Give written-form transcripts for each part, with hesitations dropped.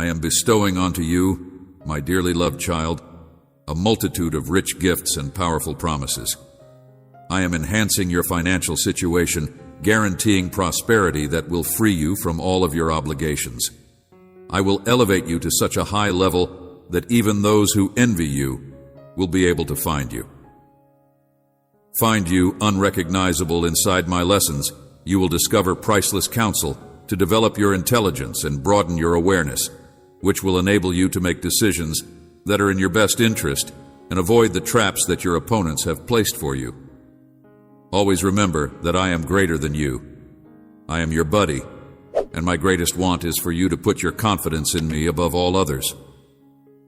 I am bestowing onto you, my dearly loved child, a multitude of rich gifts and powerful promises. I am enhancing your financial situation, guaranteeing prosperity that will free you from all of your obligations. I will elevate you to such a high level that even those who envy you will be able to find you. Find you unrecognizable inside my lessons, you will discover priceless counsel to develop your intelligence and broaden your awareness, which will enable you to make decisions that are in your best interest and avoid the traps that your opponents have placed for you. Always remember that I am greater than you. I am your buddy, and my greatest want is for you to put your confidence in me above all others.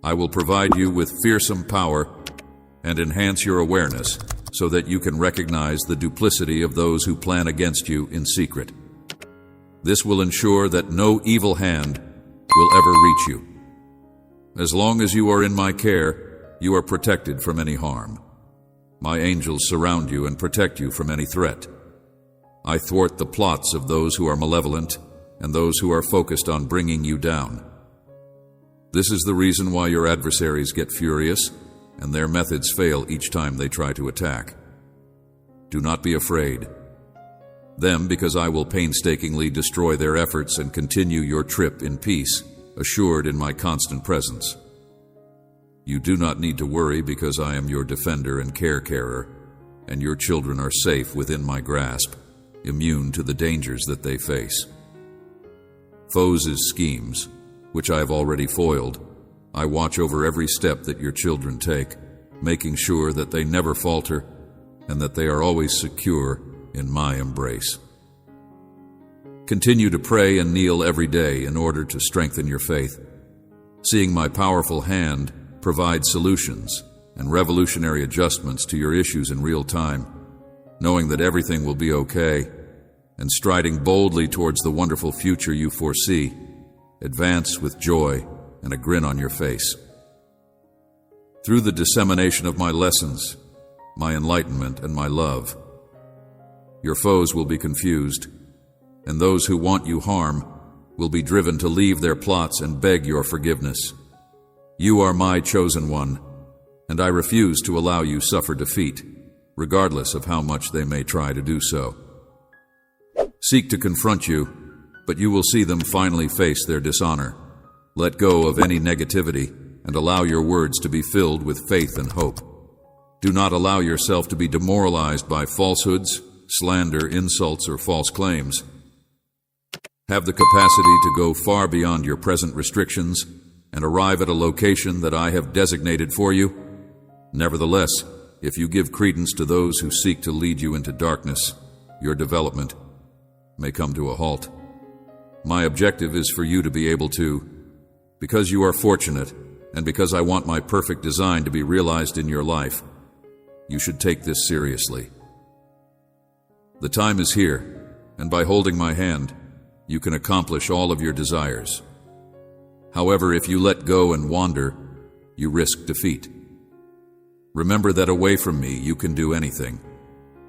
I will provide you with fearsome power and enhance your awareness so that you can recognize the duplicity of those who plan against you in secret. This will ensure that no evil hand will ever reach you. As long as you are in my care, you are protected from any harm. My angels surround you and protect you from any threat. I thwart the plots of those who are malevolent and those who are focused on bringing you down. This is the reason why your adversaries get furious and their methods fail each time they try to attack. Do not be afraid. Them, because I will painstakingly destroy their efforts and continue your trip in peace, assured in my constant presence. You do not need to worry because I am your defender and carer, and your children are safe within my grasp, immune to the dangers that they face. Foes' schemes, which I have already foiled, I watch over every step that your children take, making sure that they never falter and that they are always secure in my embrace. Continue to pray and kneel every day in order to strengthen your faith. Seeing my powerful hand provide solutions and revolutionary adjustments to your issues in real time, knowing that everything will be okay, and striding boldly towards the wonderful future you foresee, advance with joy and a grin on your face. Through the dissemination of my lessons, my enlightenment, and my love, your foes will be confused, and those who want you harm will be driven to leave their plots and beg your forgiveness. You are my chosen one, and I refuse to allow you suffer defeat, regardless of how much they may try to do so. Seek to confront you, but you will see them finally face their dishonor. Let go of any negativity and allow your words to be filled with faith and hope. Do not allow yourself to be demoralized by falsehoods, slander, insults, or false claims. Have the capacity to go far beyond your present restrictions and arrive at a location that I have designated for you. Nevertheless, if you give credence to those who seek to lead you into darkness, your development may come to a halt. My objective is for you to be able to, because you are fortunate and because I want my perfect design to be realized in your life, you should take this seriously. The time is here, and by holding my hand, you can accomplish all of your desires. However, if you let go and wander, you risk defeat. Remember that away from me, you can do anything.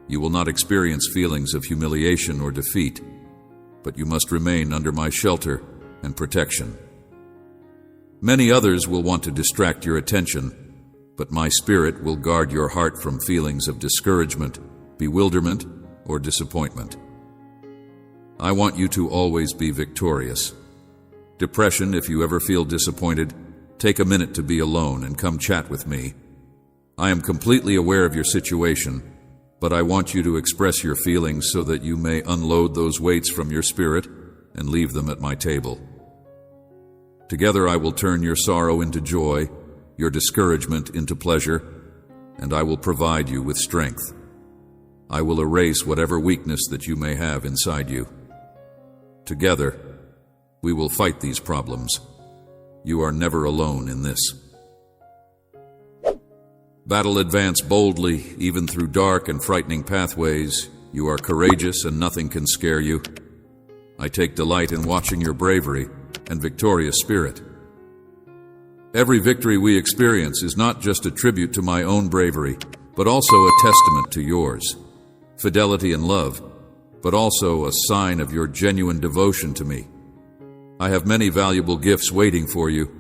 You will not experience feelings of humiliation or defeat, but you must remain under my shelter and protection. Many others will want to distract your attention, but my spirit will guard your heart from feelings of discouragement, bewilderment, or disappointment. I want you to always be victorious. Depression, if you ever feel disappointed, take a minute to be alone and come chat with me. I am completely aware of your situation, but I want you to express your feelings so that you may unload those weights from your spirit and leave them at my table. Together I will turn your sorrow into joy, your discouragement into pleasure, and I will provide you with strength. I will erase whatever weakness that you may have inside you. Together, we will fight these problems. You are never alone in this. Battle advance boldly, even through dark and frightening pathways. You are courageous and nothing can scare you. I take delight in watching your bravery and victorious spirit. Every victory we experience is not just a tribute to my own bravery, but also a testament to yours. Fidelity and love, but also a sign of your genuine devotion to me. I have many valuable gifts waiting for you,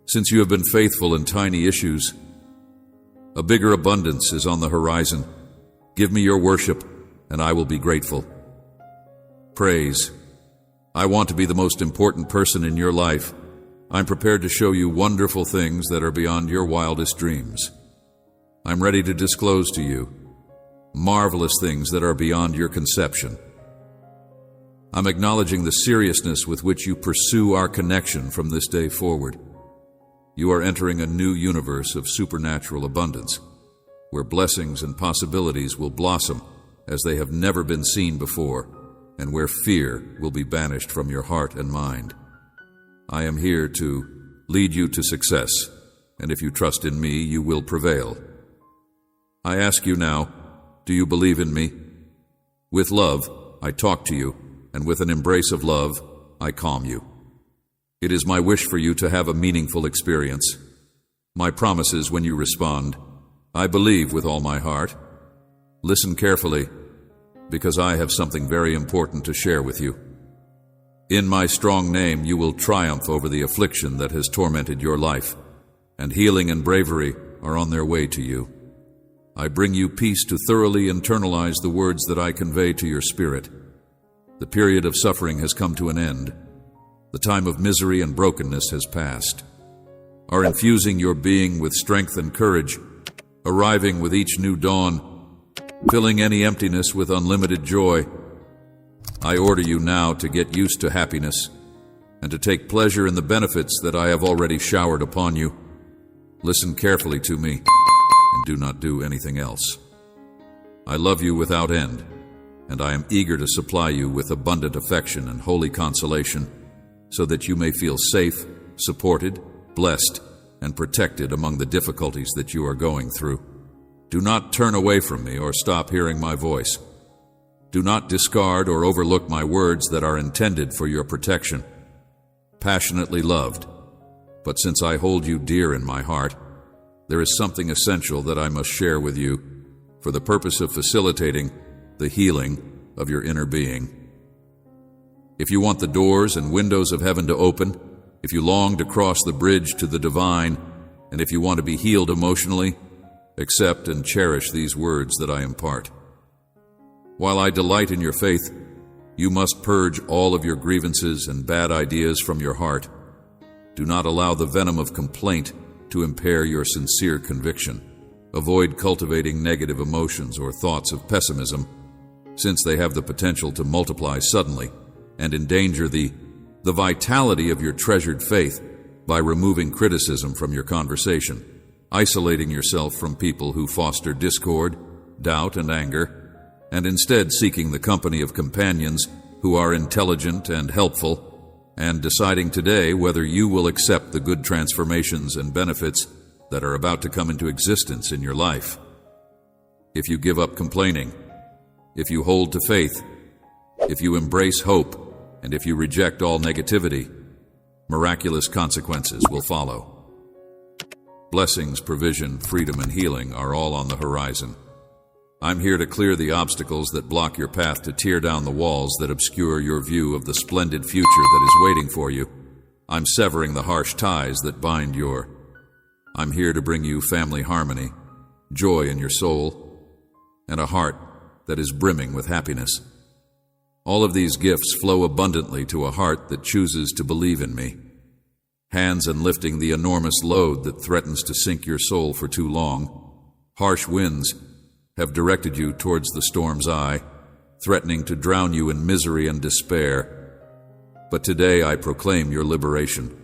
since you have been faithful in tiny issues. A bigger abundance is on the horizon. Give me your worship, and I will be grateful. Praise. I want to be the most important person in your life. I'm prepared to show you wonderful things that are beyond your wildest dreams. I'm ready to disclose to you marvelous things that are beyond your conception. I'm acknowledging the seriousness with which you pursue our connection from this day forward. You are entering a new universe of supernatural abundance, where blessings and possibilities will blossom as they have never been seen before, and where fear will be banished from your heart and mind. I am here to lead you to success, and if you trust in me, you will prevail. I ask you now, do you believe in me? With love, I talk to you, and with an embrace of love, I calm you. It is my wish for you to have a meaningful experience. My promise is when you respond, I believe with all my heart. Listen carefully, because I have something very important to share with you. In my strong name, you will triumph over the affliction that has tormented your life, and healing and bravery are on their way to you. I bring you peace to thoroughly internalize the words that I convey to your spirit. The period of suffering has come to an end. The time of misery and brokenness has passed. Are infusing your being with strength and courage, arriving with each new dawn, filling any emptiness with unlimited joy. I order you now to get used to happiness and to take pleasure in the benefits that I have already showered upon you. Listen carefully to me and do not do anything else. I love you without end, and I am eager to supply you with abundant affection and holy consolation so that you may feel safe, supported, blessed, and protected among the difficulties that you are going through. Do not turn away from me or stop hearing my voice. Do not discard or overlook my words that are intended for your protection. Passionately loved, but since I hold you dear in my heart, there is something essential that I must share with you for the purpose of facilitating the healing of your inner being. If you want the doors and windows of heaven to open, if you long to cross the bridge to the divine, and if you want to be healed emotionally, accept and cherish these words that I impart. While I delight in your faith, you must purge all of your grievances and bad ideas from your heart. Do not allow the venom of complaint to impair your sincere conviction. Avoid cultivating negative emotions or thoughts of pessimism, since they have the potential to multiply suddenly and endanger the vitality of your treasured faith by removing criticism from your conversation, isolating yourself from people who foster discord, doubt, and anger, and instead seeking the company of companions who are intelligent and helpful, and deciding today whether you will accept the good transformations and benefits that are about to come into existence in your life. If you give up complaining, if you hold to faith, if you embrace hope, and if you reject all negativity, miraculous consequences will follow. Blessings, provision, freedom, and healing are all on the horizon. I'm here to clear the obstacles that block your path, to tear down the walls that obscure your view of the splendid future that is waiting for you. I'm severing the harsh ties that bind your. I'm here to bring you family harmony, joy in your soul, and a heart that is brimming with happiness. All of these gifts flow abundantly to a heart that chooses to believe in me. Hands and lifting the enormous load that threatens to sink your soul for too long. Harsh winds have directed you towards the storm's eye, threatening to drown you in misery and despair. But today I proclaim your liberation.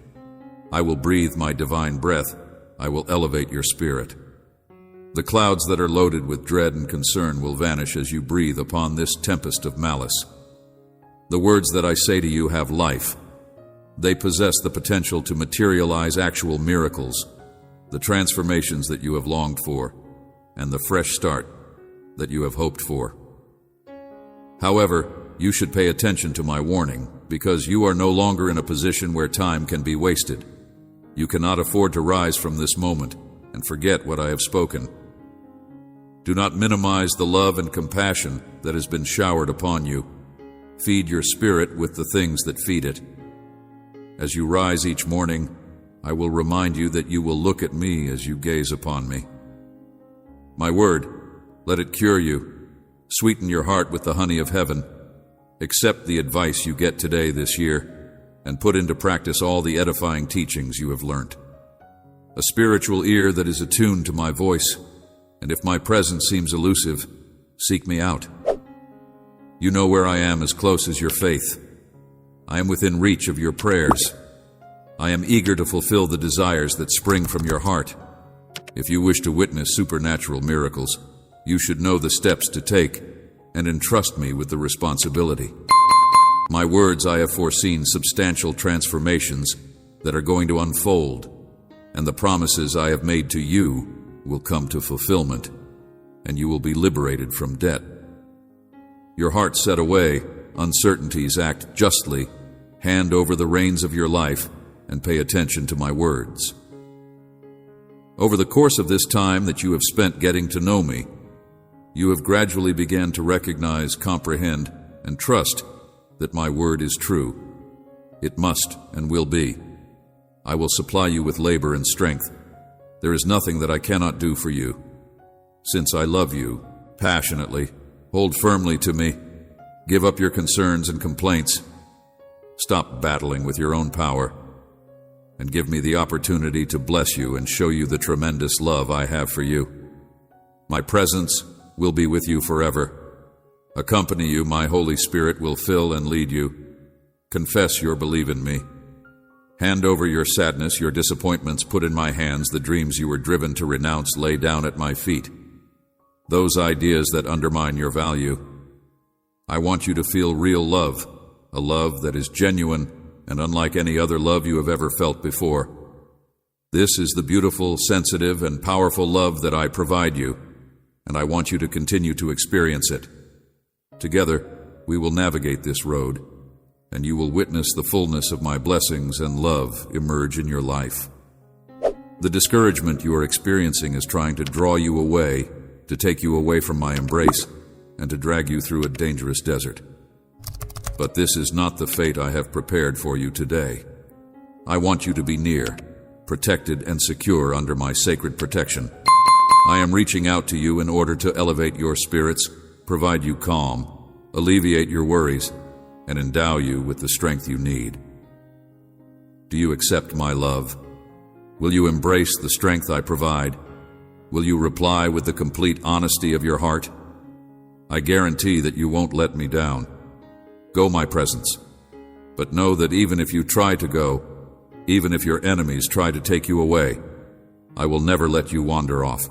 I will breathe my divine breath. I will elevate your spirit. The clouds that are loaded with dread and concern will vanish as you breathe upon this tempest of malice. The words that I say to you have life. They possess the potential to materialize actual miracles, the transformations that you have longed for, and the fresh start that you have hoped for. However, you should pay attention to my warning, because you are no longer in a position where time can be wasted. You cannot afford to rise from this moment and forget what I have spoken. Do not minimize the love and compassion that has been showered upon you. Feed your spirit with the things that feed it. As you rise each morning, I will remind you that you will look at me as you gaze upon me. My word, let it cure you, sweeten your heart with the honey of heaven. Accept the advice you get today this year, and put into practice all the edifying teachings you have learnt. A spiritual ear that is attuned to my voice, and if my presence seems elusive, seek me out. You know where I am as close as your faith. I am within reach of your prayers. I am eager to fulfill the desires that spring from your heart. If you wish to witness supernatural miracles, you should know the steps to take and entrust me with the responsibility. My words, I have foreseen substantial transformations that are going to unfold, and the promises I have made to you will come to fulfillment, and you will be liberated from debt. Your heart set away, uncertainties act justly, hand over the reins of your life, and pay attention to my words. Over the course of this time that you have spent getting to know me, you have gradually began to recognize, comprehend, and trust that my word is true. It must and will be. I will supply you with labor and strength. There is nothing that I cannot do for you. Since I love you passionately, hold firmly to me, give up your concerns and complaints, stop battling with your own power, and give me the opportunity to bless you and show you the tremendous love I have for you. My presence will be with you forever. Accompany you, my Holy Spirit will fill and lead you. Confess your belief in me. Hand over your sadness, your disappointments, put in my hands the dreams you were driven to renounce, lay down at my feet. Those ideas that undermine your value. I want you to feel real love, a love that is genuine and unlike any other love you have ever felt before. This is the beautiful, sensitive, and powerful love that I provide you, and I want you to continue to experience it. Together, we will navigate this road, and you will witness the fullness of my blessings and love emerge in your life. The discouragement you are experiencing is trying to draw you away, to take you away from my embrace, and to drag you through a dangerous desert. But this is not the fate I have prepared for you today. I want you to be near, protected and secure under my sacred protection. I am reaching out to you in order to elevate your spirits, provide you calm, alleviate your worries, and endow you with the strength you need. Do you accept my love? Will you embrace the strength I provide? Will you reply with the complete honesty of your heart? I guarantee that you won't let me down. Go, my presence. But know that even if you try to go, even if your enemies try to take you away, I will never let you wander off.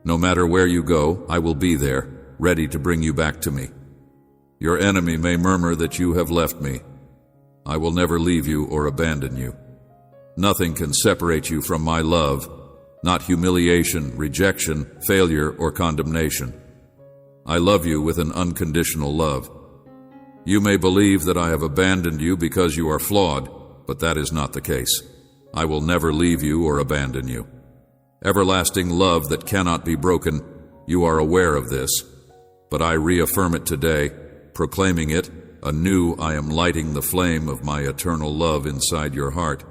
No matter where you go, I will be there, ready to bring you back to me. Your enemy may murmur that you have left me. I will never leave you or abandon you. Nothing can separate you from my love, not humiliation, rejection, failure, or condemnation. I love you with an unconditional love. You may believe that I have abandoned you because you are flawed, but that is not the case. I will never leave you or abandon you. Everlasting love that cannot be broken, you are aware of this, but I reaffirm it today, proclaiming it anew. I am lighting the flame of my eternal love inside your heart.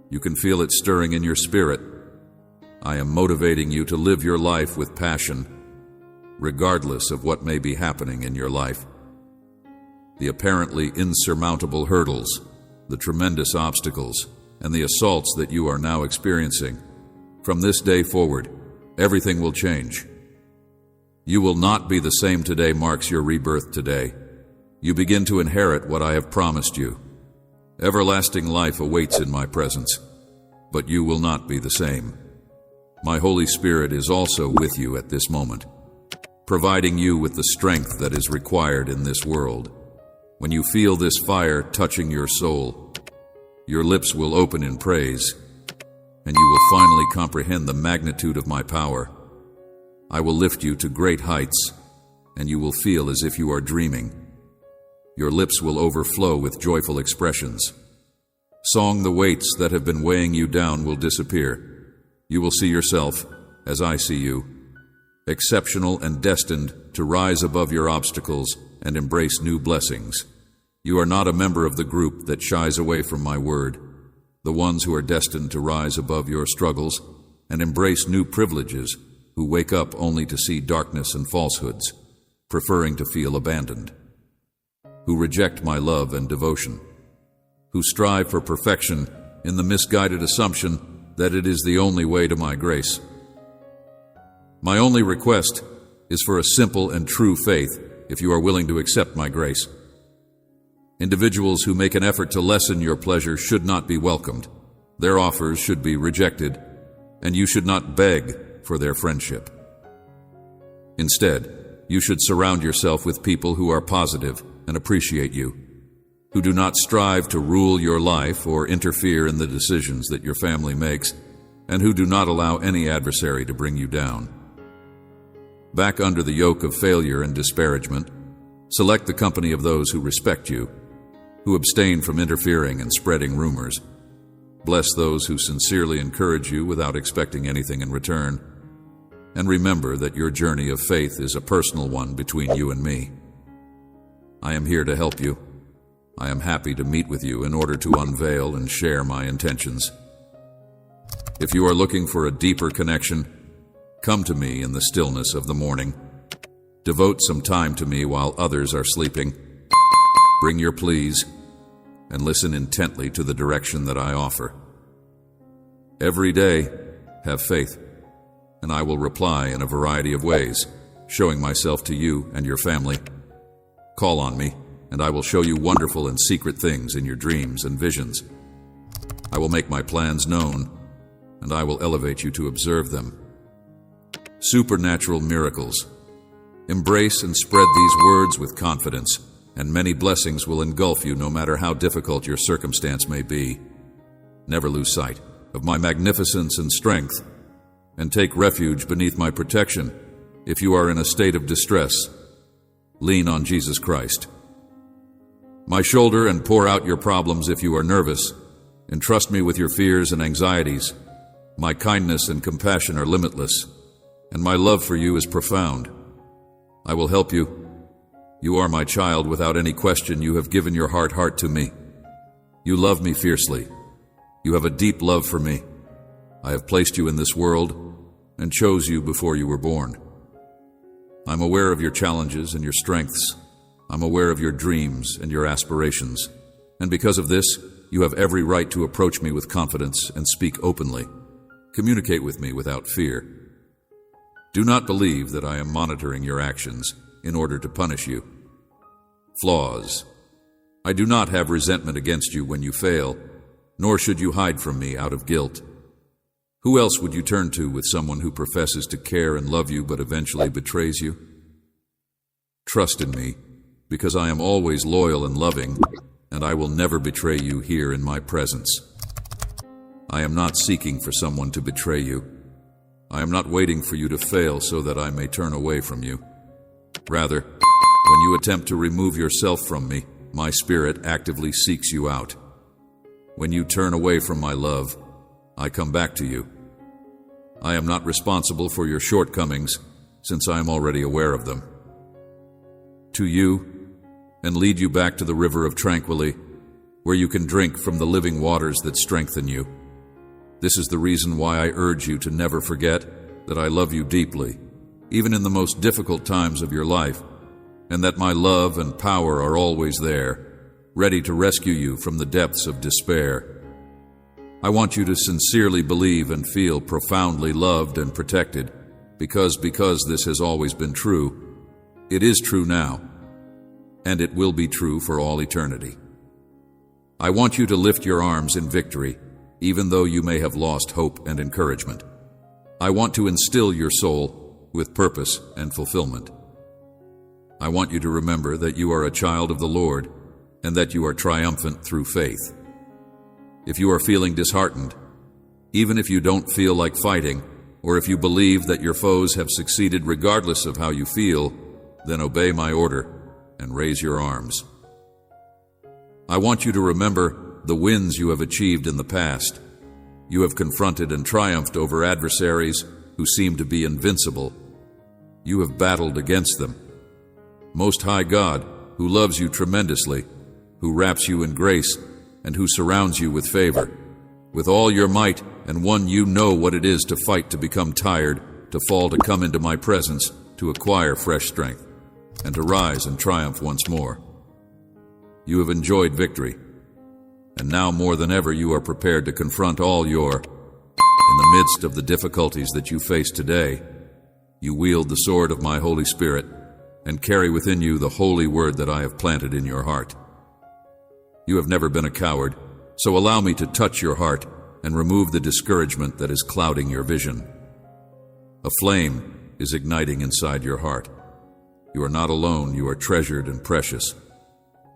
You can feel it stirring in your spirit. I am motivating you to live your life with passion, regardless of what may be happening in your life. The apparently insurmountable hurdles, the tremendous obstacles, and the assaults that you are now experiencing. From this day forward, everything will change. You will not be the same today marks your rebirth today. You begin to inherit what I have promised you. Everlasting life awaits in my presence, but you will not be the same. My Holy Spirit is also with you at this moment, providing you with the strength that is required in this world. When you feel this fire touching your soul, your lips will open in praise, and you will finally comprehend the magnitude of my power. I will lift you to great heights, and you will feel as if you are dreaming. Your lips will overflow with joyful expressions. Song, the weights that have been weighing you down will disappear. You will see yourself, as I see you, exceptional and destined to rise above your obstacles and embrace new blessings. You are not a member of the group that shies away from my word, the ones who are destined to rise above your struggles and embrace new privileges, who wake up only to see darkness and falsehoods, preferring to feel abandoned, who reject my love and devotion, who strive for perfection in the misguided assumption that it is the only way to my grace. My only request is for a simple and true faith if you are willing to accept my grace. Individuals who make an effort to lessen your pleasure should not be welcomed. Their offers should be rejected, and you should not beg for their friendship. Instead, you should surround yourself with people who are positive and appreciate you, who do not strive to rule your life or interfere in the decisions that your family makes, and who do not allow any adversary to bring you down. Back under the yoke of failure and disparagement, select the company of those who respect you, who abstain from interfering and spreading rumors. Bless those who sincerely encourage you without expecting anything in return. And remember that your journey of faith is a personal one between you and me. I am here to help you. I am happy to meet with you in order to unveil and share my intentions. If you are looking for a deeper connection, come to me in the stillness of the morning. Devote some time to me while others are sleeping. Bring your pleas and listen intently to the direction that I offer. Every day, have faith, and I will reply in a variety of ways, showing myself to you and your family. Call on me, and I will show you wonderful and secret things in your dreams and visions. I will make my plans known, and I will elevate you to observe them. Supernatural miracles. Embrace and spread these words with confidence, and many blessings will engulf you no matter how difficult your circumstance may be. Never lose sight of my magnificence and strength, and take refuge beneath my protection. If you are in a state of distress, lean on Jesus Christ. My shoulder and pour out your problems if you are nervous. Entrust me with your fears and anxieties. My kindness and compassion are limitless, and my love for you is profound. I will help you. You are my child. Without any question, you have given your heart to me. You love me fiercely. You have a deep love for me. I have placed you in this world and chose you before you were born. I'm aware of your challenges and your strengths. I'm aware of your dreams and your aspirations. And because of this, you have every right to approach me with confidence and speak openly. Communicate with me without fear. Do not believe that I am monitoring your actions in order to punish you. Flaws. I do not have resentment against you when you fail, nor should you hide from me out of guilt. Who else would you turn to with someone who professes to care and love you but eventually betrays you? Trust in me, because I am always loyal and loving, and I will never betray you here in my presence. I am not seeking for someone to betray you. I am not waiting for you to fail so that I may turn away from you. Rather, when you attempt to remove yourself from me, my spirit actively seeks you out. When you turn away from my love, I come back to you. I am not responsible for your shortcomings, since I am already aware of them. To you, and lead you back to the river of tranquility, where you can drink from the living waters that strengthen you. This is the reason why I urge you to never forget that I love you deeply, even in the most difficult times of your life, and that my love and power are always there, ready to rescue you from the depths of despair. I want you to sincerely believe and feel profoundly loved and protected, because this has always been true. It is true now, and it will be true for all eternity. I want you to lift your arms in victory, even though you may have lost hope and encouragement. I want to instill your soul with purpose and fulfillment. I want you to remember that you are a child of the Lord and that you are triumphant through faith. If you are feeling disheartened, even if you don't feel like fighting, or if you believe that your foes have succeeded regardless of how you feel, then obey my order and raise your arms. I want you to remember the wins you have achieved in the past. You have confronted and triumphed over adversaries who seem to be invincible. You have battled against them. Most High God, who loves you tremendously, who wraps you in grace, and who surrounds you with favor. With all your might, and one you know what it is to fight, to become tired, to fall, to come into my presence, to acquire fresh strength, and to rise and triumph once more. You have enjoyed victory, and now more than ever you are prepared to confront all your. In the midst of the difficulties that you face today, you wield the sword of my Holy Spirit and carry within you the holy word that I have planted in your heart. You have never been a coward, so allow me to touch your heart and remove the discouragement that is clouding your vision. A flame is igniting inside your heart. You are not alone, you are treasured and precious.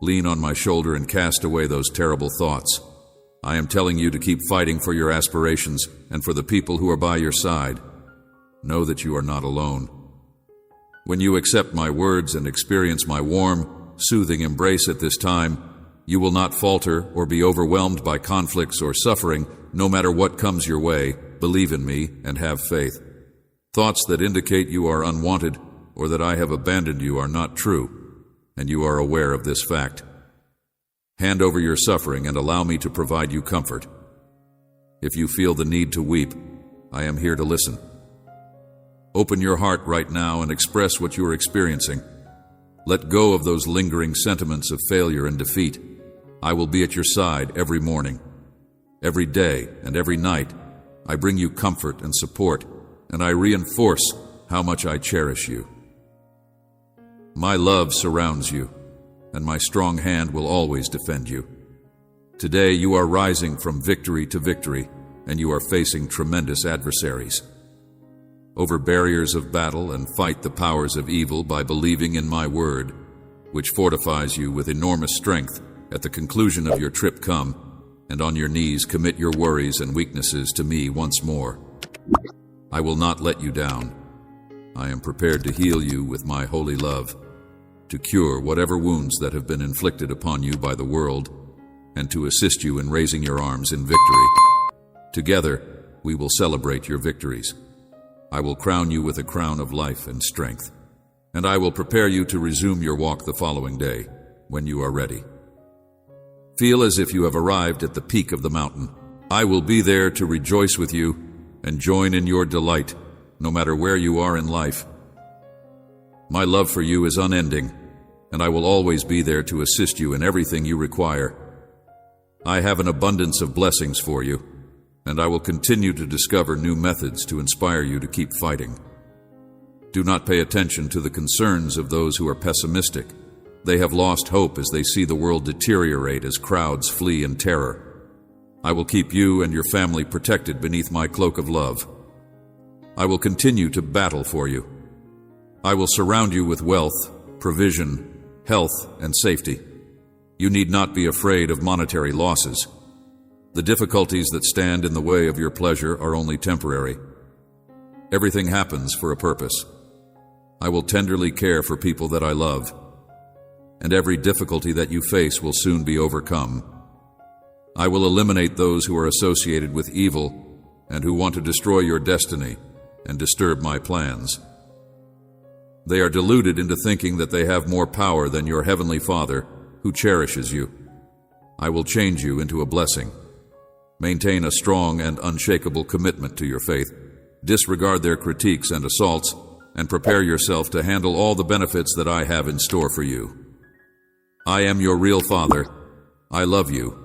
Lean on my shoulder and cast away those terrible thoughts. I am telling you to keep fighting for your aspirations and for the people who are by your side. Know that you are not alone. When you accept my words and experience my warm, soothing embrace at this time, you will not falter or be overwhelmed by conflicts or suffering, no matter what comes your way. Believe in me and have faith. Thoughts that indicate you are unwanted or that I have abandoned you are not true, and you are aware of this fact. Hand over your suffering and allow me to provide you comfort. If you feel the need to weep, I am here to listen. Open your heart right now and express what you are experiencing. Let go of those lingering sentiments of failure and defeat. I will be at your side every morning. Every day and every night, I bring you comfort and support, and I reinforce how much I cherish you. My love surrounds you, and my strong hand will always defend you. Today you are rising from victory to victory, and you are facing tremendous adversaries. Over barriers of battle and fight the powers of evil by believing in my word, which fortifies you with enormous strength. At the conclusion of your trip come, and on your knees commit your worries and weaknesses to me once more. I will not let you down. I am prepared to heal you with my holy love, to cure whatever wounds that have been inflicted upon you by the world, and to assist you in raising your arms in victory. Together, we will celebrate your victories. I will crown you with a crown of life and strength, and I will prepare you to resume your walk the following day, when you are ready. Feel as if you have arrived at the peak of the mountain. I will be there to rejoice with you and join in your delight, no matter where you are in life. My love for you is unending, and I will always be there to assist you in everything you require. I have an abundance of blessings for you, and I will continue to discover new methods to inspire you to keep fighting. Do not pay attention to the concerns of those who are pessimistic. They have lost hope as they see the world deteriorate as crowds flee in terror. I will keep you and your family protected beneath my cloak of love. I will continue to battle for you. I will surround you with wealth, provision, health, and safety. You need not be afraid of monetary losses. The difficulties that stand in the way of your pleasure are only temporary. Everything happens for a purpose. I will tenderly care for people that I love, and every difficulty that you face will soon be overcome. I will eliminate those who are associated with evil and who want to destroy your destiny and disturb my plans. They are deluded into thinking that they have more power than your heavenly Father, who cherishes you. I will change you into a blessing. Maintain a strong and unshakable commitment to your faith. Disregard their critiques and assaults, and prepare yourself to handle all the benefits that I have in store for you. I am your real Father. I love you,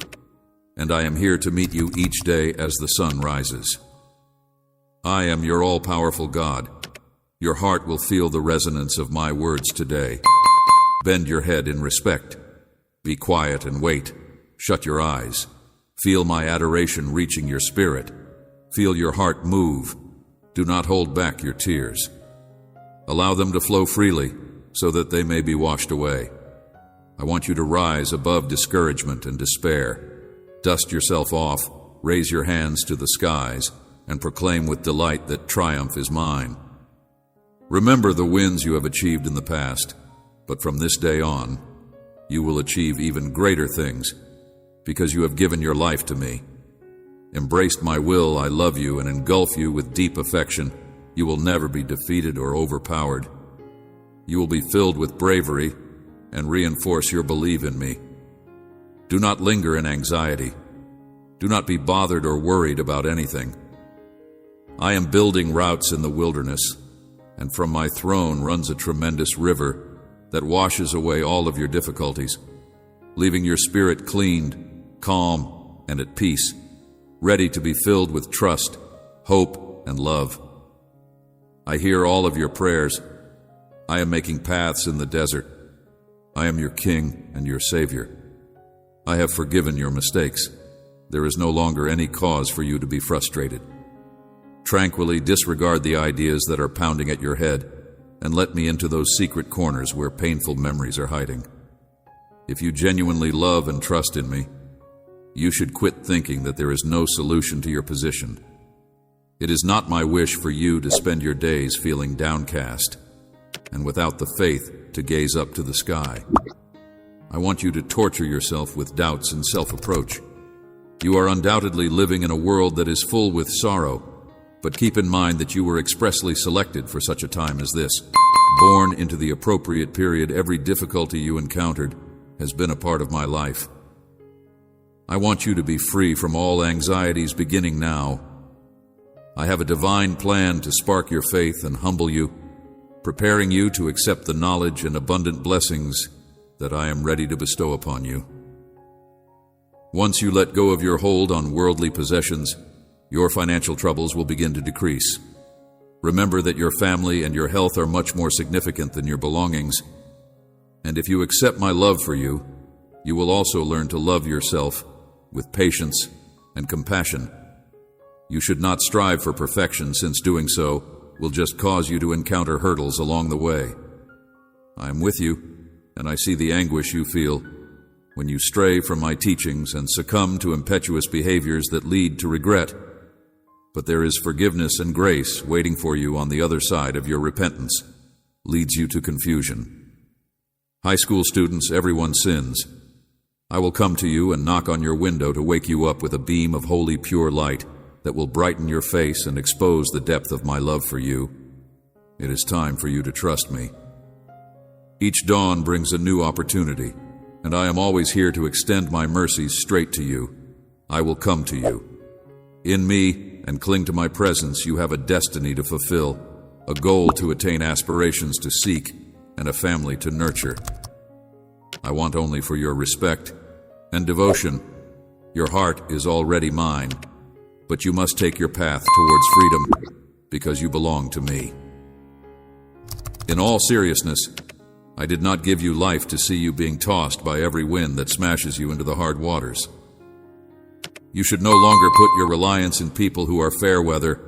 and I am here to meet you each day as the sun rises. I am your all-powerful God. Your heart will feel the resonance of my words today. Bend your head in respect. Be quiet and wait. Shut your eyes. Feel my adoration reaching your spirit. Feel your heart move. Do not hold back your tears. Allow them to flow freely so that they may be washed away. I want you to rise above discouragement and despair. Dust yourself off, raise your hands to the skies, and proclaim with delight that triumph is mine. Remember the wins you have achieved in the past, but from this day on, you will achieve even greater things because you have given your life to me. Embraced my will, I love you and engulf you with deep affection. You will never be defeated or overpowered. You will be filled with bravery and reinforce your belief in me. Do not linger in anxiety. Do not be bothered or worried about anything. I am building routes in the wilderness, and from my throne runs a tremendous river that washes away all of your difficulties, leaving your spirit cleaned, calm, and at peace, ready to be filled with trust, hope, and love. I hear all of your prayers. I am making paths in the desert. I am your King and your Savior. I have forgiven your mistakes. There is no longer any cause for you to be frustrated. Tranquilly disregard the ideas that are pounding at your head and let me into those secret corners where painful memories are hiding. If you genuinely love and trust in me, you should quit thinking that there is no solution to your position. It is not my wish for you to spend your days feeling downcast and without the faith to gaze up to the sky. I want you to torture yourself with doubts and self-approach. You are undoubtedly living in a world that is full with sorrow, but keep in mind that you were expressly selected for such a time as this. Born into the appropriate period, every difficulty you encountered has been a part of my life. I want you to be free from all anxieties beginning now. I have a divine plan to spark your faith and humble you, preparing you to accept the knowledge and abundant blessings that I am ready to bestow upon you. Once you let go of your hold on worldly possessions, your financial troubles will begin to decrease. Remember that your family and your health are much more significant than your belongings, and if you accept my love for you, you will also learn to love yourself with patience and compassion. You should not strive for perfection, since doing so will just cause you to encounter hurdles along the way. I am with you, and I see the anguish you feel when you stray from my teachings and succumb to impetuous behaviors that lead to regret. But there is forgiveness and grace waiting for you on the other side of your repentance, leads you to confusion. High school students, everyone sins. I will come to you and knock on your window to wake you up with a beam of holy pure light that will brighten your face and expose the depth of my love for you. It is time for you to trust me. Each dawn brings a new opportunity, and I am always here to extend my mercies straight to you. I will come to you. In me, and cling to my presence, you have a destiny to fulfill, a goal to attain, aspirations to seek, and a family to nurture. I want only for your respect and devotion. Your heart is already mine, but you must take your path towards freedom because you belong to me. In all seriousness, I did not give you life to see you being tossed by every wind that smashes you into the hard waters. You should no longer put your reliance in people who are fair weather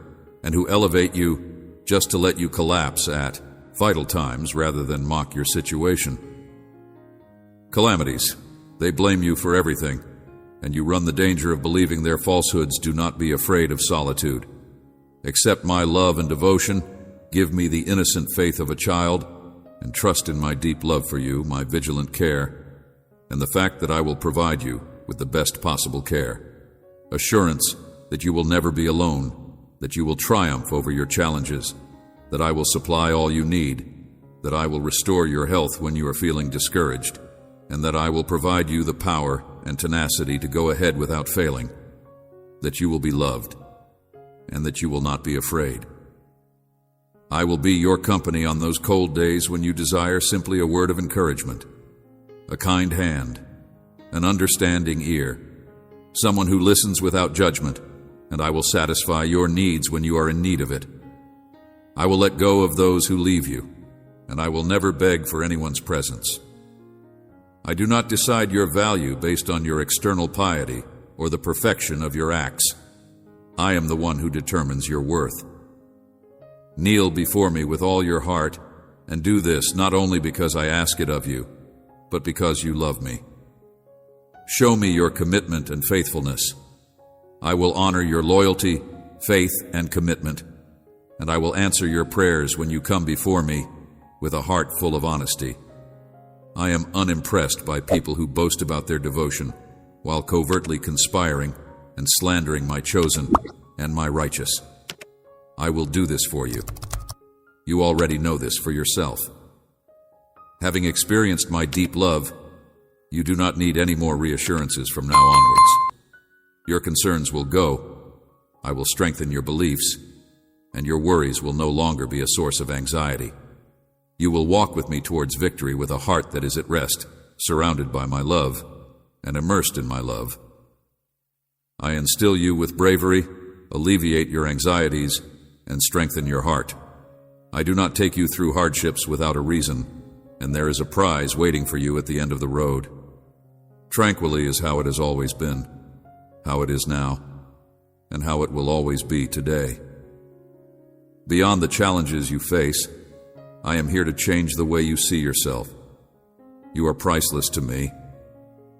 and who elevate you just to let you collapse at vital times rather than mock your situation. Calamities, they blame you for everything, and you run the danger of believing their falsehoods. Do not be afraid of solitude. Accept my love and devotion, give me the innocent faith of a child, and trust in my deep love for you, my vigilant care, and the fact that I will provide you with the best possible care. Assurance that you will never be alone, that you will triumph over your challenges, that I will supply all you need, that I will restore your health when you are feeling discouraged, and that I will provide you the power and tenacity to go ahead without failing, that you will be loved, and that you will not be afraid. I will be your company on those cold days when you desire simply a word of encouragement, a kind hand, an understanding ear, someone who listens without judgment, and I will satisfy your needs when you are in need of it. I will let go of those who leave you, and I will never beg for anyone's presence. I do not decide your value based on your external piety or the perfection of your acts. I am the one who determines your worth. Kneel before me with all your heart, and do this not only because I ask it of you, but because you love me. Show me your commitment and faithfulness. I will honor your loyalty, faith, and commitment, and I will answer your prayers when you come before me with a heart full of honesty. I am unimpressed by people who boast about their devotion while covertly conspiring and slandering my chosen and my righteous. I will do this for you. You already know this for yourself. Having experienced my deep love, You do not need any more reassurances from now onwards. Your concerns will go. I will strengthen your beliefs, and your worries will no longer be a source of anxiety. You will walk with me towards victory with a heart that is at rest, surrounded by my love, and immersed in my love. I instill you with bravery, alleviate your anxieties, and strengthen your heart. I do not take you through hardships without a reason, and there is a prize waiting for you at the end of the road. Tranquilly is how it has always been, how it is now, and how it will always be today. Beyond the challenges you face, I am here to change the way you see yourself. You are priceless to me,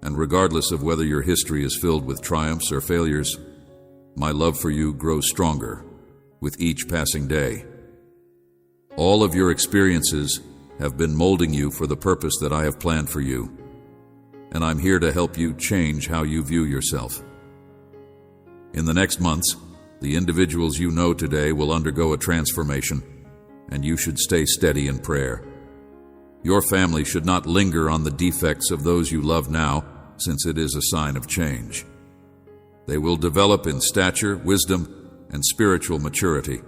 and regardless of whether your history is filled with triumphs or failures, my love for you grows stronger with each passing day. All of your experiences have been molding you for the purpose that I have planned for you, and I'm here to help you change how you view yourself. In the next months, the individuals you know today will undergo a transformation, and you should stay steady in prayer. Your family should not linger on the defects of those you love now, since it is a sign of change. They will develop in stature, wisdom, and spiritual maturity.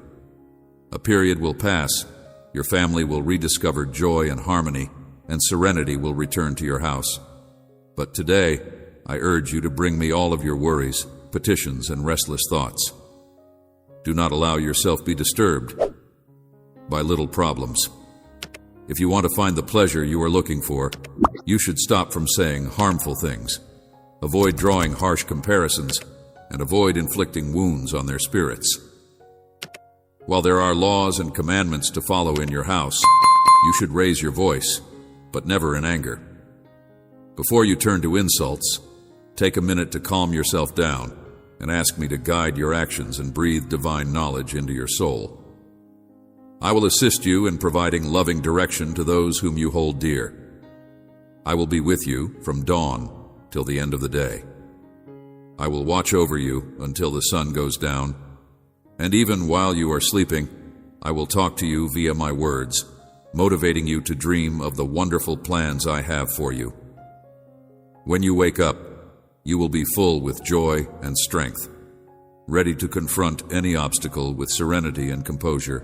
A period will pass, your family will rediscover joy and harmony, and serenity will return to your house. But today, I urge you to bring me all of your worries, petitions, and restless thoughts. Do not allow yourself be disturbed by little problems. If you want to find the pleasure you are looking for, you should stop from saying harmful things, avoid drawing harsh comparisons, and avoid inflicting wounds on their spirits. While there are laws and commandments to follow in your house, you should raise your voice, but never in anger. Before you turn to insults, take a minute to calm yourself down and ask me to guide your actions and breathe divine knowledge into your soul. I will assist you in providing loving direction to those whom you hold dear. I will be with you from dawn till the end of the day. I will watch over you until the sun goes down, and even while you are sleeping, I will talk to you via my words, motivating you to dream of the wonderful plans I have for you. When you wake up, you will be full with joy and strength, ready to confront any obstacle with serenity and composure.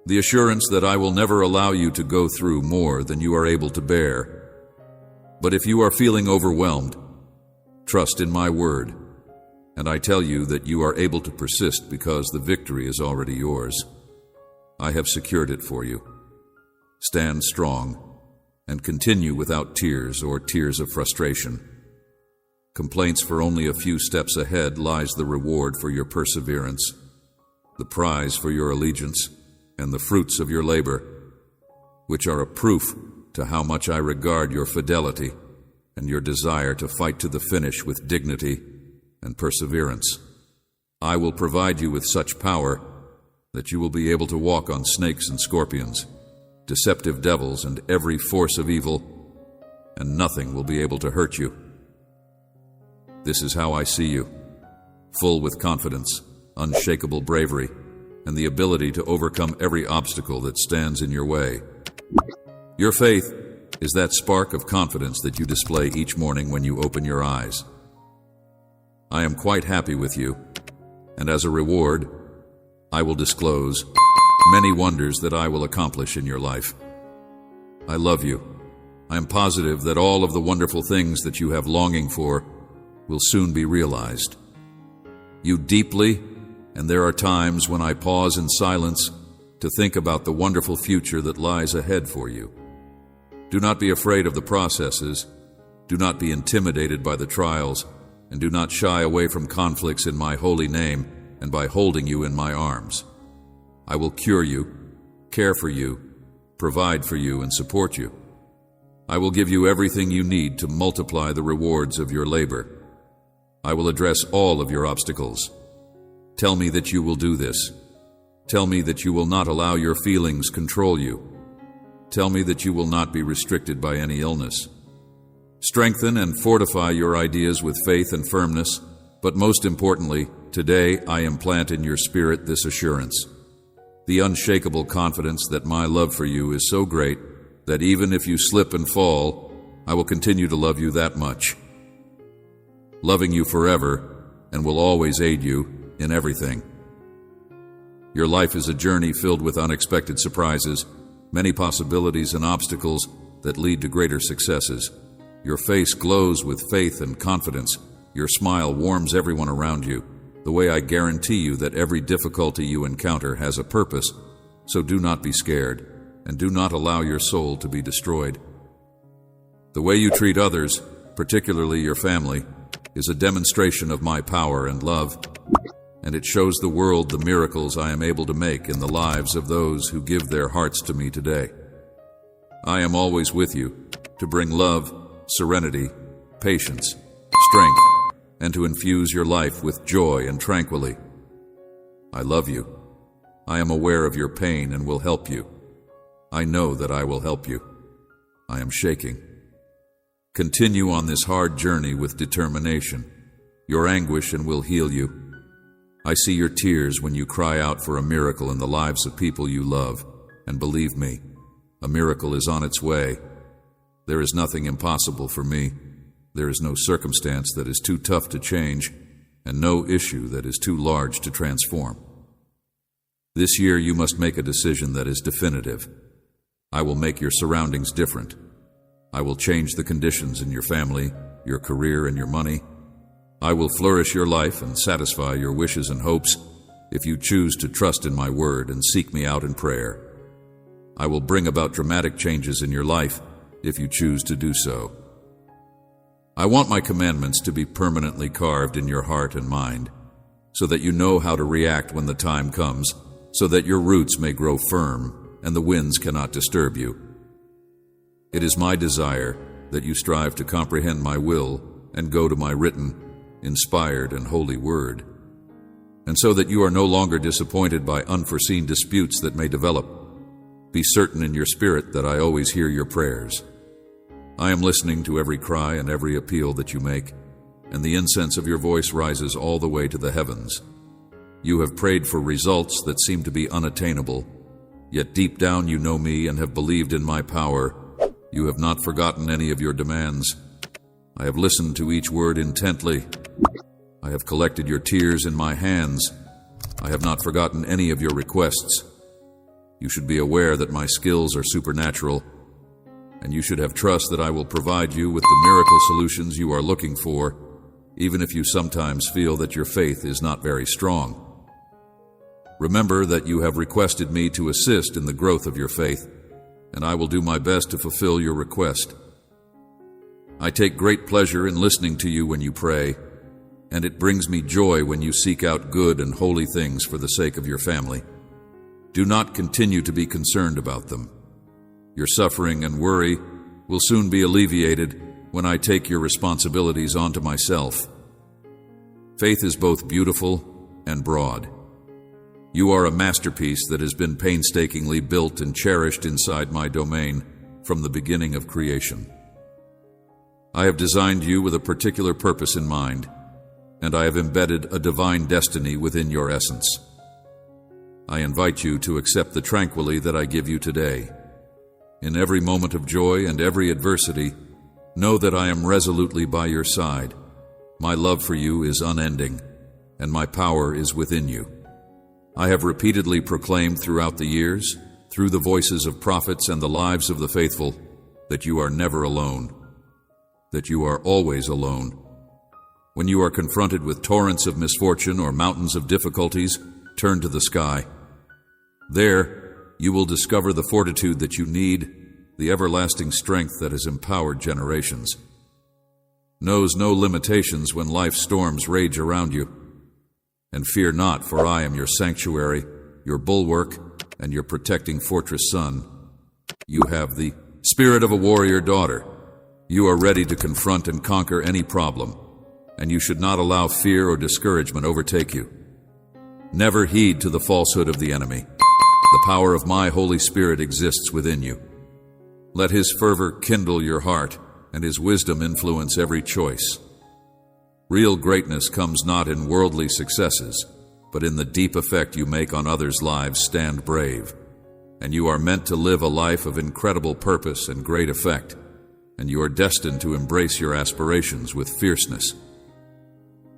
The assurance that I will never allow you to go through more than you are able to bear. But if you are feeling overwhelmed, trust in my word, and I tell you that you are able to persist because the victory is already yours. I have secured it for you. Stand strong and continue without tears or tears of frustration. Complaints for only a few steps ahead lies the reward for your perseverance, the prize for your allegiance, and the fruits of your labor, which are a proof to how much I regard your fidelity and your desire to fight to the finish with dignity and perseverance. I will provide you with such power that you will be able to walk on snakes and scorpions, deceptive devils, and every force of evil, and nothing will be able to hurt you. This is how I see you, full with confidence, unshakable bravery, and the ability to overcome every obstacle that stands in your way. Your faith is that spark of confidence that you display each morning when you open your eyes. I am quite happy with you, and as a reward, I will disclose many wonders that I will accomplish in your life. I love you. I am positive that all of the wonderful things that you have longing for will soon be realized. You deeply, and there are times when I pause in silence to think about the wonderful future that lies ahead for you. Do not be afraid of the processes, do not be intimidated by the trials, and do not shy away from conflicts in my holy name and by holding you in my arms. I will cure you, care for you, provide for you, and support you. I will give you everything you need to multiply the rewards of your labor. I will address all of your obstacles. Tell me that you will do this. Tell me that you will not allow your feelings control you. Tell me that you will not be restricted by any illness. Strengthen and fortify your ideas with faith and firmness, but most importantly, today I implant in your spirit this assurance, the unshakable confidence that my love for you is so great that even if you slip and fall, I will continue to love you that much. Loving you forever, and will always aid you in everything. Your life is a journey filled with unexpected surprises, many possibilities and obstacles that lead to greater successes. Your face glows with faith and confidence. Your smile warms everyone around you, the way I guarantee you that every difficulty you encounter has a purpose, so do not be scared, and do not allow your soul to be destroyed. The way you treat others, particularly your family, is a demonstration of my power and love, and it shows the world the miracles I am able to make in the lives of those who give their hearts to me today. I am always with you to bring love, serenity, patience, strength, and to infuse your life with joy and tranquility. I love you. I am aware of your pain and will help you. I know that I will help you. I am shaking. Continue on this hard journey with determination. Your anguish and will heal you. I see your tears when you cry out for a miracle in the lives of people you love, and believe me, a miracle is on its way. There is nothing impossible for me. There is no circumstance that is too tough to change, and no issue that is too large to transform. This year you must make a decision that is definitive. I will make your surroundings different. I will change the conditions in your family, your career, and your money. I will flourish your life and satisfy your wishes and hopes if you choose to trust in my word and seek me out in prayer. I will bring about dramatic changes in your life if you choose to do so. I want my commandments to be permanently carved in your heart and mind, so that you know how to react when the time comes, so that your roots may grow firm and the winds cannot disturb you. It is my desire that you strive to comprehend my will and go to my written, inspired, and holy word, and so that you are no longer disappointed by unforeseen disputes that may develop. Be certain in your spirit that I always hear your prayers. I am listening to every cry and every appeal that you make, and the incense of your voice rises all the way to the heavens. You have prayed for results that seem to be unattainable, yet deep down you know me and have believed in my power. You have not forgotten any of your demands. I have listened to each word intently. I have collected your tears in my hands. I have not forgotten any of your requests. You should be aware that my skills are supernatural, and you should have trust that I will provide you with the miracle solutions you are looking for, even if you sometimes feel that your faith is not very strong. Remember that you have requested me to assist in the growth of your faith, and I will do my best to fulfill your request. I take great pleasure in listening to you when you pray, and it brings me joy when you seek out good and holy things for the sake of your family. Do not continue to be concerned about them. Your suffering and worry will soon be alleviated when I take your responsibilities onto myself. Faith is both beautiful and broad. You are a masterpiece that has been painstakingly built and cherished inside my domain from the beginning of creation. I have designed you with a particular purpose in mind, and I have embedded a divine destiny within your essence. I invite you to accept the tranquility that I give you today. In every moment of joy and every adversity, know that I am resolutely by your side. My love for you is unending, and my power is within you. I have repeatedly proclaimed throughout the years, through the voices of prophets and the lives of the faithful, that you are never alone, that you are always alone. When you are confronted with torrents of misfortune or mountains of difficulties, turn to the sky. There, you will discover the fortitude that you need, the everlasting strength that has empowered generations. Knows no limitations when life's storms rage around you. And fear not, for I am your sanctuary, your bulwark, and your protecting fortress son. You have the spirit of a warrior daughter. You are ready to confront and conquer any problem, and you should not allow fear or discouragement overtake you. Never heed to the falsehood of the enemy. The power of my Holy Spirit exists within you. Let his fervor kindle your heart, and his wisdom influence every choice. Real greatness comes not in worldly successes, but in the deep effect you make on others' lives. Stand brave, and you are meant to live a life of incredible purpose and great effect, and you are destined to embrace your aspirations with fierceness.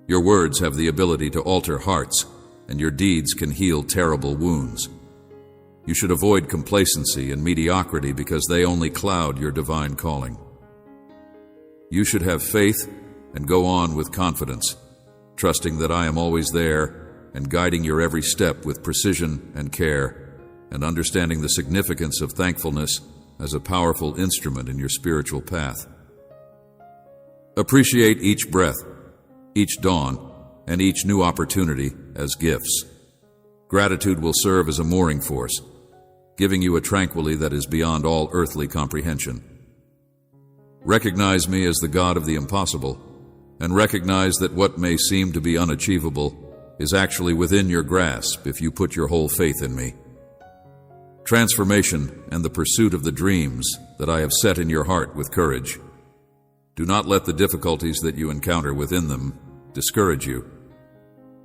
Your words have the ability to alter hearts, and your deeds can heal terrible wounds. You should avoid complacency and mediocrity because they only cloud your divine calling. You should have faith and go on with confidence, trusting that I am always there and guiding your every step with precision and care, and understanding the significance of thankfulness as a powerful instrument in your spiritual path. Appreciate each breath, each dawn, and each new opportunity as gifts. Gratitude will serve as a mooring force, giving you a tranquility that is beyond all earthly comprehension. Recognize me as the God of the impossible, and recognize that what may seem to be unachievable is actually within your grasp if you put your whole faith in me. Transformation and the pursuit of the dreams that I have set in your heart with courage. Do not let the difficulties that you encounter within them discourage you.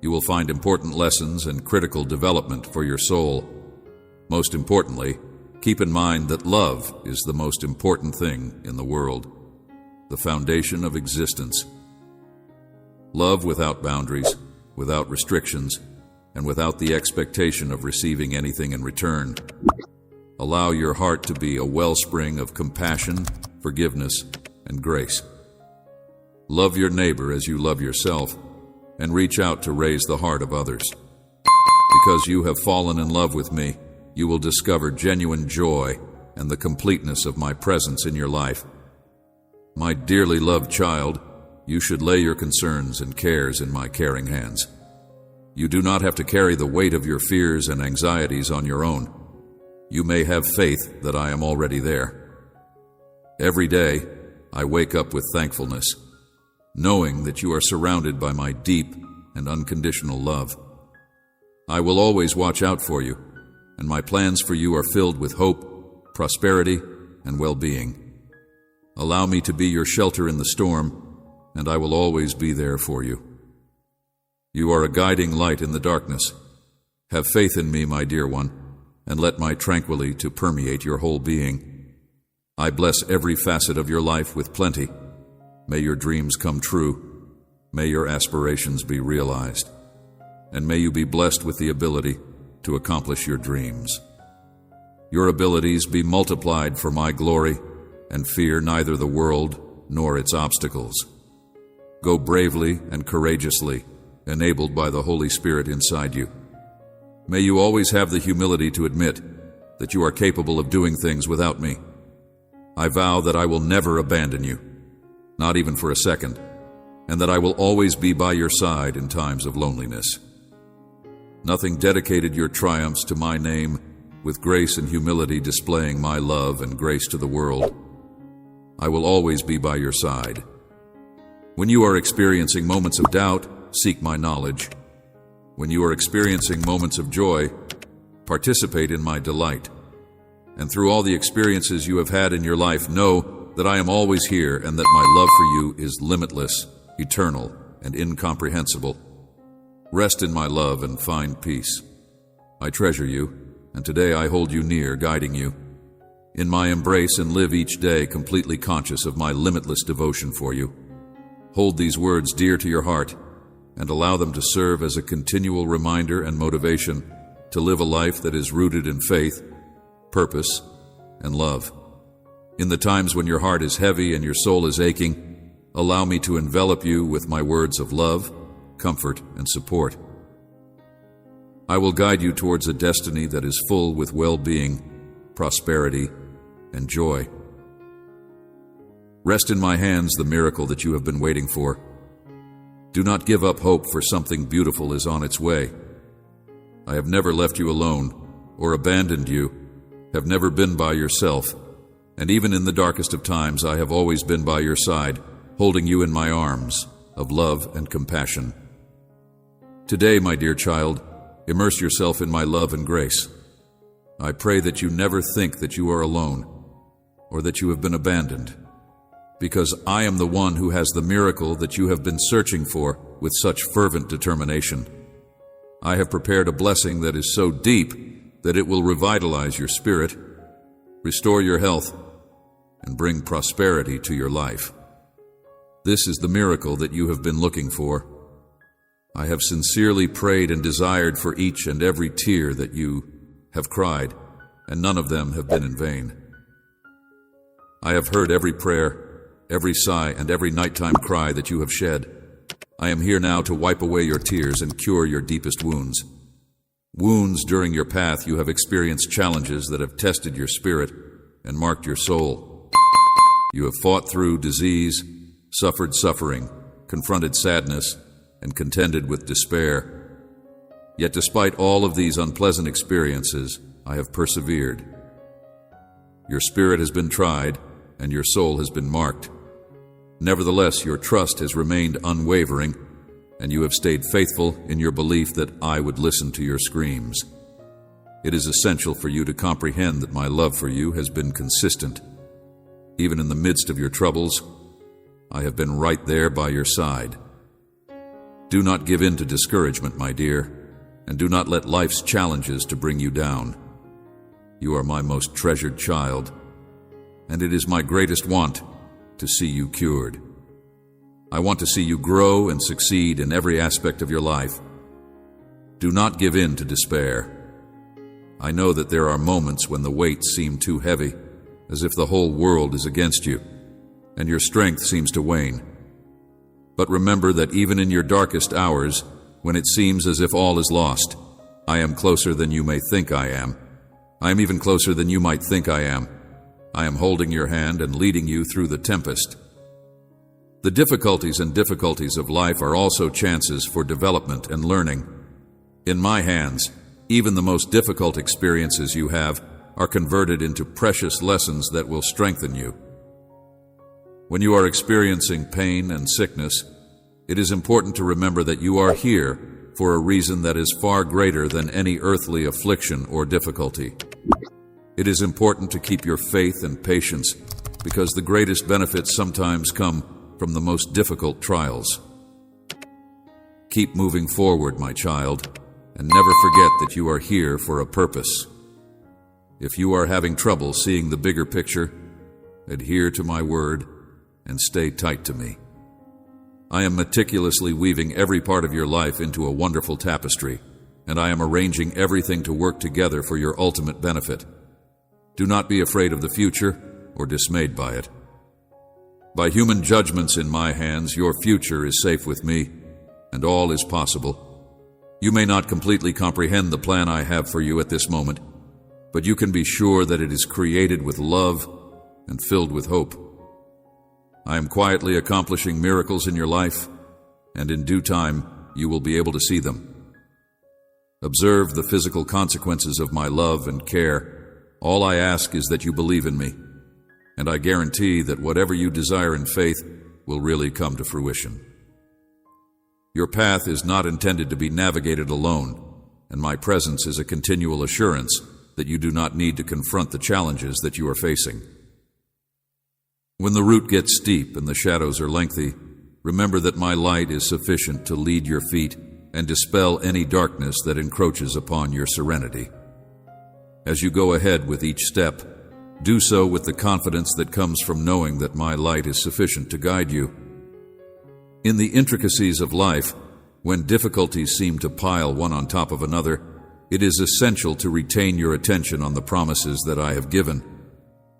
You will find important lessons and critical development for your soul. Most importantly, keep in mind that love is the most important thing in the world, the foundation of existence. Love without boundaries, without restrictions, and without the expectation of receiving anything in return. Allow your heart to be a wellspring of compassion, forgiveness, and grace. Love your neighbor as you love yourself, and reach out to raise the heart of others. Because you have fallen in love with me, you will discover genuine joy and the completeness of my presence in your life. My dearly loved child, you should lay your concerns and cares in my caring hands. You do not have to carry the weight of your fears and anxieties on your own. You may have faith that I am already there. Every day, I wake up with thankfulness, knowing that you are surrounded by my deep and unconditional love. I will always watch out for you, and my plans for you are filled with hope, prosperity, and well-being. Allow me to be your shelter in the storm, and I will always be there for you. You are a guiding light in the darkness. Have faith in me, my dear one, and let my tranquility to permeate your whole being. I bless every facet of your life with plenty. May your dreams come true. May your aspirations be realized. And may you be blessed with the ability to accomplish your dreams. Your abilities be multiplied for my glory, and fear neither the world nor its obstacles. Go bravely and courageously, enabled by the Holy Spirit inside you. May you always have the humility to admit that you are capable of doing things without me. I vow that I will never abandon you, not even for a second, and that I will always be by your side in times of loneliness. Nothing dedicated your triumphs to my name, with grace and humility displaying my love and grace to the world. I will always be by your side. When you are experiencing moments of doubt, seek my knowledge. When you are experiencing moments of joy, participate in my delight. And through all the experiences you have had in your life, know that I am always here and that my love for you is limitless, eternal, and incomprehensible. Rest in my love and find peace. I treasure you, and today I hold you near, guiding you. In my embrace and live each day completely conscious of my limitless devotion for you. Hold these words dear to your heart, and allow them to serve as a continual reminder and motivation to live a life that is rooted in faith, purpose, and love. In the times when your heart is heavy and your soul is aching, allow me to envelop you with my words of love, comfort, and support. I will guide you towards a destiny that is full with well-being, prosperity, and joy. Rest in my hands the miracle that you have been waiting for. Do not give up hope, for something beautiful is on its way. I have never left you alone or abandoned you, have never been by yourself, and even in the darkest of times I have always been by your side, holding you in my arms of love and compassion. Today, my dear child, immerse yourself in my love and grace. I pray that you never think that you are alone or that you have been abandoned, because I am the one who has the miracle that you have been searching for with such fervent determination. I have prepared a blessing that is so deep that it will revitalize your spirit, restore your health, and bring prosperity to your life. This is the miracle that you have been looking for. I have sincerely prayed and desired for each and every tear that you have cried, and none of them have been in vain. I have heard every prayer, every sigh, and every nighttime cry that you have shed. I am here now to wipe away your tears and cure your deepest wounds. Wounds during your path you have experienced challenges that have tested your spirit and marked your soul. You have fought through disease, suffered suffering, confronted sadness, and contended with despair. Yet despite all of these unpleasant experiences, I have persevered. Your spirit has been tried, and your soul has been marked. Nevertheless, your trust has remained unwavering, and you have stayed faithful in your belief that I would listen to your screams. It is essential for you to comprehend that my love for you has been consistent. Even in the midst of your troubles, I have been right there by your side. Do not give in to discouragement, my dear, and do not let life's challenges to bring you down. You are my most treasured child, and it is my greatest want to see you cured. I want to see you grow and succeed in every aspect of your life. Do not give in to despair. I know that there are moments when the weights seem too heavy, as if the whole world is against you, and your strength seems to wane. But remember that even in your darkest hours, when it seems as if all is lost, I am closer than you may think I am. I am even closer than you might think I am. I am holding your hand and leading you through the tempest. The difficulties of life are also chances for development and learning. In my hands, even the most difficult experiences you have are converted into precious lessons that will strengthen you. When you are experiencing pain and sickness, it is important to remember that you are here for a reason that is far greater than any earthly affliction or difficulty. It is important to keep your faith and patience, because the greatest benefits sometimes come from the most difficult trials. Keep moving forward, my child, and never forget that you are here for a purpose. If you are having trouble seeing the bigger picture, adhere to my word and stay tight to me. I am meticulously weaving every part of your life into a wonderful tapestry, and I am arranging everything to work together for your ultimate benefit. Do not be afraid of the future or dismayed by it. By human judgments in my hands, your future is safe with me, and all is possible. You may not completely comprehend the plan I have for you at this moment, but you can be sure that it is created with love and filled with hope. I am quietly accomplishing miracles in your life, and in due time you will be able to see them. Observe the physical consequences of my love and care. All I ask is that you believe in me, and I guarantee that whatever you desire in faith will really come to fruition. Your path is not intended to be navigated alone, and my presence is a continual assurance that you do not need to confront the challenges that you are facing. When the route gets steep and the shadows are lengthy, remember that my light is sufficient to lead your feet and dispel any darkness that encroaches upon your serenity. As you go ahead with each step, do so with the confidence that comes from knowing that my light is sufficient to guide you. In the intricacies of life, when difficulties seem to pile one on top of another, it is essential to retain your attention on the promises that I have given.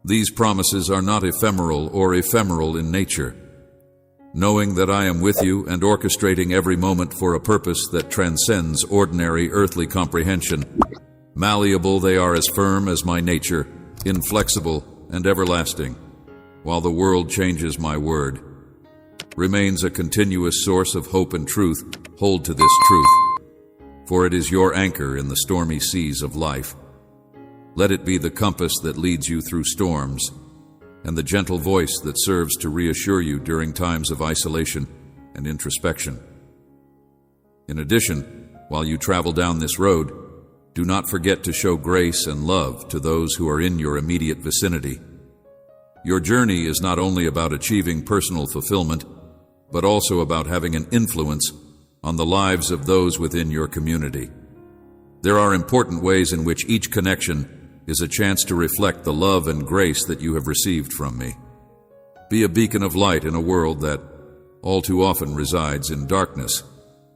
These promises are not ephemeral in nature. Knowing that I am with you and orchestrating every moment for a purpose that transcends ordinary earthly comprehension, malleable they are as firm as my nature, inflexible and everlasting, while the world changes my word. Remains a continuous source of hope and truth, hold to this truth, for it is your anchor in the stormy seas of life. Let it be the compass that leads you through storms, and the gentle voice that serves to reassure you during times of isolation and introspection. In addition, while you travel down this road, do not forget to show grace and love to those who are in your immediate vicinity. Your journey is not only about achieving personal fulfillment, but also about having an influence on the lives of those within your community. There are important ways in which each connection is a chance to reflect the love and grace that you have received from me. Be a beacon of light in a world that all too often resides in darkness.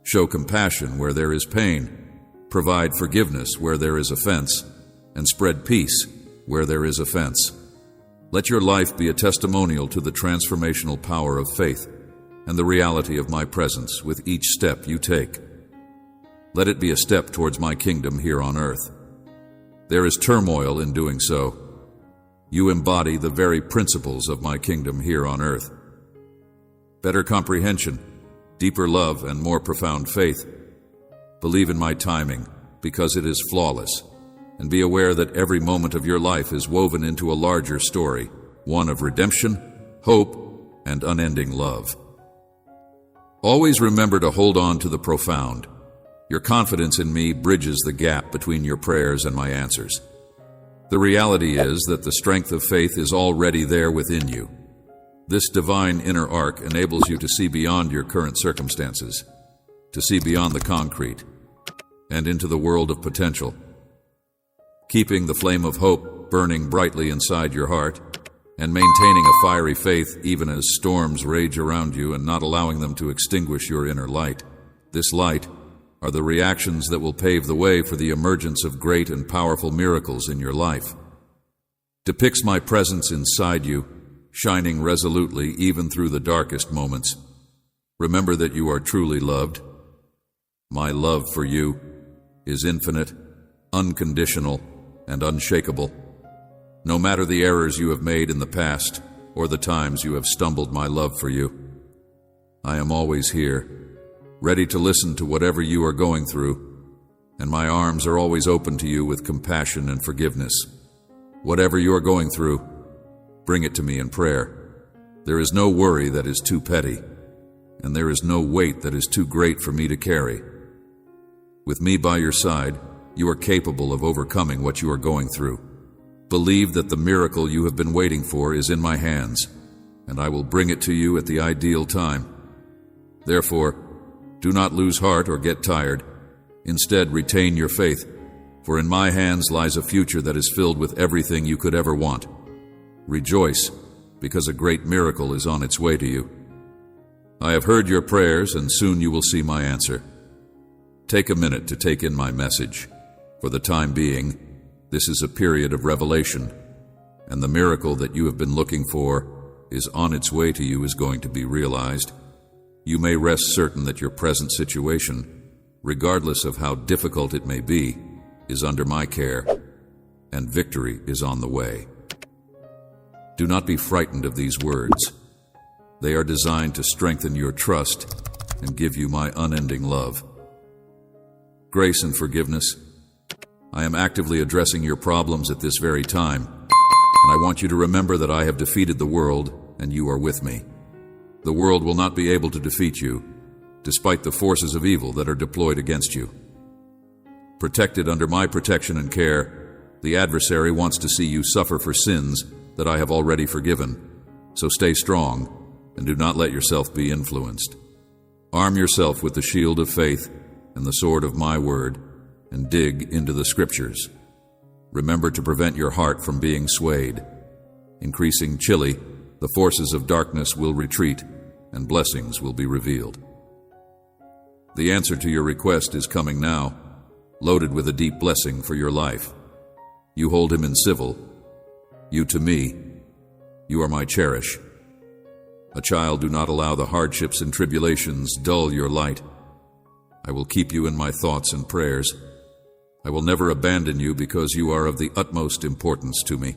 Show compassion where there is pain, provide forgiveness where there is offense, and spread peace where there is offense. Let your life be a testimonial to the transformational power of faith and the reality of my presence with each step you take. Let it be a step towards my kingdom here on earth. There is turmoil in doing so. You embody the very principles of my kingdom here on earth. Better comprehension, deeper love, and more profound faith. Believe in my timing, because it is flawless, and be aware that every moment of your life is woven into a larger story, one of redemption, hope, and unending love. Always remember to hold on to the profound. Your confidence in me bridges the gap between your prayers and my answers. The reality is that the strength of faith is already there within you. This divine inner arc enables you to see beyond your current circumstances, to see beyond the concrete, and into the world of potential. Keeping the flame of hope burning brightly inside your heart, and maintaining a fiery faith even as storms rage around you and not allowing them to extinguish your inner light. This light are the reactions that will pave the way for the emergence of great and powerful miracles in your life. Depicts my presence inside you, shining resolutely even through the darkest moments. Remember that you are truly loved. My love for you is infinite, unconditional, and unshakable. No matter the errors you have made in the past or the times you have stumbled, my love for you, I am always here, ready to listen to whatever you are going through, and my arms are always open to you with compassion and forgiveness. Whatever you are going through, bring it to me in prayer. There is no worry that is too petty, and there is no weight that is too great for me to carry. With me by your side, you are capable of overcoming what you are going through. Believe that the miracle you have been waiting for is in my hands, and I will bring it to you at the ideal time. Therefore, do not lose heart or get tired. Instead, retain your faith, for in my hands lies a future that is filled with everything you could ever want. Rejoice, because a great miracle is on its way to you. I have heard your prayers, and soon you will see my answer. Take a minute to take in my message. For the time being, this is a period of revelation, and the miracle that you have been looking for is on its way to you, is going to be realized. You may rest certain that your present situation, regardless of how difficult it may be, is under my care, and victory is on the way. Do not be frightened of these words. They are designed to strengthen your trust and give you my unending love. Grace and forgiveness. I am actively addressing your problems at this very time, and I want you to remember that I have defeated the world and you are with me. The world will not be able to defeat you, despite the forces of evil that are deployed against you. Protected under my protection and care, the adversary wants to see you suffer for sins that I have already forgiven. So stay strong and do not let yourself be influenced. Arm yourself with the shield of faith and the sword of my word, and dig into the scriptures. Remember to prevent your heart from being swayed. Increasing chilly, the forces of darkness will retreat, and blessings will be revealed. The answer to your request is coming now, loaded with a deep blessing for your life. You hold him in civil. You to me. You are my cherish. A child, do not allow the hardships and tribulations dull your light. I will keep you in my thoughts and prayers. I will never abandon you because you are of the utmost importance to me.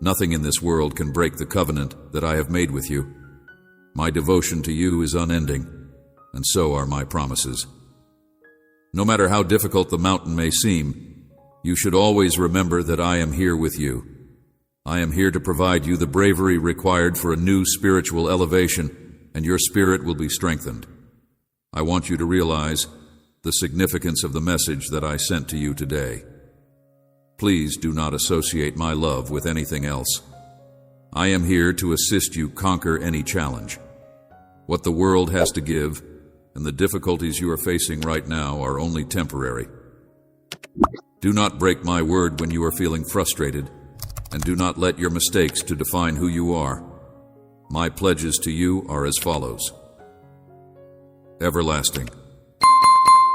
Nothing in this world can break the covenant that I have made with you. My devotion to you is unending, and so are my promises. No matter how difficult the mountain may seem, you should always remember that I am here with you. I am here to provide you the bravery required for a new spiritual elevation, and your spirit will be strengthened. I want you to realize the significance of the message that I sent to you today. Please do not associate my love with anything else. I am here to assist you conquer any challenge. What the world has to give and the difficulties you are facing right now are only temporary. Do not break my word when you are feeling frustrated, and do not let your mistakes to define who you are. My pledges to you are as follows. Everlasting.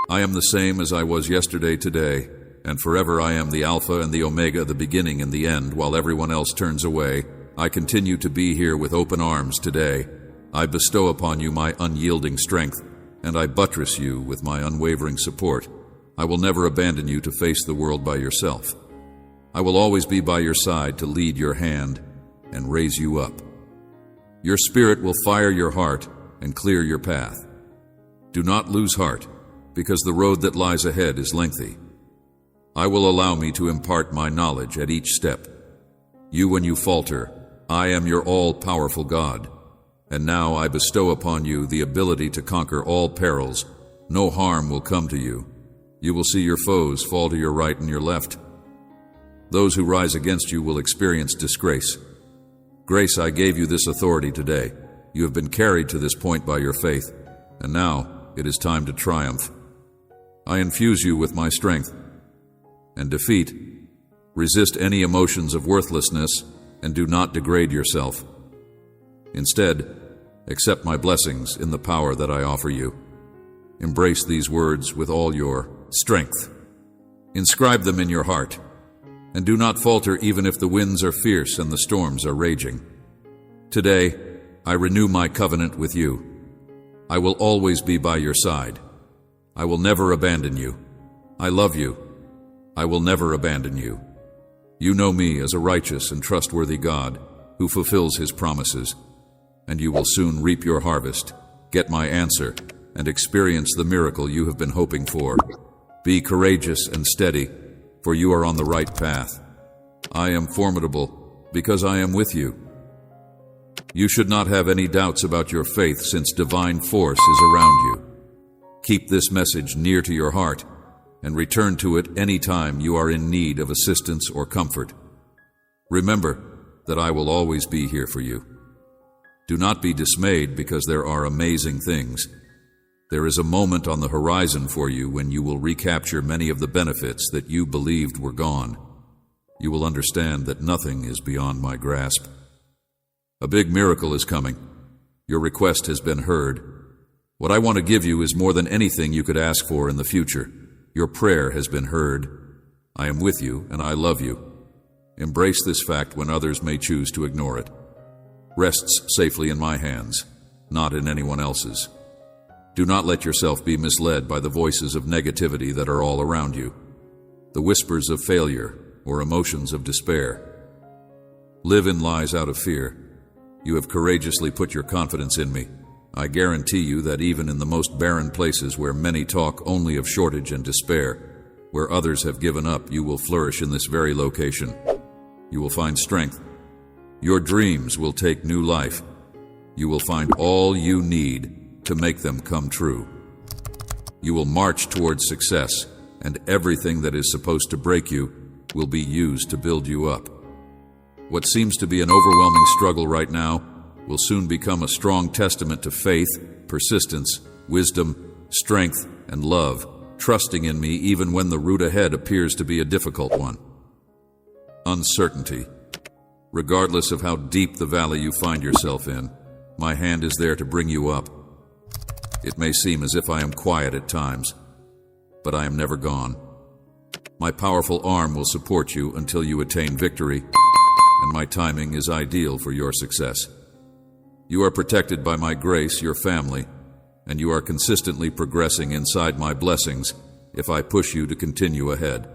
I am the same as I was yesterday, today, and forever I am the Alpha and the Omega, the beginning and the end. While everyone else turns away, I continue to be here with open arms today. I bestow upon you my unyielding strength, and I buttress you with my unwavering support. I will never abandon you to face the world by yourself. I will always be by your side to lead your hand and raise you up. Your spirit will fire your heart and clear your path. Do not lose heart, because the road that lies ahead is lengthy. I will allow me to impart my knowledge at each step. When you falter, I am your all-powerful God, and now I bestow upon you the ability to conquer all perils. No harm will come to you. You will see your foes fall to your right and your left. Those who rise against you will experience disgrace. Grace, I gave you this authority today. You have been carried to this point by your faith, and now it is time to triumph. I infuse you with my strength and defeat. Resist any emotions of worthlessness and do not degrade yourself. Instead, accept my blessings in the power that I offer you. Embrace these words with all your strength. Inscribe them in your heart, and do not falter even if the winds are fierce and the storms are raging. Today, I renew my covenant with you. I will always be by your side. I will never abandon you. I love you. I will never abandon you. You know me as a righteous and trustworthy God who fulfills his promises, and you will soon reap your harvest, get my answer, and experience the miracle you have been hoping for. Be courageous and steady, for you are on the right path. I am formidable because I am with you. You should not have any doubts about your faith, since divine force is around you. Keep this message near to your heart and return to it any time you are in need of assistance or comfort. Remember that I will always be here for you. Do not be dismayed, because there are amazing things. There is a moment on the horizon for you when you will recapture many of the benefits that you believed were gone. You will understand that nothing is beyond my grasp. A big miracle is coming. Your request has been heard. What I want to give you is more than anything you could ask for in the future. Your prayer has been heard. I am with you and I love you. Embrace this fact when others may choose to ignore it. Rests safely in my hands, not in anyone else's. Do not let yourself be misled by the voices of negativity that are all around you, the whispers of failure or emotions of despair. Live in lies out of fear. You have courageously put your confidence in me. I guarantee you that even in the most barren places where many talk only of shortage and despair, where others have given up, you will flourish in this very location. You will find strength. Your dreams will take new life. You will find all you need to make them come true. You will march towards success, and everything that is supposed to break you will be used to build you up. What seems to be an overwhelming struggle right now will soon become a strong testament to faith, persistence, wisdom, strength, and love, trusting in me even when the route ahead appears to be a difficult one. Uncertainty. Regardless of how deep the valley you find yourself in, my hand is there to bring you up. It may seem as if I am quiet at times, but I am never gone. My powerful arm will support you until you attain victory, and my timing is ideal for your success. You are protected by my grace, your family, and you are consistently progressing inside my blessings if I push you to continue ahead.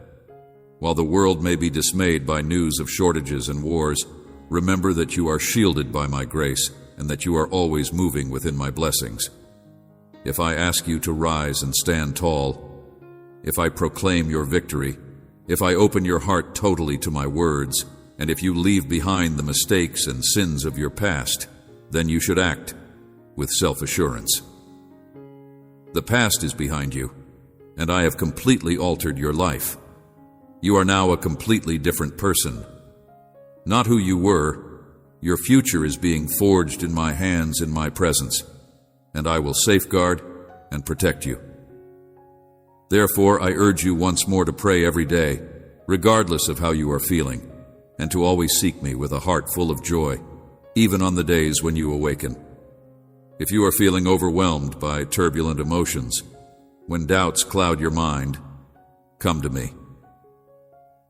While the world may be dismayed by news of shortages and wars, remember that you are shielded by my grace and that you are always moving within my blessings. If I ask you to rise and stand tall, if I proclaim your victory, if I open your heart totally to my words, and if you leave behind the mistakes and sins of your past, then you should act with self-assurance. The past is behind you, and I have completely altered your life. You are now a completely different person. Not who you were. Your future is being forged in my hands in my presence, and I will safeguard and protect you. Therefore, I urge you once more to pray every day, regardless of how you are feeling, and to always seek me with a heart full of joy, even on the days when you awaken. If you are feeling overwhelmed by turbulent emotions, when doubts cloud your mind, come to me.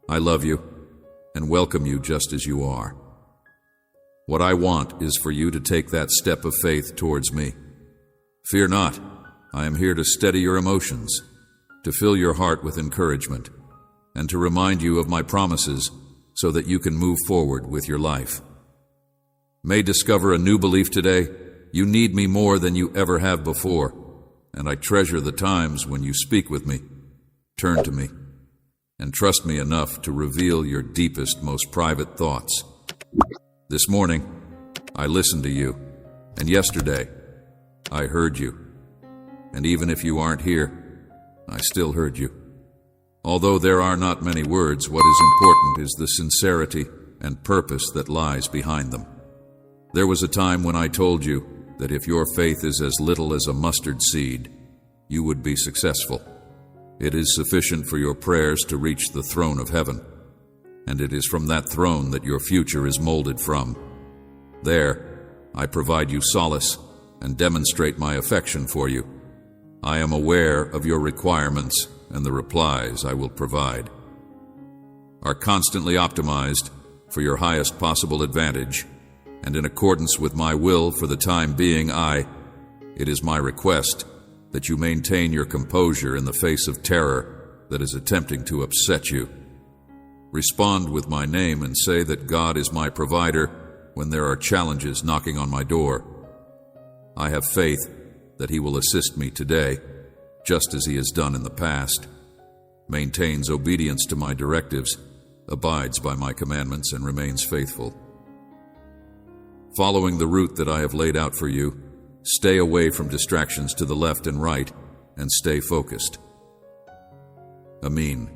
I love you and welcome you just as you are. What I want is for you to take that step of faith towards me. Fear not, I am here to steady your emotions, to fill your heart with encouragement, and to remind you of my promises so that you can move forward with your life. May discover a new belief today. You need me more than you ever have before, and I treasure the times when you speak with me, turn to me, and trust me enough to reveal your deepest, most private thoughts. This morning, I listened to you, and yesterday, I heard you. And even if you aren't here, I still heard you. Although there are not many words, what is important is the sincerity and purpose that lies behind them. There was a time when I told you that if your faith is as little as a mustard seed, you would be successful. It is sufficient for your prayers to reach the throne of heaven, and it is from that throne that your future is molded from. There, I provide you solace and demonstrate my affection for you. I am aware of your requirements, and the replies I will provide are constantly optimized for your highest possible advantage, and in accordance with my will for the time being, it is my request that you maintain your composure in the face of terror that is attempting to upset you. Respond with my name and say that God is my provider when there are challenges knocking on my door. I have faith that He will assist me today, just as He has done in the past, maintains obedience to my directives, abides by my commandments, and remains faithful. Following the route that I have laid out for you, stay away from distractions to the left and right, and stay focused. Amin.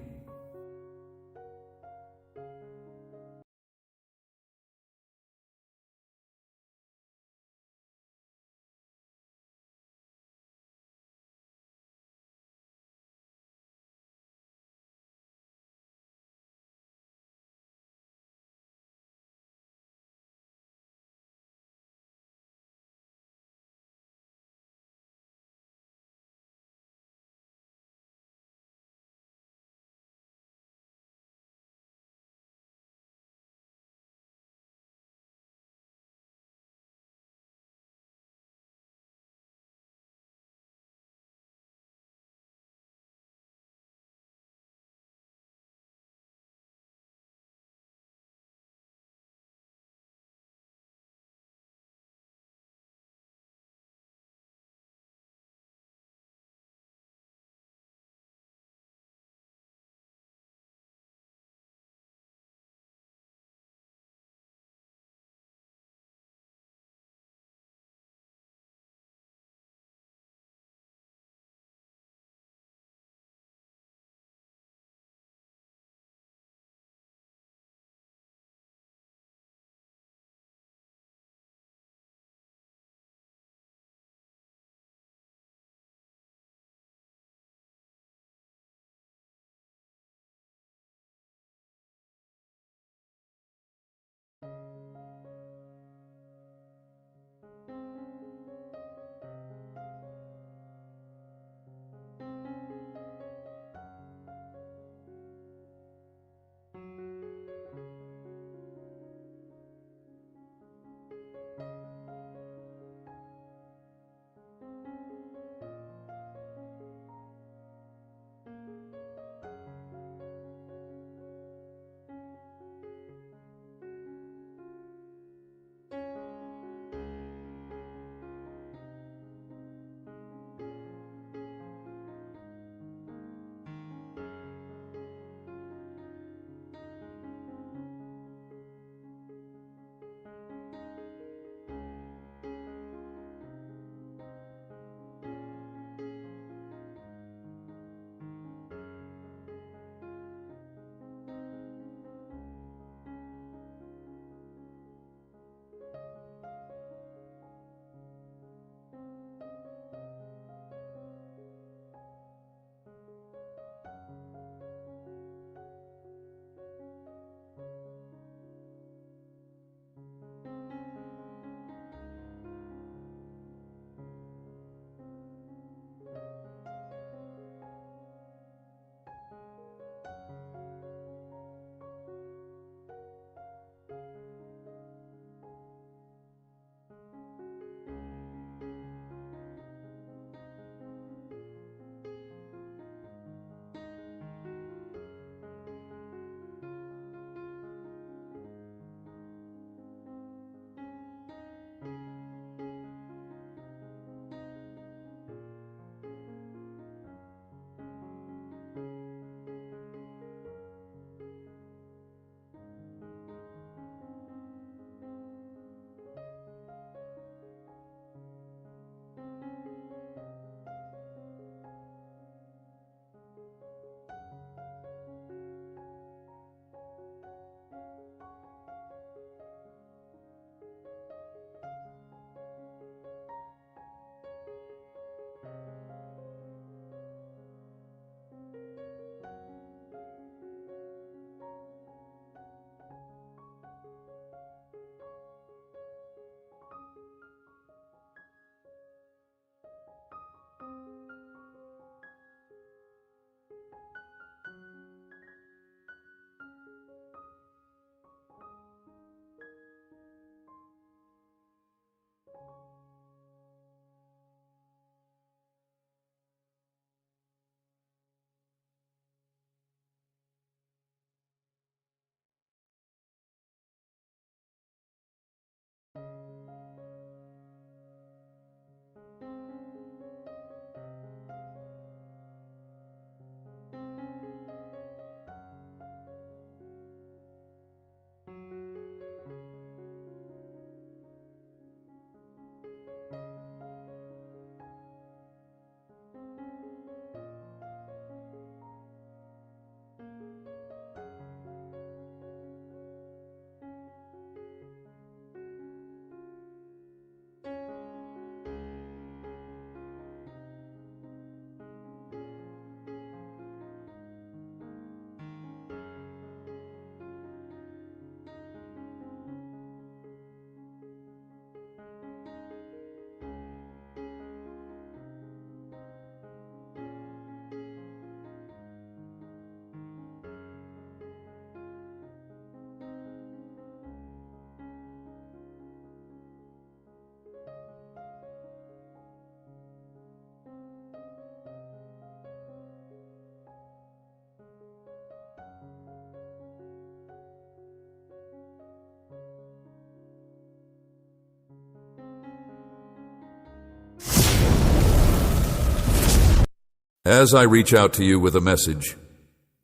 As I reach out to you with a message,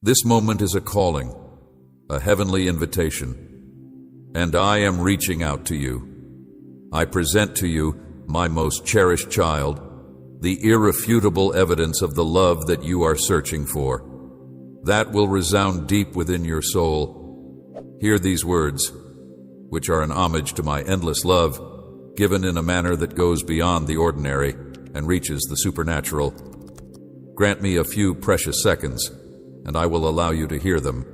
this moment is a calling, a heavenly invitation, and I am reaching out to you. I present to you, my most cherished child, the irrefutable evidence of the love that you are searching for. That will resound deep within your soul. Hear these words, which are an homage to my endless love, given in a manner that goes beyond the ordinary and reaches the supernatural. Grant me a few precious seconds, and I will allow you to hear them.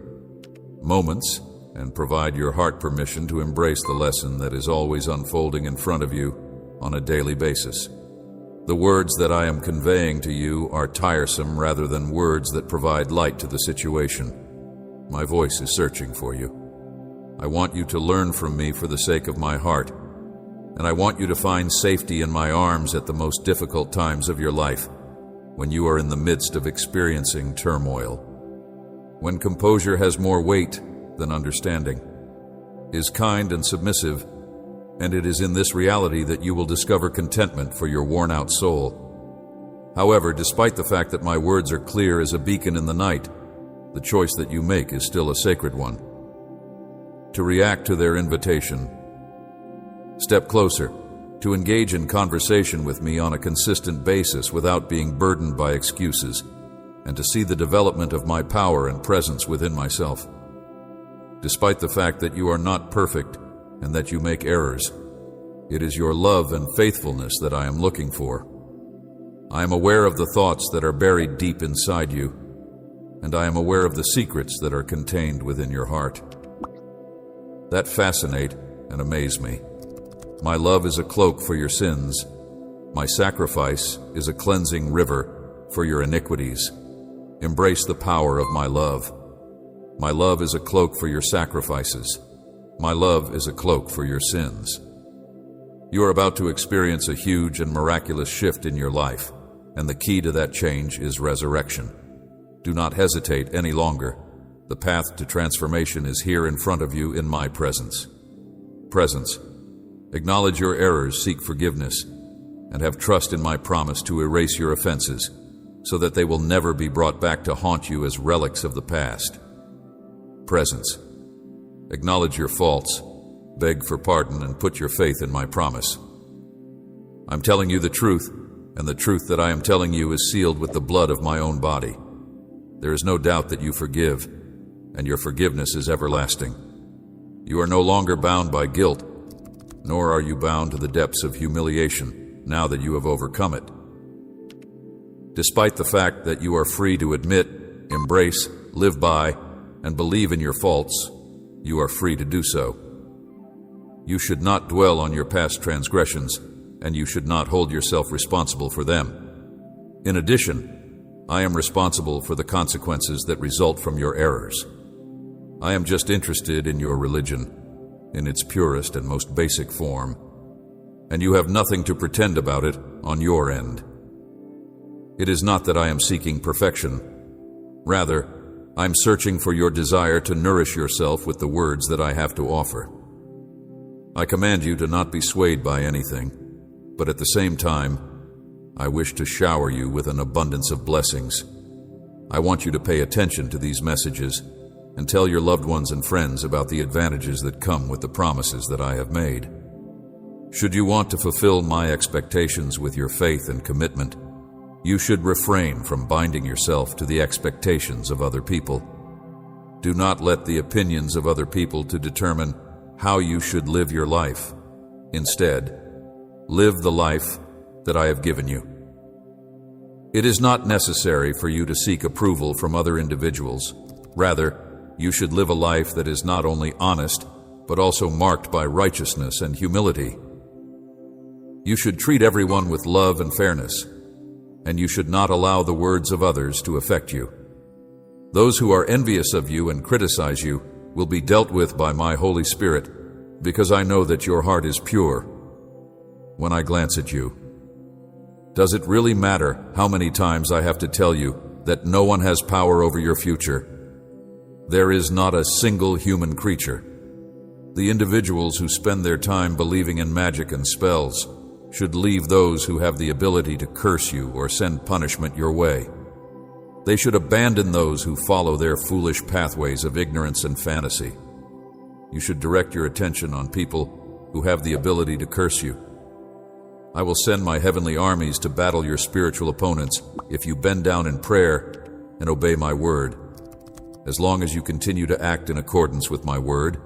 Moments, and provide your heart permission to embrace the lesson that is always unfolding in front of you on a daily basis. The words that I am conveying to you are tiresome rather than words that provide light to the situation. My voice is searching for you. I want you to learn from me for the sake of my heart, and I want you to find safety in my arms at the most difficult times of your life, when you are in the midst of experiencing turmoil. When composure has more weight than understanding, is kind and submissive, and it is in this reality that you will discover contentment for your worn-out soul. However, despite the fact that my words are clear as a beacon in the night, the choice that you make is still a sacred one. To react to their invitation, step closer, to engage in conversation with me on a consistent basis without being burdened by excuses, and to see the development of my power and presence within myself. Despite the fact that you are not perfect and that you make errors, it is your love and faithfulness that I am looking for. I am aware of the thoughts that are buried deep inside you, and I am aware of the secrets that are contained within your heart. That fascinate and amaze me. My love is a cloak for your sins. My sacrifice is a cleansing river for your iniquities. Embrace the power of my love. My love is a cloak for your sacrifices. My love is a cloak for your sins. You are about to experience a huge and miraculous shift in your life, and the key to that change is resurrection. Do not hesitate any longer. The path to transformation is here in front of you in my presence. Presence. Acknowledge your errors, seek forgiveness, and have trust in my promise to erase your offenses, so that they will never be brought back to haunt you as relics of the past. Presence. Acknowledge your faults, beg for pardon, and put your faith in my promise. I'm telling you the truth, and the truth that I am telling you is sealed with the blood of my own body. There is no doubt that you forgive, and your forgiveness is everlasting. You are no longer bound by guilt, nor are you bound to the depths of humiliation now that you have overcome it. Despite the fact that you are free to admit, embrace, live by, and believe in your faults, you are free to do so. You should not dwell on your past transgressions, and you should not hold yourself responsible for them. In addition, I am responsible for the consequences that result from your errors. I am just interested in your religion, in its purest and most basic form, and you have nothing to pretend about it on your end. It is not that I am seeking perfection. Rather, I'm searching for your desire to nourish yourself with the words that I have to offer. I command you to not be swayed by anything, but at the same time, I wish to shower you with an abundance of blessings. I want you to pay attention to these messages and tell your loved ones and friends about the advantages that come with the promises that I have made. Should you want to fulfill my expectations with your faith and commitment, you should refrain from binding yourself to the expectations of other people. Do not let the opinions of other people to determine how you should live your life. Instead, live the life that I have given you. It is not necessary for you to seek approval from other individuals. Rather, you should live a life that is not only honest, but also marked by righteousness and humility. You should treat everyone with love and fairness, and you should not allow the words of others to affect you. Those who are envious of you and criticize you will be dealt with by my Holy Spirit, because I know that your heart is pure. When I glance at you, does it really matter how many times I have to tell you that no one has power over your future? There is not a single human creature. The individuals who spend their time believing in magic and spells should leave those who have the ability to curse you or send punishment your way. They should abandon those who follow their foolish pathways of ignorance and fantasy. You should direct your attention on people who have the ability to curse you. I will send my heavenly armies to battle your spiritual opponents if you bend down in prayer and obey my word. As long as you continue to act in accordance with my word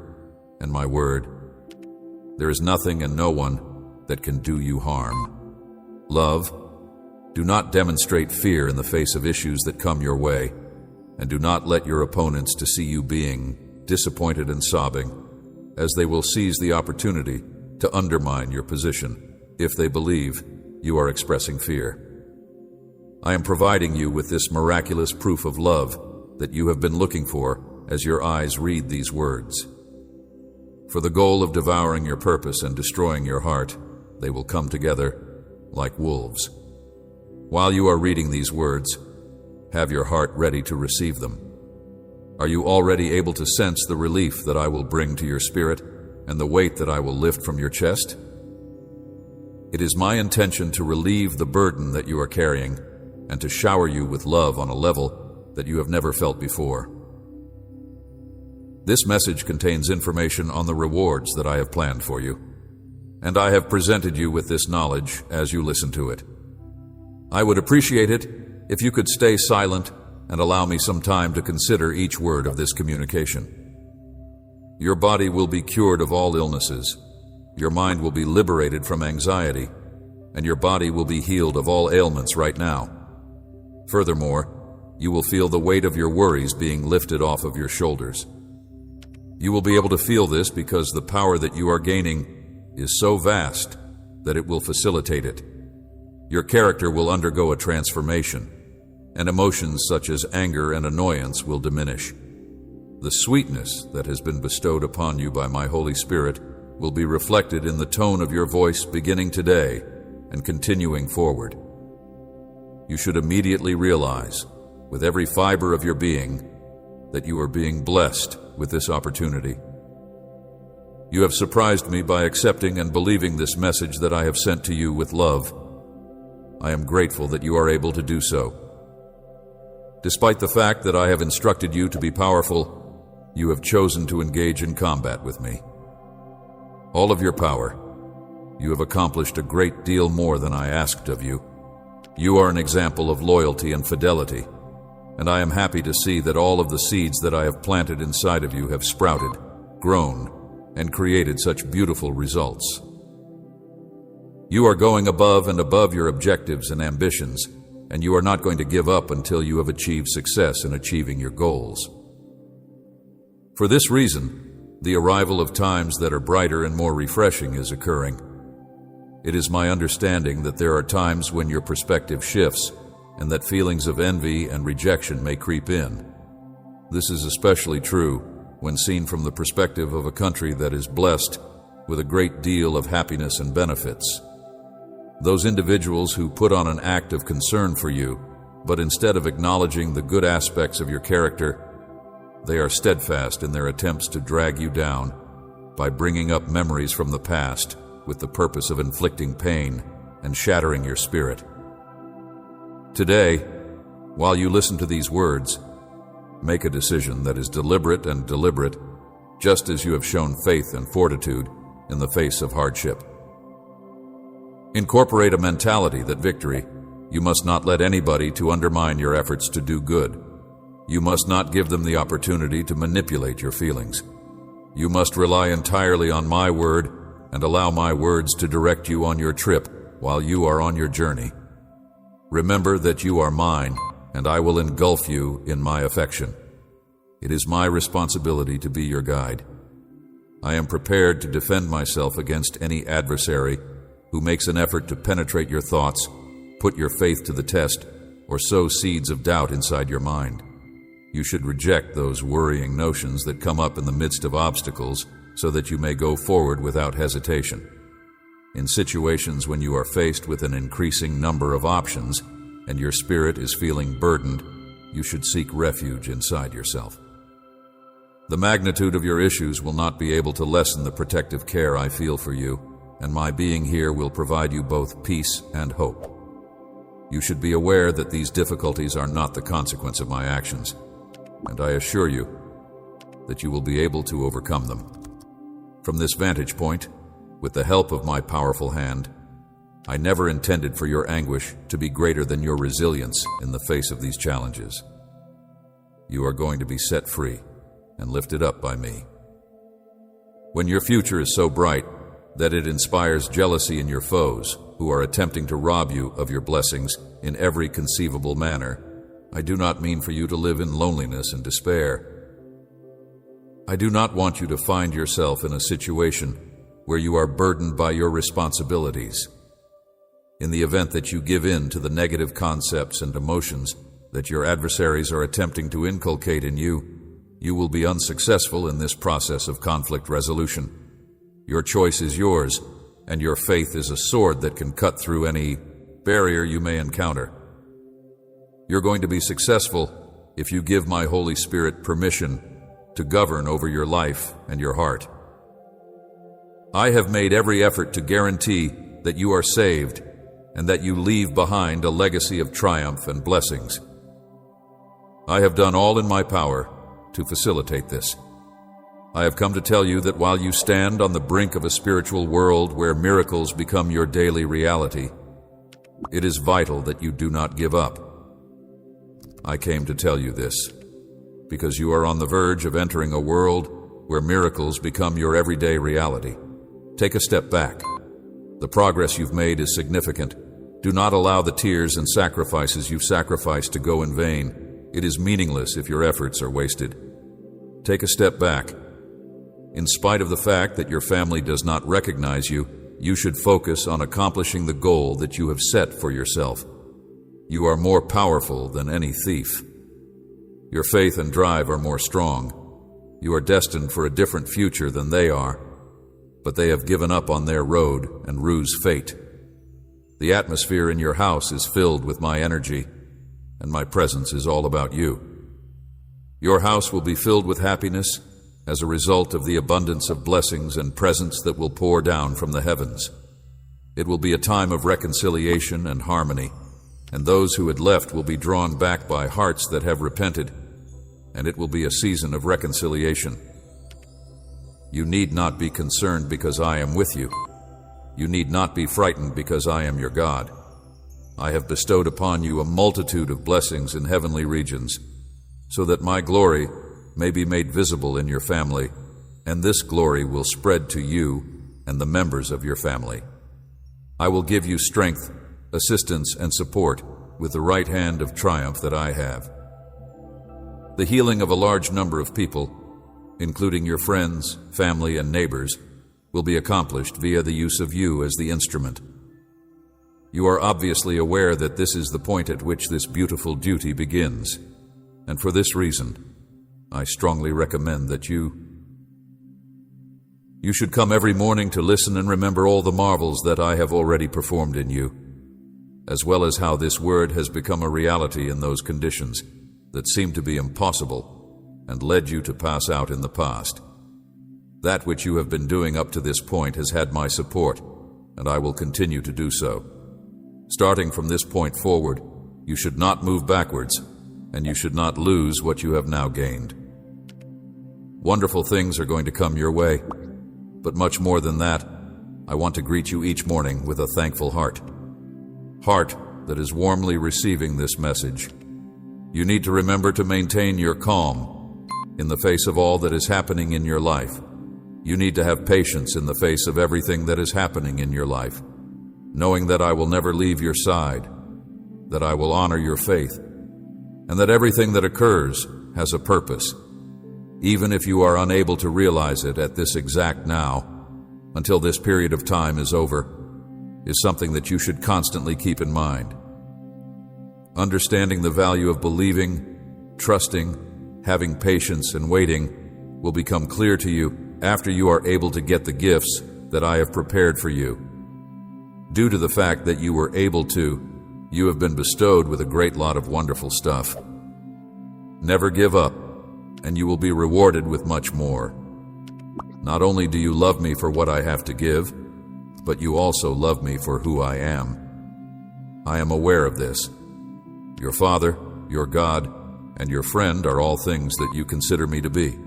and my word, there is nothing and no one that can do you harm. Love, do not demonstrate fear in the face of issues that come your way, and do not let your opponents to see you being disappointed and sobbing, as they will seize the opportunity to undermine your position if they believe you are expressing fear. I am providing you with this miraculous proof of love that you have been looking for as your eyes read these words. For the goal of devouring your purpose and destroying your heart, they will come together like wolves. While you are reading these words, have your heart ready to receive them. Are you already able to sense the relief that I will bring to your spirit and the weight that I will lift from your chest? It is my intention to relieve the burden that you are carrying and to shower you with love on a level that you have never felt before. This message contains information on the rewards that I have planned for you, and I have presented you with this knowledge as you listen to it. I would appreciate it if you could stay silent and allow me some time to consider each word of this communication. Your body will be cured of all illnesses, your mind will be liberated from anxiety, and your body will be healed of all ailments right now. Furthermore, you will feel the weight of your worries being lifted off of your shoulders. You will be able to feel this because the power that you are gaining is so vast that it will facilitate it. Your character will undergo a transformation, and emotions such as anger and annoyance will diminish. The sweetness that has been bestowed upon you by my Holy Spirit will be reflected in the tone of your voice beginning today and continuing forward. You should immediately realize, with every fiber of your being, that you are being blessed with this opportunity. You have surprised me by accepting and believing this message that I have sent to you with love. I am grateful that you are able to do so. Despite the fact that I have instructed you to be powerful, you have chosen to engage in combat with me. All of your power, you have accomplished a great deal more than I asked of you. You are an example of loyalty and fidelity, and I am happy to see that all of the seeds that I have planted inside of you have sprouted, grown, and created such beautiful results. You are going above and above your objectives and ambitions, and you are not going to give up until you have achieved success in achieving your goals. For this reason, the arrival of times that are brighter and more refreshing is occurring. It is my understanding that there are times when your perspective shifts and that feelings of envy and rejection may creep in. This is especially true when seen from the perspective of a country that is blessed with a great deal of happiness and benefits. Those individuals who put on an act of concern for you, but instead of acknowledging the good aspects of your character, they are steadfast in their attempts to drag you down by bringing up memories from the past with the purpose of inflicting pain and shattering your spirit. Today, while you listen to these words, make a decision that is deliberate and deliberate, just as you have shown faith and fortitude in the face of hardship. Incorporate a mentality that victory, you must not let anybody to undermine your efforts to do good. You must not give them the opportunity to manipulate your feelings. You must rely entirely on my word and allow my words to direct you on your trip while you are on your journey. Remember that you are mine, and I will engulf you in my affection. It is my responsibility to be your guide. I am prepared to defend myself against any adversary who makes an effort to penetrate your thoughts, put your faith to the test, or sow seeds of doubt inside your mind. You should reject those worrying notions that come up in the midst of obstacles so that you may go forward without hesitation. In situations when you are faced with an increasing number of options and your spirit is feeling burdened, you should seek refuge inside yourself. The magnitude of your issues will not be able to lessen the protective care I feel for you, and my being here will provide you both peace and hope. You should be aware that these difficulties are not the consequence of my actions, and I assure you that you will be able to overcome them. From this vantage point, with the help of my powerful hand, I never intended for your anguish to be greater than your resilience in the face of these challenges. You are going to be set free and lifted up by me. When your future is so bright that it inspires jealousy in your foes who are attempting to rob you of your blessings in every conceivable manner, I do not mean for you to live in loneliness and despair. I do not want you to find yourself in a situation where you are burdened by your responsibilities. In the event that you give in to the negative concepts and emotions that your adversaries are attempting to inculcate in you, you will be unsuccessful in this process of conflict resolution. Your choice is yours, and your faith is a sword that can cut through any barrier you may encounter. You're going to be successful if you give my Holy Spirit permission to govern over your life and your heart. I have made every effort to guarantee that you are saved and that you leave behind a legacy of triumph and blessings. I have done all in my power to facilitate this. I have come to tell you that while you stand on the brink of a spiritual world where miracles become your daily reality, it is vital that you do not give up. I came to tell you this because you are on the verge of entering a world where miracles become your everyday reality. Take a step back. The progress you've made is significant. Do not allow the tears and sacrifices you've sacrificed to go in vain. It is meaningless if your efforts are wasted. Take a step back. In spite of the fact that your family does not recognize you, you should focus on accomplishing the goal that you have set for yourself. You are more powerful than any thief. Your faith and drive are more strong. You are destined for a different future than they are, but they have given up on their road and ruse fate. The atmosphere in your house is filled with my energy, and my presence is all about you. Your house will be filled with happiness as a result of the abundance of blessings and presents that will pour down from the heavens. It will be a time of reconciliation and harmony, and those who had left will be drawn back by hearts that have repented, and it will be a season of reconciliation. You need not be concerned because I am with you. You need not be frightened because I am your God. I have bestowed upon you a multitude of blessings in heavenly regions, so that my glory may be made visible in your family, and this glory will spread to you and the members of your family. I will give you strength, assistance, and support with the right hand of triumph that I have. The healing of a large number of people, including your friends, family, and neighbors, will be accomplished via the use of you as the instrument. You are obviously aware that this is the point at which this beautiful duty begins, and for this reason, I strongly recommend that you should come every morning to listen and remember all the marvels that I have already performed in you, as well as how this word has become a reality in those conditions that seemed to be impossible and led you to pass out in the past. That which you have been doing up to this point has had my support, and I will continue to do so. Starting from this point forward, you should not move backwards, and you should not lose what you have now gained. Wonderful things are going to come your way, but much more than that, I want to greet you each morning with a thankful heart that is warmly receiving this message. You need to remember to maintain your calm in the face of all that is happening in your life. You need to have patience in the face of everything that is happening in your life, knowing that I will never leave your side, that I will honor your faith, and that everything that occurs has a purpose, even if you are unable to realize it at this exact now, until this period of time is over, is something that you should constantly keep in mind. Understanding the value of believing, trusting, having patience, and waiting will become clear to you after you are able to get the gifts that I have prepared for you. Due to the fact that you were able to, you have been bestowed with a great lot of wonderful stuff. Never give up, and you will be rewarded with much more. Not only do you love me for what I have to give, but you also love me for who I am. I am aware of this. Your Father, your God, and your friend are all things that you consider me to be.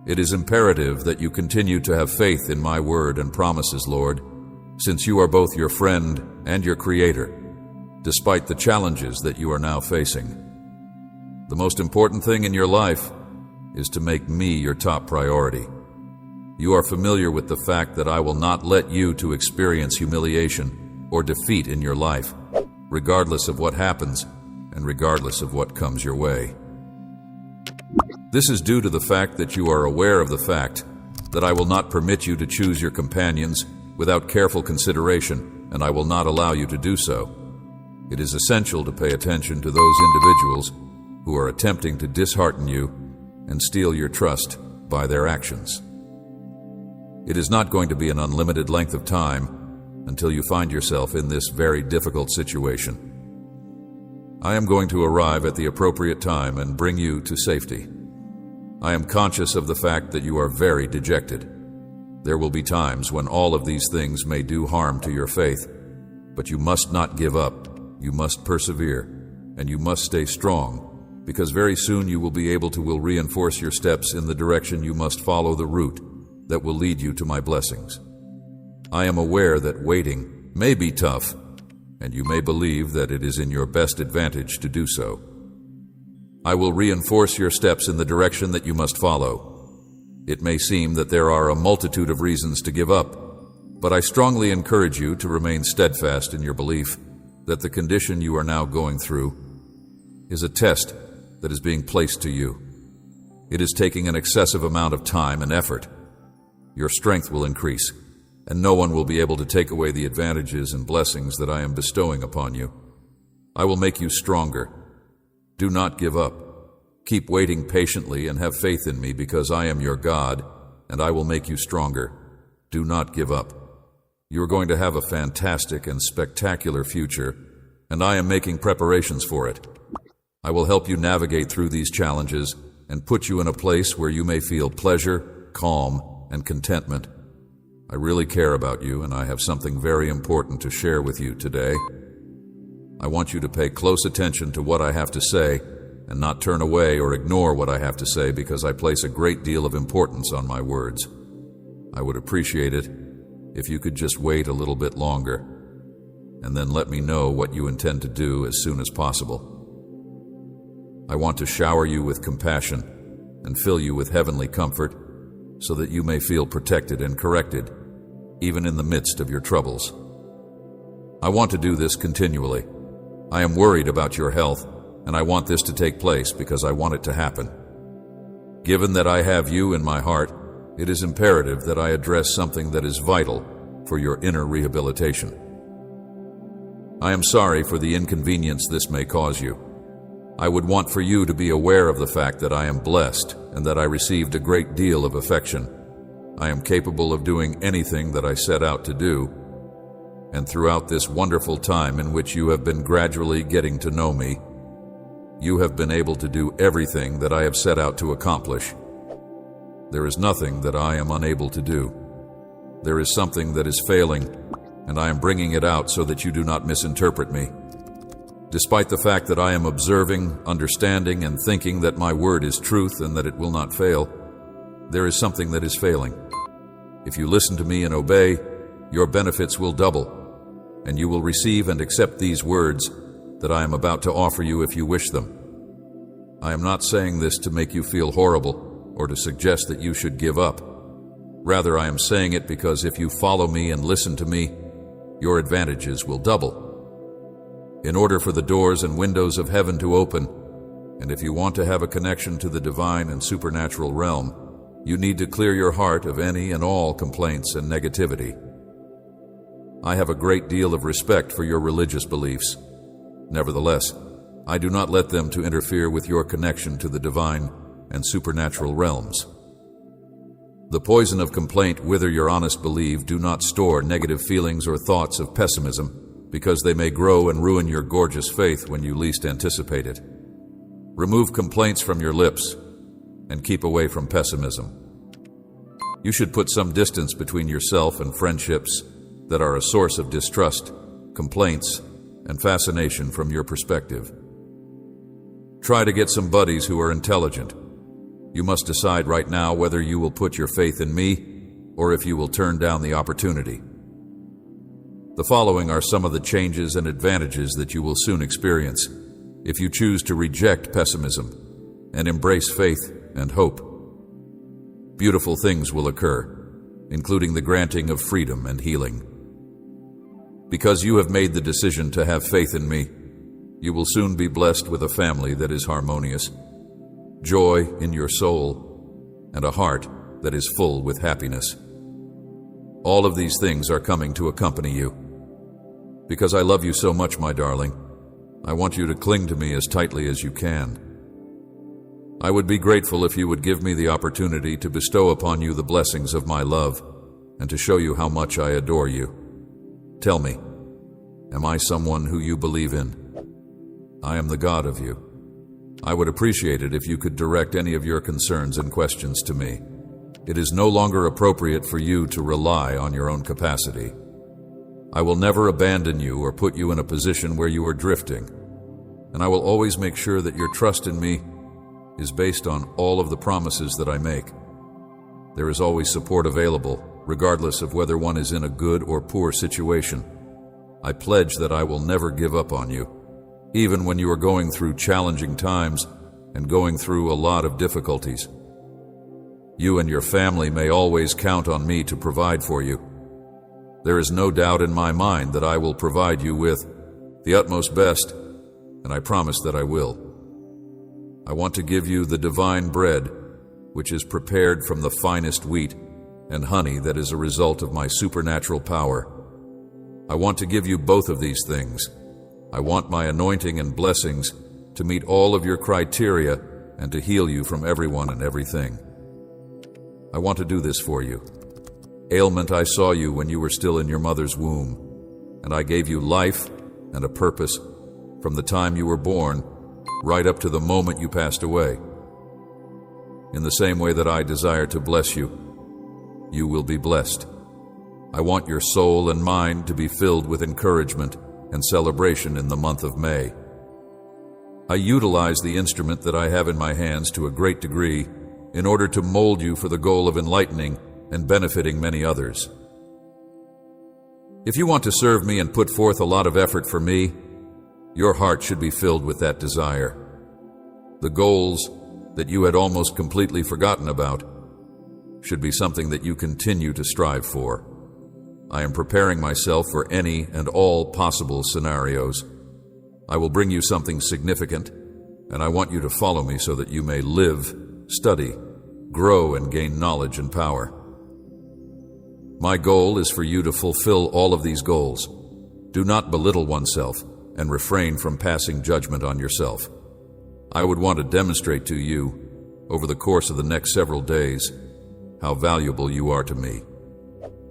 It is imperative that you continue to have faith in my word and promises, Lord, since you are both your friend and your Creator, despite the challenges that you are now facing. The most important thing in your life is to make me your top priority. You are familiar with the fact that I will not let you to experience humiliation or defeat in your life, regardless of what happens and regardless of what comes your way. This is due to the fact that you are aware of the fact that I will not permit you to choose your companions without careful consideration, and I will not allow you to do so. It is essential to pay attention to those individuals who are attempting to dishearten you and steal your trust by their actions. It is not going to be an unlimited length of time until you find yourself in this very difficult situation. I am going to arrive at the appropriate time and bring you to safety. I am conscious of the fact that you are very dejected. There will be times when all of these things may do harm to your faith, but you must not give up. You must persevere, and you must stay strong, because very soon you will be able to reinforce your steps in the direction you must follow the route that will lead you to my blessings. I am aware that waiting may be tough, and you may believe that it is in your best advantage to do so. I will reinforce your steps in the direction that you must follow. It may seem that there are a multitude of reasons to give up, but I strongly encourage you to remain steadfast in your belief that the condition you are now going through is a test that is being placed to you. It is taking an excessive amount of time and effort. Your strength will increase, and no one will be able to take away the advantages and blessings that I am bestowing upon you. I will make you stronger. Do not give up. Keep waiting patiently and have faith in me, because I am your God, and I will make you stronger. Do not give up. You are going to have a fantastic and spectacular future, and I am making preparations for it. I will help you navigate through these challenges and put you in a place where you may feel pleasure, calm, and contentment. I really care about you, and I have something very important to share with you today. I want you to pay close attention to what I have to say and not turn away or ignore what I have to say, because I place a great deal of importance on my words. I would appreciate it if you could just wait a little bit longer and then let me know what you intend to do as soon as possible. I want to shower you with compassion and fill you with heavenly comfort so that you may feel protected and corrected, even in the midst of your troubles. I want to do this continually. I am worried about your health, and I want this to take place because I want it to happen. Given that I have you in my heart, it is imperative that I address something that is vital for your inner rehabilitation. I am sorry for the inconvenience this may cause you. I would want for you to be aware of the fact that I am blessed and that I received a great deal of affection. I am capable of doing anything that I set out to do, and throughout this wonderful time in which you have been gradually getting to know me, you have been able to do everything that I have set out to accomplish. There is nothing that I am unable to do. There is something that is failing, and I am bringing it out so that you do not misinterpret me. Despite the fact that I am observing, understanding, and thinking that my word is truth and that it will not fail, there is something that is failing. If you listen to me and obey, your benefits will double, and you will receive and accept these words that I am about to offer you if you wish them. I am not saying this to make you feel horrible or to suggest that you should give up. Rather, I am saying it because if you follow me and listen to me, your advantages will double. In order for the doors and windows of heaven to open, and if you want to have a connection to the divine and supernatural realm, you need to clear your heart of any and all complaints and negativity. I have a great deal of respect for your religious beliefs. Nevertheless, I do not let them to interfere with your connection to the divine and supernatural realms. The poison of complaint wither your honest belief. Do not store negative feelings or thoughts of pessimism, because they may grow and ruin your gorgeous faith when you least anticipate it. Remove complaints from your lips and keep away from pessimism. You should put some distance between yourself and friendships that are a source of distrust, complaints, and fascination from your perspective. Try to get some buddies who are intelligent. You must decide right now whether you will put your faith in me or if you will turn down the opportunity. The following are some of the changes and advantages that you will soon experience if you choose to reject pessimism and embrace faith and hope. Beautiful things will occur, including the granting of freedom and healing. Because you have made the decision to have faith in me, you will soon be blessed with a family that is harmonious, joy in your soul, and a heart that is full with happiness. All of these things are coming to accompany you. Because I love you so much, my darling, I want you to cling to me as tightly as you can. I would be grateful if you would give me the opportunity to bestow upon you the blessings of my love and to show you how much I adore you. Tell me, am I someone who you believe in? I am the God of you. I would appreciate it if you could direct any of your concerns and questions to me. It is no longer appropriate for you to rely on your own capacity. I will never abandon you or put you in a position where you are drifting, and I will always make sure that your trust in me is based on all of the promises that I make. There is always support available, regardless of whether one is in a good or poor situation. I pledge that I will never give up on you, even when you are going through challenging times and going through a lot of difficulties. You and your family may always count on me to provide for you. There is no doubt in my mind that I will provide you with the utmost best, and I promise that I will. I want to give you the divine bread, which is prepared from the finest wheat, and honey that is a result of my supernatural power. I want to give you both of these things. I want my anointing and blessings to meet all of your criteria and to heal you from everyone and everything. I want to do this for you. Ailment, I saw you when you were still in your mother's womb, and I gave you life and a purpose from the time you were born right up to the moment you passed away. In the same way that I desire to bless you, you will be blessed. I want your soul and mind to be filled with encouragement and celebration in the month of May. I utilize the instrument that I have in my hands to a great degree in order to mold you for the goal of enlightening and benefiting many others. If you want to serve me and put forth a lot of effort for me, your heart should be filled with that desire. The goals that you had almost completely forgotten about should be something that you continue to strive for. I am preparing myself for any and all possible scenarios. I will bring you something significant, and I want you to follow me so that you may live, study, grow, and gain knowledge and power. My goal is for you to fulfill all of these goals. Do not belittle oneself and refrain from passing judgment on yourself. I would want to demonstrate to you, over the course of the next several days, how valuable you are to me.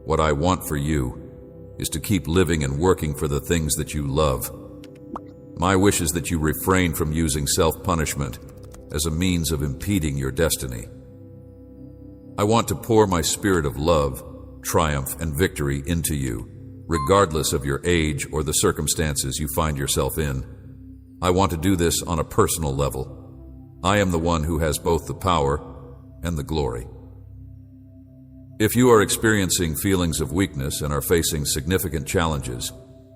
What I want for you is to keep living and working for the things that you love. My wish is that you refrain from using self-punishment as a means of impeding your destiny. I want to pour my spirit of love, triumph, and victory into you, regardless of your age or the circumstances you find yourself in. I want to do this on a personal level. I am the one who has both the power and the glory. If you are experiencing feelings of weakness and are facing significant challenges,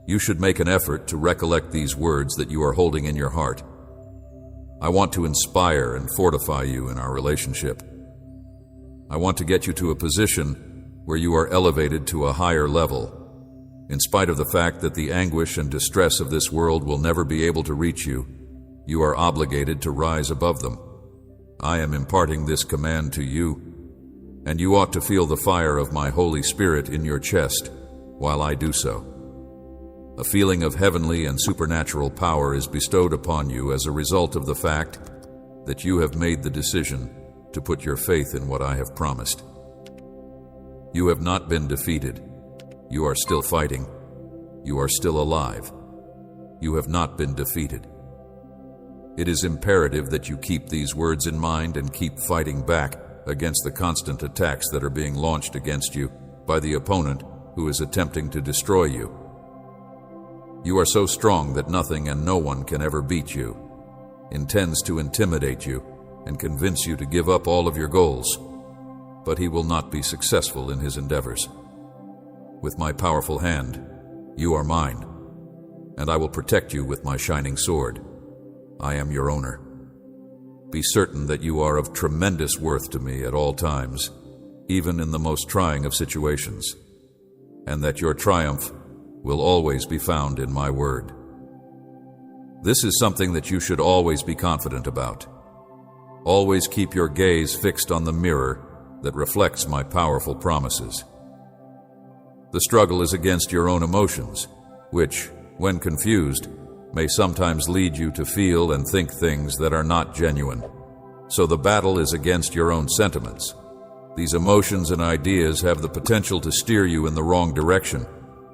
you should make an effort to recollect these words that you are holding in your heart. I want to inspire and fortify you in our relationship. I want to get you to a position where you are elevated to a higher level. In spite of the fact that the anguish and distress of this world will never be able to reach you, you are obligated to rise above them. I am imparting this command to you, and you ought to feel the fire of my Holy Spirit in your chest while I do so. A feeling of heavenly and supernatural power is bestowed upon you as a result of the fact that you have made the decision to put your faith in what I have promised. You have not been defeated. You are still fighting. You are still alive. You have not been defeated. It is imperative that you keep these words in mind and keep fighting back against the constant attacks that are being launched against you by the opponent who is attempting to destroy you. You are so strong that nothing and no one can ever beat you, intends to intimidate you and convince you to give up all of your goals, but he will not be successful in his endeavors. With my powerful hand, you are mine, and I will protect you with my shining sword. I am your owner. Be certain that you are of tremendous worth to me at all times, even in the most trying of situations, and that your triumph will always be found in my word. This is something that you should always be confident about. Always keep your gaze fixed on the mirror that reflects my powerful promises. The struggle is against your own emotions, which, when confused, may sometimes lead you to feel and think things that are not genuine. So the battle is against your own sentiments. These emotions and ideas have the potential to steer you in the wrong direction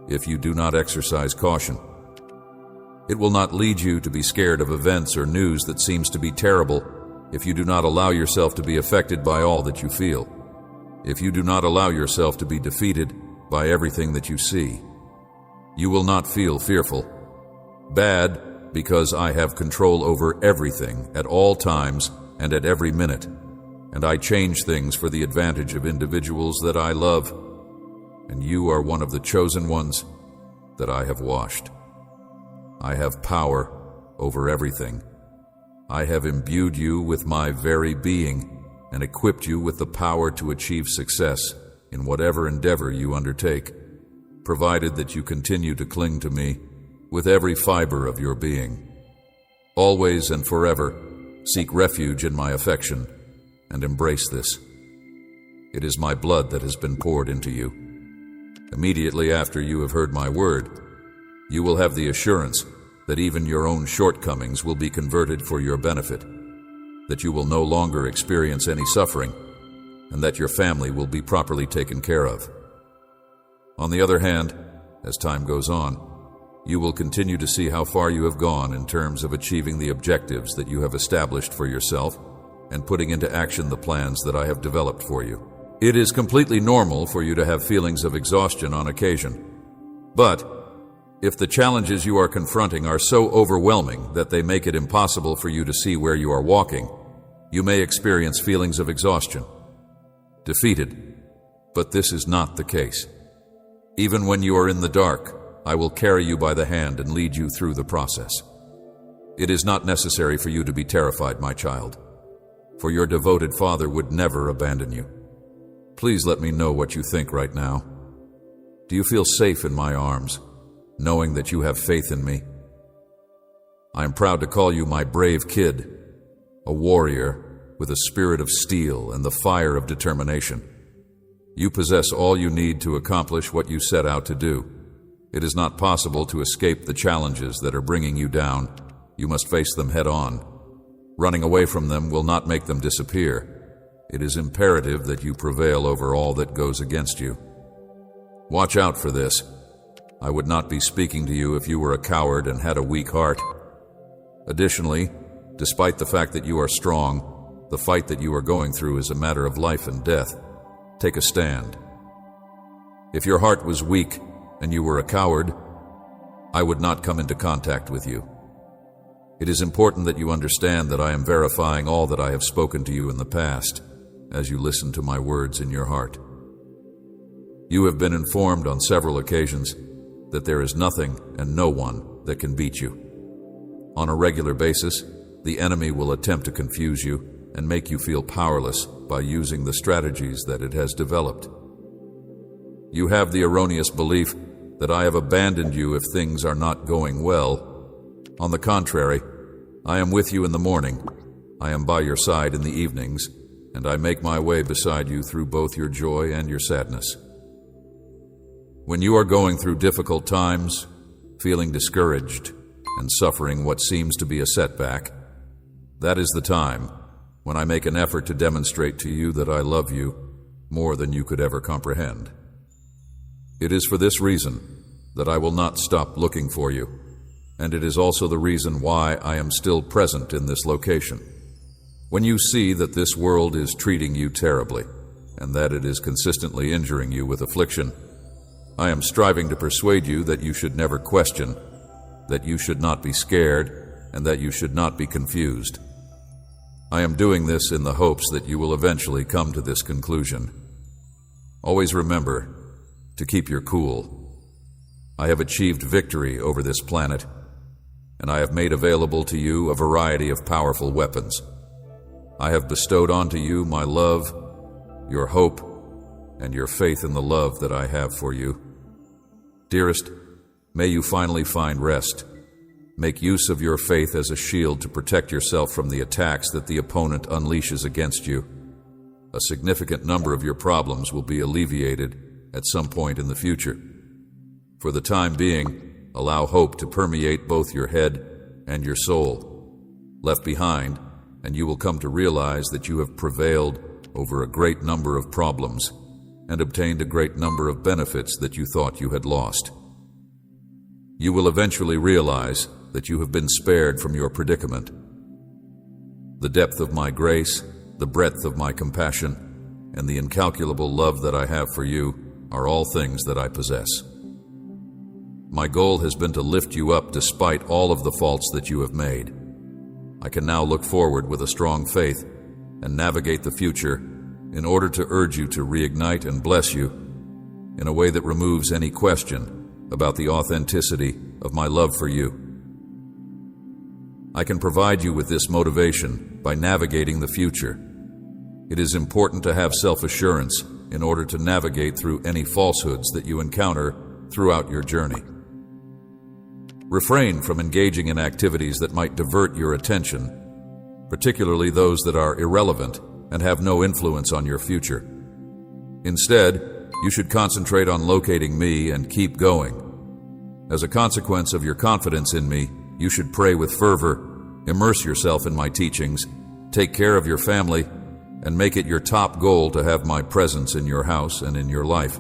if you do not exercise caution. It will not lead you to be scared of events or news that seems to be terrible if you do not allow yourself to be affected by all that you feel. If you do not allow yourself to be defeated by everything that you see, you will not feel fearful. Bad, because I have control over everything at all times and at every minute, and I change things for the advantage of individuals that I love, and you are one of the chosen ones that I have washed. I have power over everything. I have imbued you with my very being and equipped you with the power to achieve success in whatever endeavor you undertake, provided that you continue to cling to me with every fiber of your being. Always and forever, seek refuge in my affection and embrace this. It is my blood that has been poured into you. Immediately after you have heard my word, you will have the assurance that even your own shortcomings will be converted for your benefit, that you will no longer experience any suffering, and that your family will be properly taken care of. On the other hand, as time goes on, you will continue to see how far you have gone in terms of achieving the objectives that you have established for yourself and putting into action the plans that I have developed for you. It is completely normal for you to have feelings of exhaustion on occasion, but if the challenges you are confronting are so overwhelming that they make it impossible for you to see where you are walking, you may experience feelings of exhaustion, defeated, but this is not the case. Even when you are in the dark, I will carry you by the hand and lead you through the process. It is not necessary for you to be terrified, my child, for your devoted father would never abandon you. Please let me know what you think right now. Do you feel safe in my arms, knowing that you have faith in me? I am proud to call you my brave kid, a warrior with a spirit of steel and the fire of determination. You possess all you need to accomplish what you set out to do. It is not possible to escape the challenges that are bringing you down. You must face them head on. Running away from them will not make them disappear. It is imperative that you prevail over all that goes against you. Watch out for this. I would not be speaking to you if you were a coward and had a weak heart. Additionally, despite the fact that you are strong, the fight that you are going through is a matter of life and death. Take a stand. If your heart was weak and you were a coward, I would not come into contact with you. It is important that you understand that I am verifying all that I have spoken to you in the past, as you listen to my words in your heart. You have been informed on several occasions that there is nothing and no one that can beat you. On a regular basis, the enemy will attempt to confuse you and make you feel powerless by using the strategies that it has developed. You have the erroneous belief that I have abandoned you if things are not going well. On the contrary, I am with you in the morning, I am by your side in the evenings, and I make my way beside you through both your joy and your sadness. When you are going through difficult times, feeling discouraged, and suffering what seems to be a setback, that is the time when I make an effort to demonstrate to you that I love you more than you could ever comprehend. It is for this reason that I will not stop looking for you, and it is also the reason why I am still present in this location. When you see that this world is treating you terribly, and that it is consistently injuring you with affliction, I am striving to persuade you that you should never question, that you should not be scared, and that you should not be confused. I am doing this in the hopes that you will eventually come to this conclusion. Always remember to keep your cool. I have achieved victory over this planet, and I have made available to you a variety of powerful weapons. I have bestowed onto you my love, your hope, and your faith in the love that I have for you. Dearest, may you finally find rest. Make use of your faith as a shield to protect yourself from the attacks that the opponent unleashes against you. A significant number of your problems will be alleviated at some point in the future. For the time being, allow hope to permeate both your head and your soul. Left behind, and you will come to realize that you have prevailed over a great number of problems and obtained a great number of benefits that you thought you had lost. You will eventually realize that you have been spared from your predicament. The depth of my grace, the breadth of my compassion, and the incalculable love that I have for you are all things that I possess. My goal has been to lift you up despite all of the faults that you have made. I can now look forward with a strong faith and navigate the future in order to urge you to reignite and bless you in a way that removes any question about the authenticity of my love for you. I can provide you with this motivation by navigating the future. It is important to have self-assurance in order to navigate through any falsehoods that you encounter throughout your journey. Refrain from engaging in activities that might divert your attention, particularly those that are irrelevant and have no influence on your future. Instead, you should concentrate on locating me and keep going. As a consequence of your confidence in me, you should pray with fervor, immerse yourself in my teachings, take care of your family, and make it your top goal to have my presence in your house and in your life.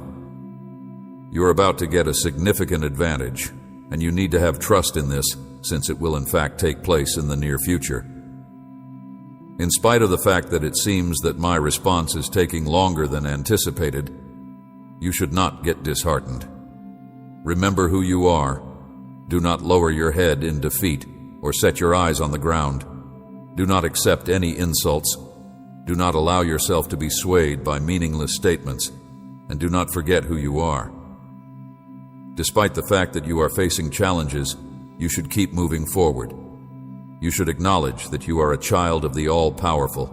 You are about to get a significant advantage, and you need to have trust in this, since it will in fact take place in the near future. In spite of the fact that it seems that my response is taking longer than anticipated, you should not get disheartened. Remember who you are. Do not lower your head in defeat or set your eyes on the ground. Do not accept any insults. Do not allow yourself to be swayed by meaningless statements, and do not forget who you are. Despite the fact that you are facing challenges, you should keep moving forward. You should acknowledge that you are a child of the All-Powerful.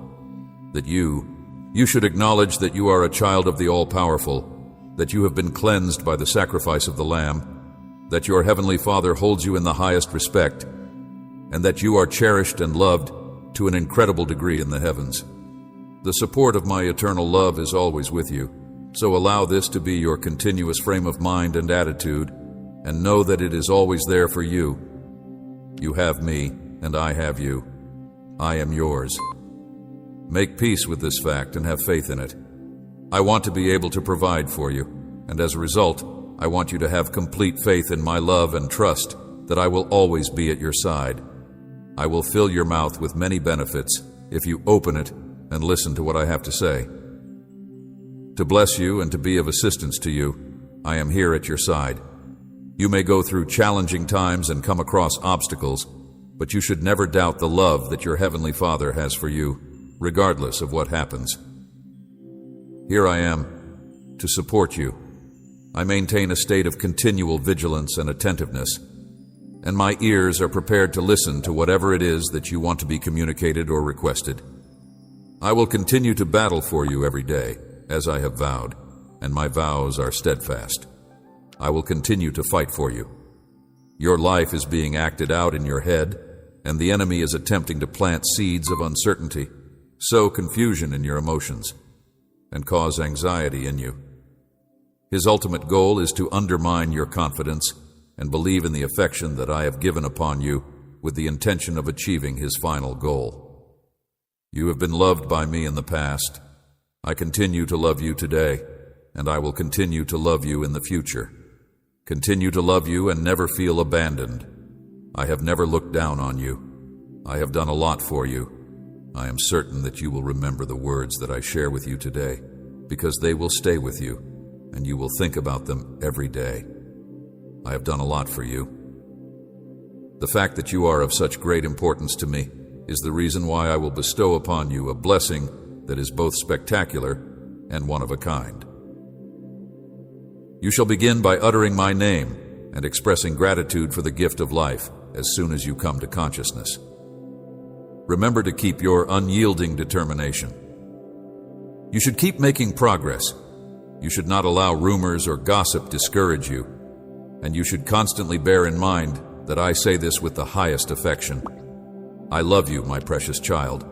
You should acknowledge that you are a child of the All-Powerful, that you have been cleansed by the sacrifice of the Lamb, that your Heavenly Father holds you in the highest respect, and that you are cherished and loved to an incredible degree in the heavens. The support of my eternal love is always with you, so allow this to be your continuous frame of mind and attitude, and know that it is always there for you. You have me, and I have you. I am yours. Make peace with this fact and have faith in it. I want to be able to provide for you, and as a result, I want you to have complete faith in my love and trust that I will always be at your side. I will fill your mouth with many benefits if you open it and listen to what I have to say. To bless you and to be of assistance to you, I am here at your side. You may go through challenging times and come across obstacles, but you should never doubt the love that your Heavenly Father has for you, regardless of what happens. Here I am to support you. I maintain a state of continual vigilance and attentiveness, and my ears are prepared to listen to whatever it is that you want to be communicated or requested. I will continue to battle for you every day, as I have vowed, and my vows are steadfast. I will continue to fight for you. Your life is being acted out in your head, and the enemy is attempting to plant seeds of uncertainty, sow confusion in your emotions, and cause anxiety in you. His ultimate goal is to undermine your confidence and believe in the affection that I have given upon you with the intention of achieving his final goal. You have been loved by me in the past. I continue to love you today, and I will continue to love you in the future. Continue to love you and never feel abandoned. I have never looked down on you. I have done a lot for you. I am certain that you will remember the words that I share with you today, because they will stay with you, and you will think about them every day. I have done a lot for you. The fact that you are of such great importance to me is the reason why I will bestow upon you a blessing that is both spectacular and one of a kind. You shall begin by uttering my name and expressing gratitude for the gift of life as soon as you come to consciousness. Remember to keep your unyielding determination. You should keep making progress. You should not allow rumors or gossip discourage you, and you should constantly bear in mind that I say this with the highest affection. I love you, my precious child.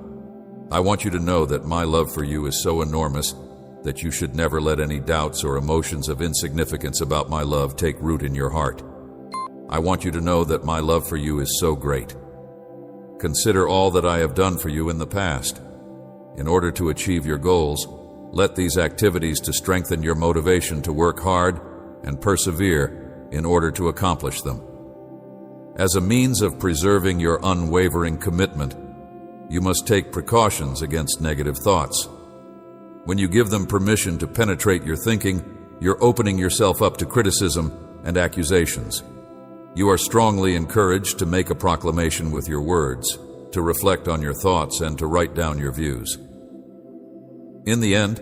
I want you to know that my love for you is so enormous that you should never let any doubts or emotions of insignificance about my love take root in your heart. I want you to know that my love for you is so great. Consider all that I have done for you in the past. In order to achieve your goals, let these activities to strengthen your motivation to work hard and persevere in order to accomplish them. As a means of preserving your unwavering commitment, you must take precautions against negative thoughts. When you give them permission to penetrate your thinking, you're opening yourself up to criticism and accusations. You are strongly encouraged to make a proclamation with your words, to reflect on your thoughts, and to write down your views. In the end,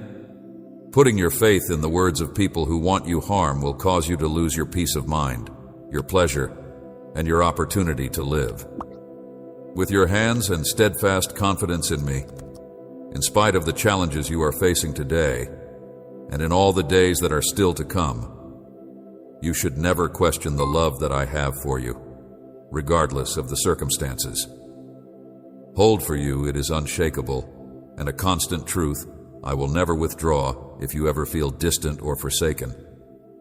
putting your faith in the words of people who want you harm will cause you to lose your peace of mind, your pleasure, and your opportunity to live. With your hands and steadfast confidence in me, in spite of the challenges you are facing today, and in all the days that are still to come, you should never question the love that I have for you, regardless of the circumstances. Hold for you it is unshakable, and a constant truth I will never withdraw if you ever feel distant or forsaken.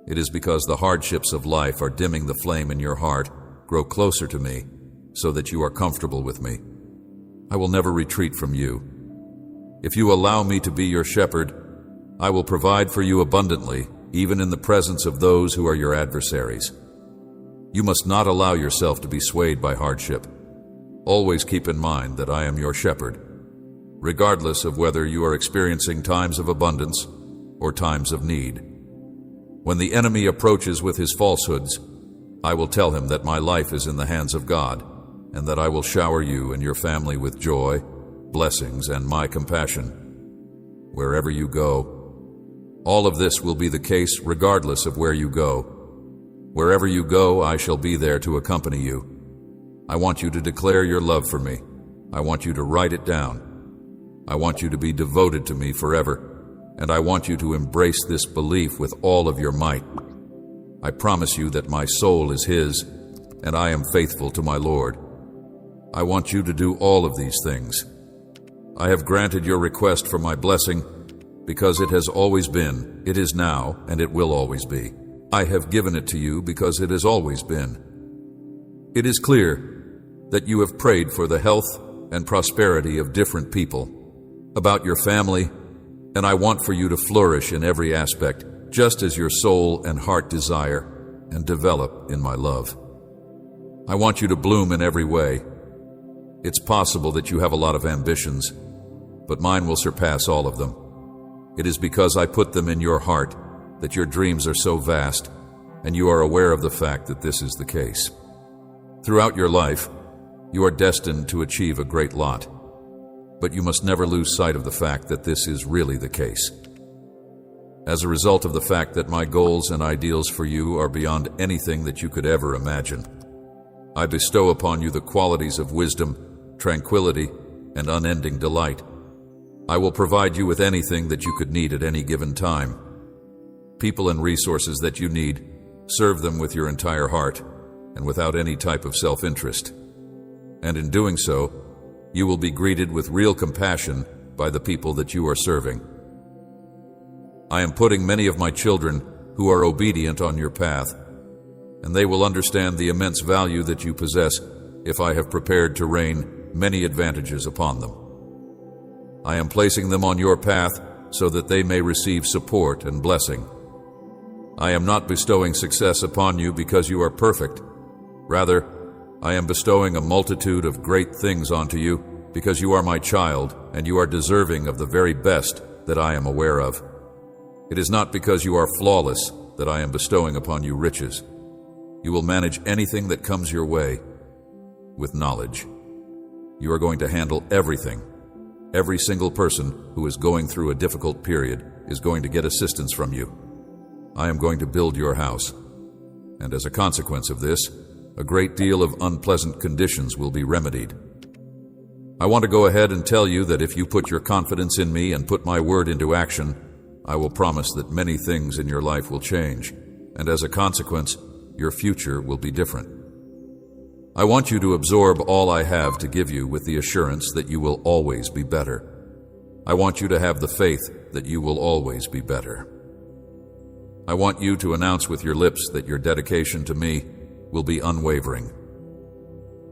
It is because the hardships of life are dimming the flame in your heart. Grow closer to me, so that you are comfortable with me. I will never retreat from you. If you allow me to be your shepherd, I will provide for you abundantly, even in the presence of those who are your adversaries. You must not allow yourself to be swayed by hardship. Always keep in mind that I am your shepherd, regardless of whether you are experiencing times of abundance or times of need. When the enemy approaches with his falsehoods, I will tell him that my life is in the hands of God, and that I will shower you and your family with joy, blessings, and my compassion. Wherever you go, all of this will be the case regardless of where you go. Wherever you go, I shall be there to accompany you. I want you to declare your love for me. I want you to write it down. I want you to be devoted to me forever, and I want you to embrace this belief with all of your might. I promise you that my soul is His, and I am faithful to my Lord. I want you to do all of these things. I have granted your request for my blessing because it has always been, it is now, and it will always be. I have given it to you because it has always been. It is clear that you have prayed for the health and prosperity of different people, about your family, and I want for you to flourish in every aspect, just as your soul and heart desire, and develop in my love. I want you to bloom in every way. It's possible that you have a lot of ambitions, but mine will surpass all of them. It is because I put them in your heart that your dreams are so vast, and you are aware of the fact that this is the case. Throughout your life, you are destined to achieve a great lot, but you must never lose sight of the fact that this is really the case. As a result of the fact that my goals and ideals for you are beyond anything that you could ever imagine, I bestow upon you the qualities of wisdom, tranquility, and unending delight. I will provide you with anything that you could need at any given time. People and resources that you need, serve them with your entire heart and without any type of self-interest. And in doing so, you will be greeted with real compassion by the people that you are serving. I am putting many of my children who are obedient on your path, and they will understand the immense value that you possess if I have prepared to rain many advantages upon them. I am placing them on your path so that they may receive support and blessing. I am not bestowing success upon you because you are perfect. Rather, I am bestowing a multitude of great things onto you because you are my child and you are deserving of the very best that I am aware of. It is not because you are flawless that I am bestowing upon you riches. You will manage anything that comes your way. with knowledge. You are going to handle everything. Every single person who is going through a difficult period is going to get assistance from you. I am going to build your house, and as a consequence of this, a great deal of unpleasant conditions will be remedied. I want to go ahead and tell you that if you put your confidence in me and put my word into action, I will promise that many things in your life will change, and as a consequence, your future will be different. I want you to absorb all I have to give you with the assurance that you will always be better. I want you to have the faith that you will always be better. I want you to announce with your lips that your dedication to me will be unwavering.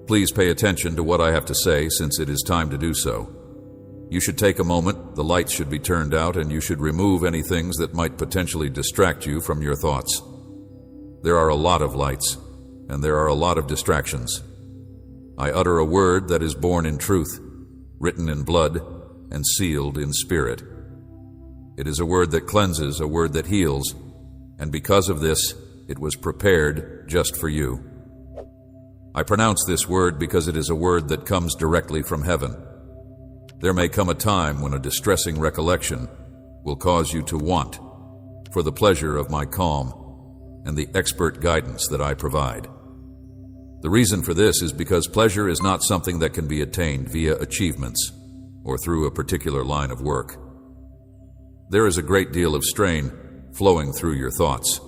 Please pay attention to what I have to say, since it is time to do so. You should take a moment, the lights should be turned out, and you should remove any things that might potentially distract you from your thoughts. There are a lot of lights, and there are a lot of distractions. I utter a word that is born in truth, written in blood, and sealed in spirit. It is a word that cleanses, a word that heals, and because of this, it was prepared just for you. I pronounce this word because it is a word that comes directly from heaven. There may come a time when a distressing recollection will cause you to want for the pleasure of my calm and the expert guidance that I provide. The reason for this is because pleasure is not something that can be attained via achievements or through a particular line of work. There is a great deal of strain flowing through your thoughts,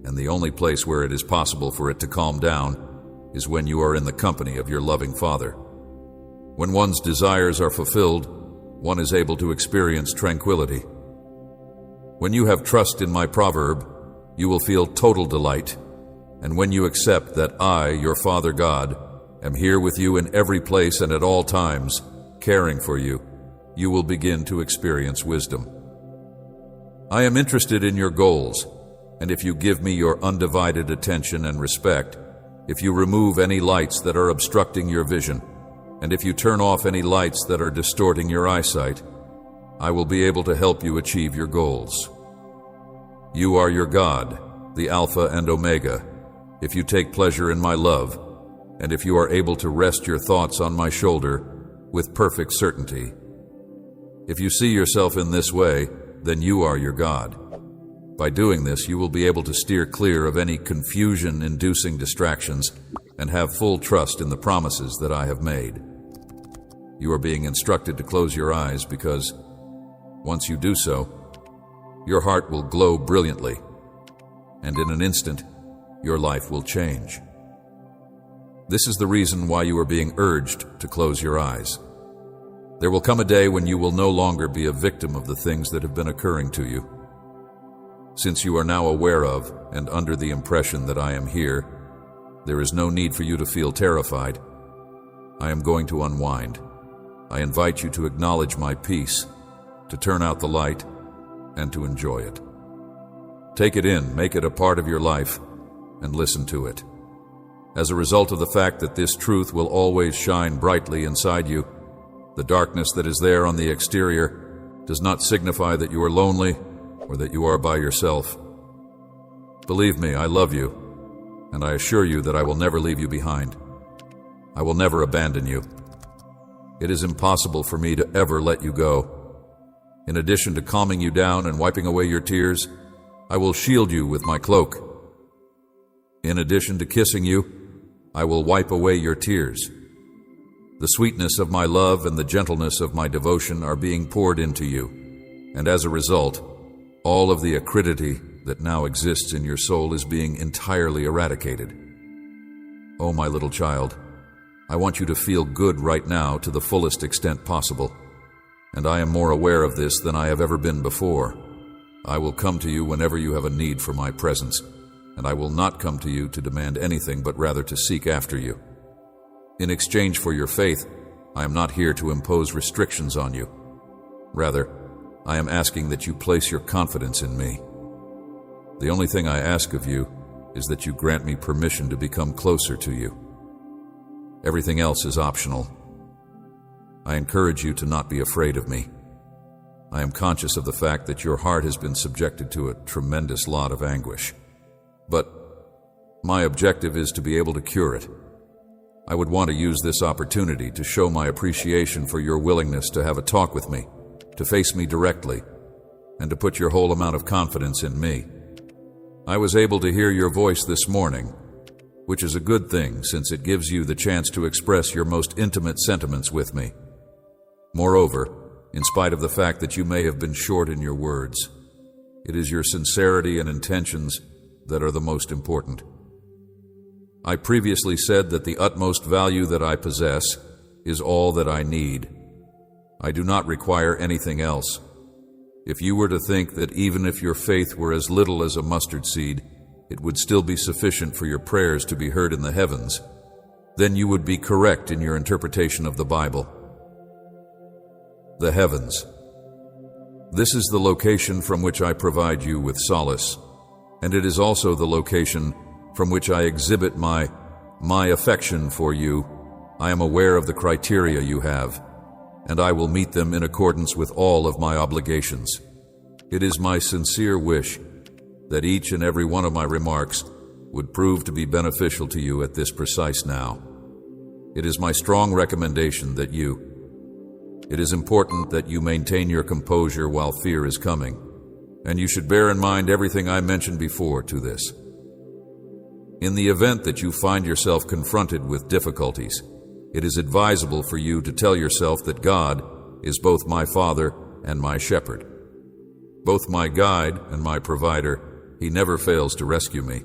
and the only place where it is possible for it to calm down is when you are in the company of your loving Father. When one's desires are fulfilled, one is able to experience tranquility. When you have trust in my proverb, you will feel total delight, and when you accept that I, your Father God, am here with you in every place and at all times, caring for you, you will begin to experience wisdom. I am interested in your goals, and if you give me your undivided attention and respect, if you remove any lights that are obstructing your vision, and if you turn off any lights that are distorting your eyesight, I will be able to help you achieve your goals. You are your God, the Alpha and Omega, if you take pleasure in my love, and if you are able to rest your thoughts on my shoulder with perfect certainty. If you see yourself in this way, then you are your God. By doing this, you will be able to steer clear of any confusion-inducing distractions and have full trust in the promises that I have made. You are being instructed to close your eyes because, once you do so, your heart will glow brilliantly, and in an instant, your life will change. This is the reason why you are being urged to close your eyes. There will come a day when you will no longer be a victim of the things that have been occurring to you. Since you are now aware of and under the impression that I am here, there is no need for you to feel terrified. I am going to unwind. I invite you to acknowledge my peace, to turn out the light, and to enjoy it. Take it in, make it a part of your life, and listen to it. As a result of the fact that this truth will always shine brightly inside you, the darkness that is there on the exterior does not signify that you are lonely or that you are by yourself. Believe me, I love you, and I assure you that I will never leave you behind. I will never abandon you. It is impossible for me to ever let you go. In addition to calming you down and wiping away your tears, I will shield you with my cloak. In addition to kissing you, I will wipe away your tears. The sweetness of my love and the gentleness of my devotion are being poured into you, and as a result, all of the acridity that now exists in your soul is being entirely eradicated. Oh, my little child, I want you to feel good right now to the fullest extent possible, and I am more aware of this than I have ever been before. I will come to you whenever you have a need for my presence, and I will not come to you to demand anything but rather to seek after you. In exchange for your faith, I am not here to impose restrictions on you. Rather, I am asking that you place your confidence in me. The only thing I ask of you is that you grant me permission to become closer to you. Everything else is optional. I encourage you to not be afraid of me. I am conscious of the fact that your heart has been subjected to a tremendous lot of anguish. But my objective is to be able to cure it. I would want to use this opportunity to show my appreciation for your willingness to have a talk with me, to face me directly, and to put your whole amount of confidence in me. I was able to hear your voice this morning, which is a good thing since it gives you the chance to express your most intimate sentiments with me. Moreover, in spite of the fact that you may have been short in your words, it is your sincerity and intentions that are the most important. I previously said that the utmost value that I possess is all that I need. I do not require anything else. If you were to think that even if your faith were as little as a mustard seed, it would still be sufficient for your prayers to be heard in the heavens, then you would be correct in your interpretation of the Bible. The heavens. This is the location from which I provide you with solace, and it is also the location from which I exhibit my affection for you. I am aware of the criteria you have, and I will meet them in accordance with all of my obligations. It is my sincere wish that each and every one of my remarks would prove to be beneficial to you at this precise now. It is my strong recommendation that it is important that you maintain your composure while fear is coming, and you should bear in mind everything I mentioned before to this. In the event that you find yourself confronted with difficulties, it is advisable for you to tell yourself that God is both my Father and my Shepherd. Both my guide and my provider, He never fails to rescue me,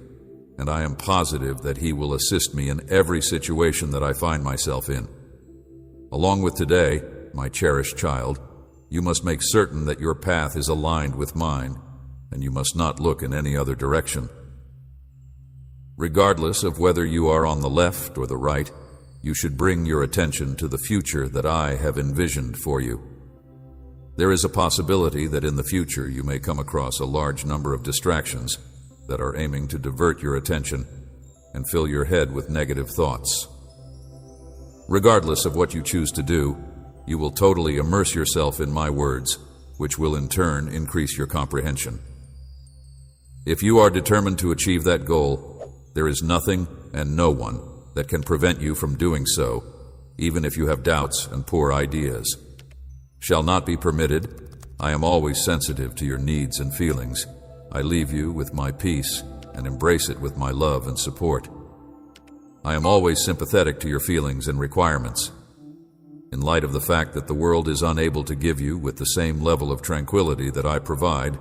and I am positive that He will assist me in every situation that I find myself in. Along with today, my cherished child, you must make certain that your path is aligned with mine, and you must not look in any other direction. Regardless of whether you are on the left or the right, you should bring your attention to the future that I have envisioned for you. There is a possibility that in the future you may come across a large number of distractions that are aiming to divert your attention and fill your head with negative thoughts. Regardless of what you choose to do, you will totally immerse yourself in my words, which will in turn increase your comprehension. If you are determined to achieve that goal, there is nothing and no one that can prevent you from doing so, even if you have doubts and poor ideas. Shall not be permitted. I am always sensitive to your needs and feelings. I leave you with my peace and embrace it with my love and support. I am always sympathetic to your feelings and requirements. In light of the fact that the world is unable to give you with the same level of tranquility that I provide,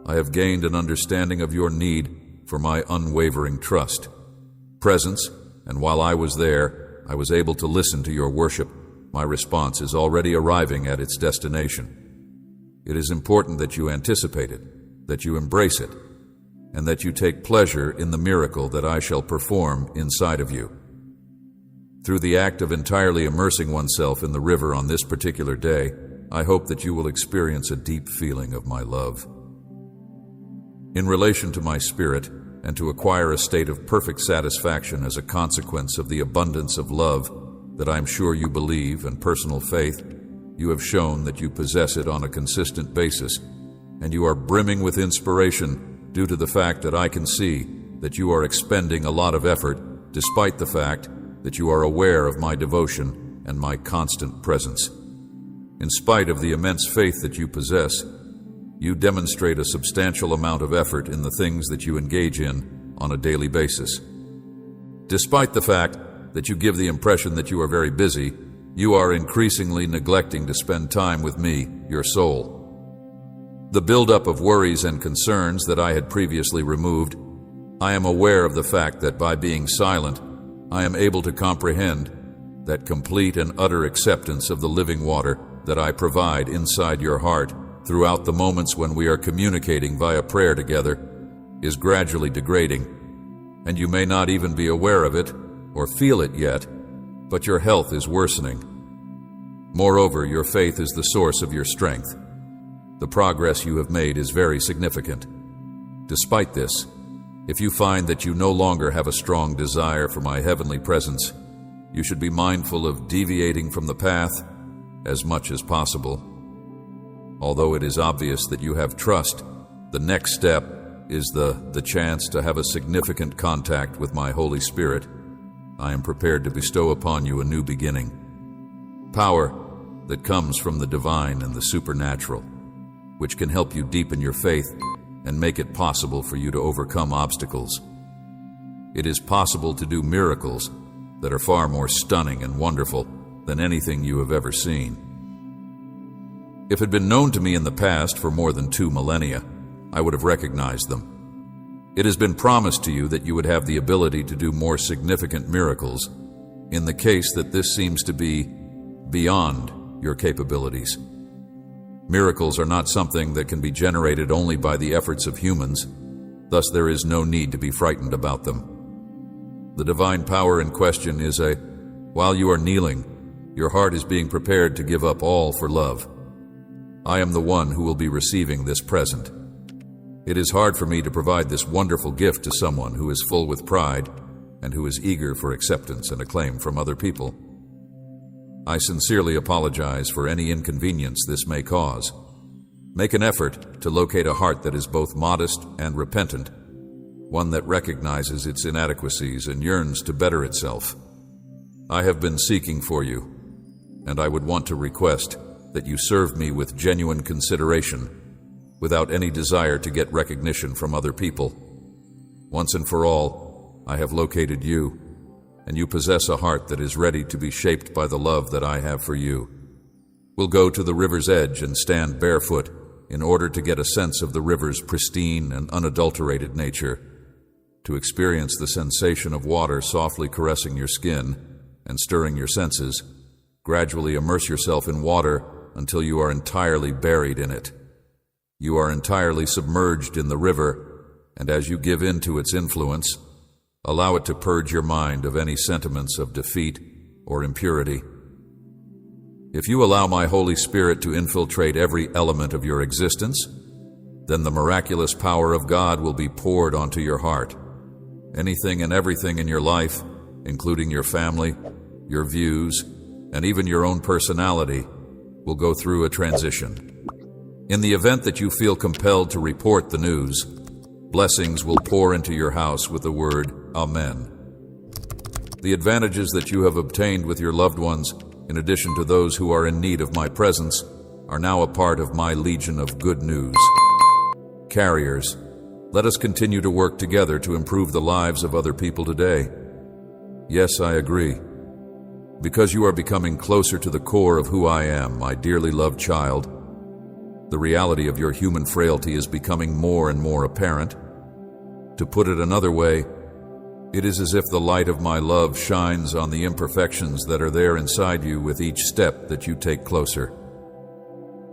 I have gained an understanding of your need for my unwavering trust, presence, and while I was there, I was able to listen to your worship. My response is already arriving at its destination. It is important that you anticipate it, that you embrace it, and that you take pleasure in the miracle that I shall perform inside of you. Through the act of entirely immersing oneself in the river on this particular day, I hope that you will experience a deep feeling of my love. In relation to my spirit, and to acquire a state of perfect satisfaction as a consequence of the abundance of love that I am sure you believe and personal faith, you have shown that you possess it on a consistent basis, and you are brimming with inspiration due to the fact that I can see that you are expending a lot of effort despite the fact that you are aware of my devotion and my constant presence. In spite of the immense faith that you possess, you demonstrate a substantial amount of effort in the things that you engage in on a daily basis. Despite the fact that you give the impression that you are very busy, you are increasingly neglecting to spend time with me, your soul. The buildup of worries and concerns that I had previously removed, I am aware of the fact that by being silent, I am able to comprehend that complete and utter acceptance of the living water that I provide inside your heart throughout the moments when we are communicating via prayer together is gradually degrading, and you may not even be aware of it or feel it yet, but your health is worsening. Moreover, your faith is the source of your strength. The progress you have made is very significant. Despite this, if you find that you no longer have a strong desire for my heavenly presence, you should be mindful of deviating from the path as much as possible. Although it is obvious that you have trust, the next step is the chance to have a significant contact with my Holy Spirit. I am prepared to bestow upon you a new beginning. Power that comes from the divine and the supernatural, which can help you deepen your faith and make it possible for you to overcome obstacles. It is possible to do miracles that are far more stunning and wonderful than anything you have ever seen. If it had been known to me in the past for more than 2 millennia, I would have recognized them. It has been promised to you that you would have the ability to do more significant miracles in the case that this seems to be beyond your capabilities. Miracles are not something that can be generated only by the efforts of humans, thus there is no need to be frightened about them. The divine power in question is while you are kneeling, your heart is being prepared to give up all for love. I am the one who will be receiving this present. It is hard for me to provide this wonderful gift to someone who is full with pride and who is eager for acceptance and acclaim from other people. I sincerely apologize for any inconvenience this may cause. Make an effort to locate a heart that is both modest and repentant, one that recognizes its inadequacies and yearns to better itself. I have been seeking for you, and I would want to request that you serve me with genuine consideration, without any desire to get recognition from other people. Once and for all, I have located you, and you possess a heart that is ready to be shaped by the love that I have for you. We'll go to the river's edge and stand barefoot in order to get a sense of the river's pristine and unadulterated nature, to experience the sensation of water softly caressing your skin and stirring your senses. Gradually immerse yourself in water until you are entirely buried in it. You are entirely submerged in the river, and as you give in to its influence, allow it to purge your mind of any sentiments of defeat or impurity. If you allow my Holy Spirit to infiltrate every element of your existence, then the miraculous power of God will be poured onto your heart. Anything and everything in your life, including your family, your views, and even your own personality, will go through a transition. In the event that you feel compelled to report the news, blessings will pour into your house with the word Amen. The advantages that you have obtained with your loved ones, in addition to those who are in need of my presence, are now a part of my legion of good news. Carriers, let us continue to work together to improve the lives of other people today. Yes, I agree. Because you are becoming closer to the core of who I am, my dearly loved child, the reality of your human frailty is becoming more and more apparent. To put it another way, it is as if the light of my love shines on the imperfections that are there inside you with each step that you take closer.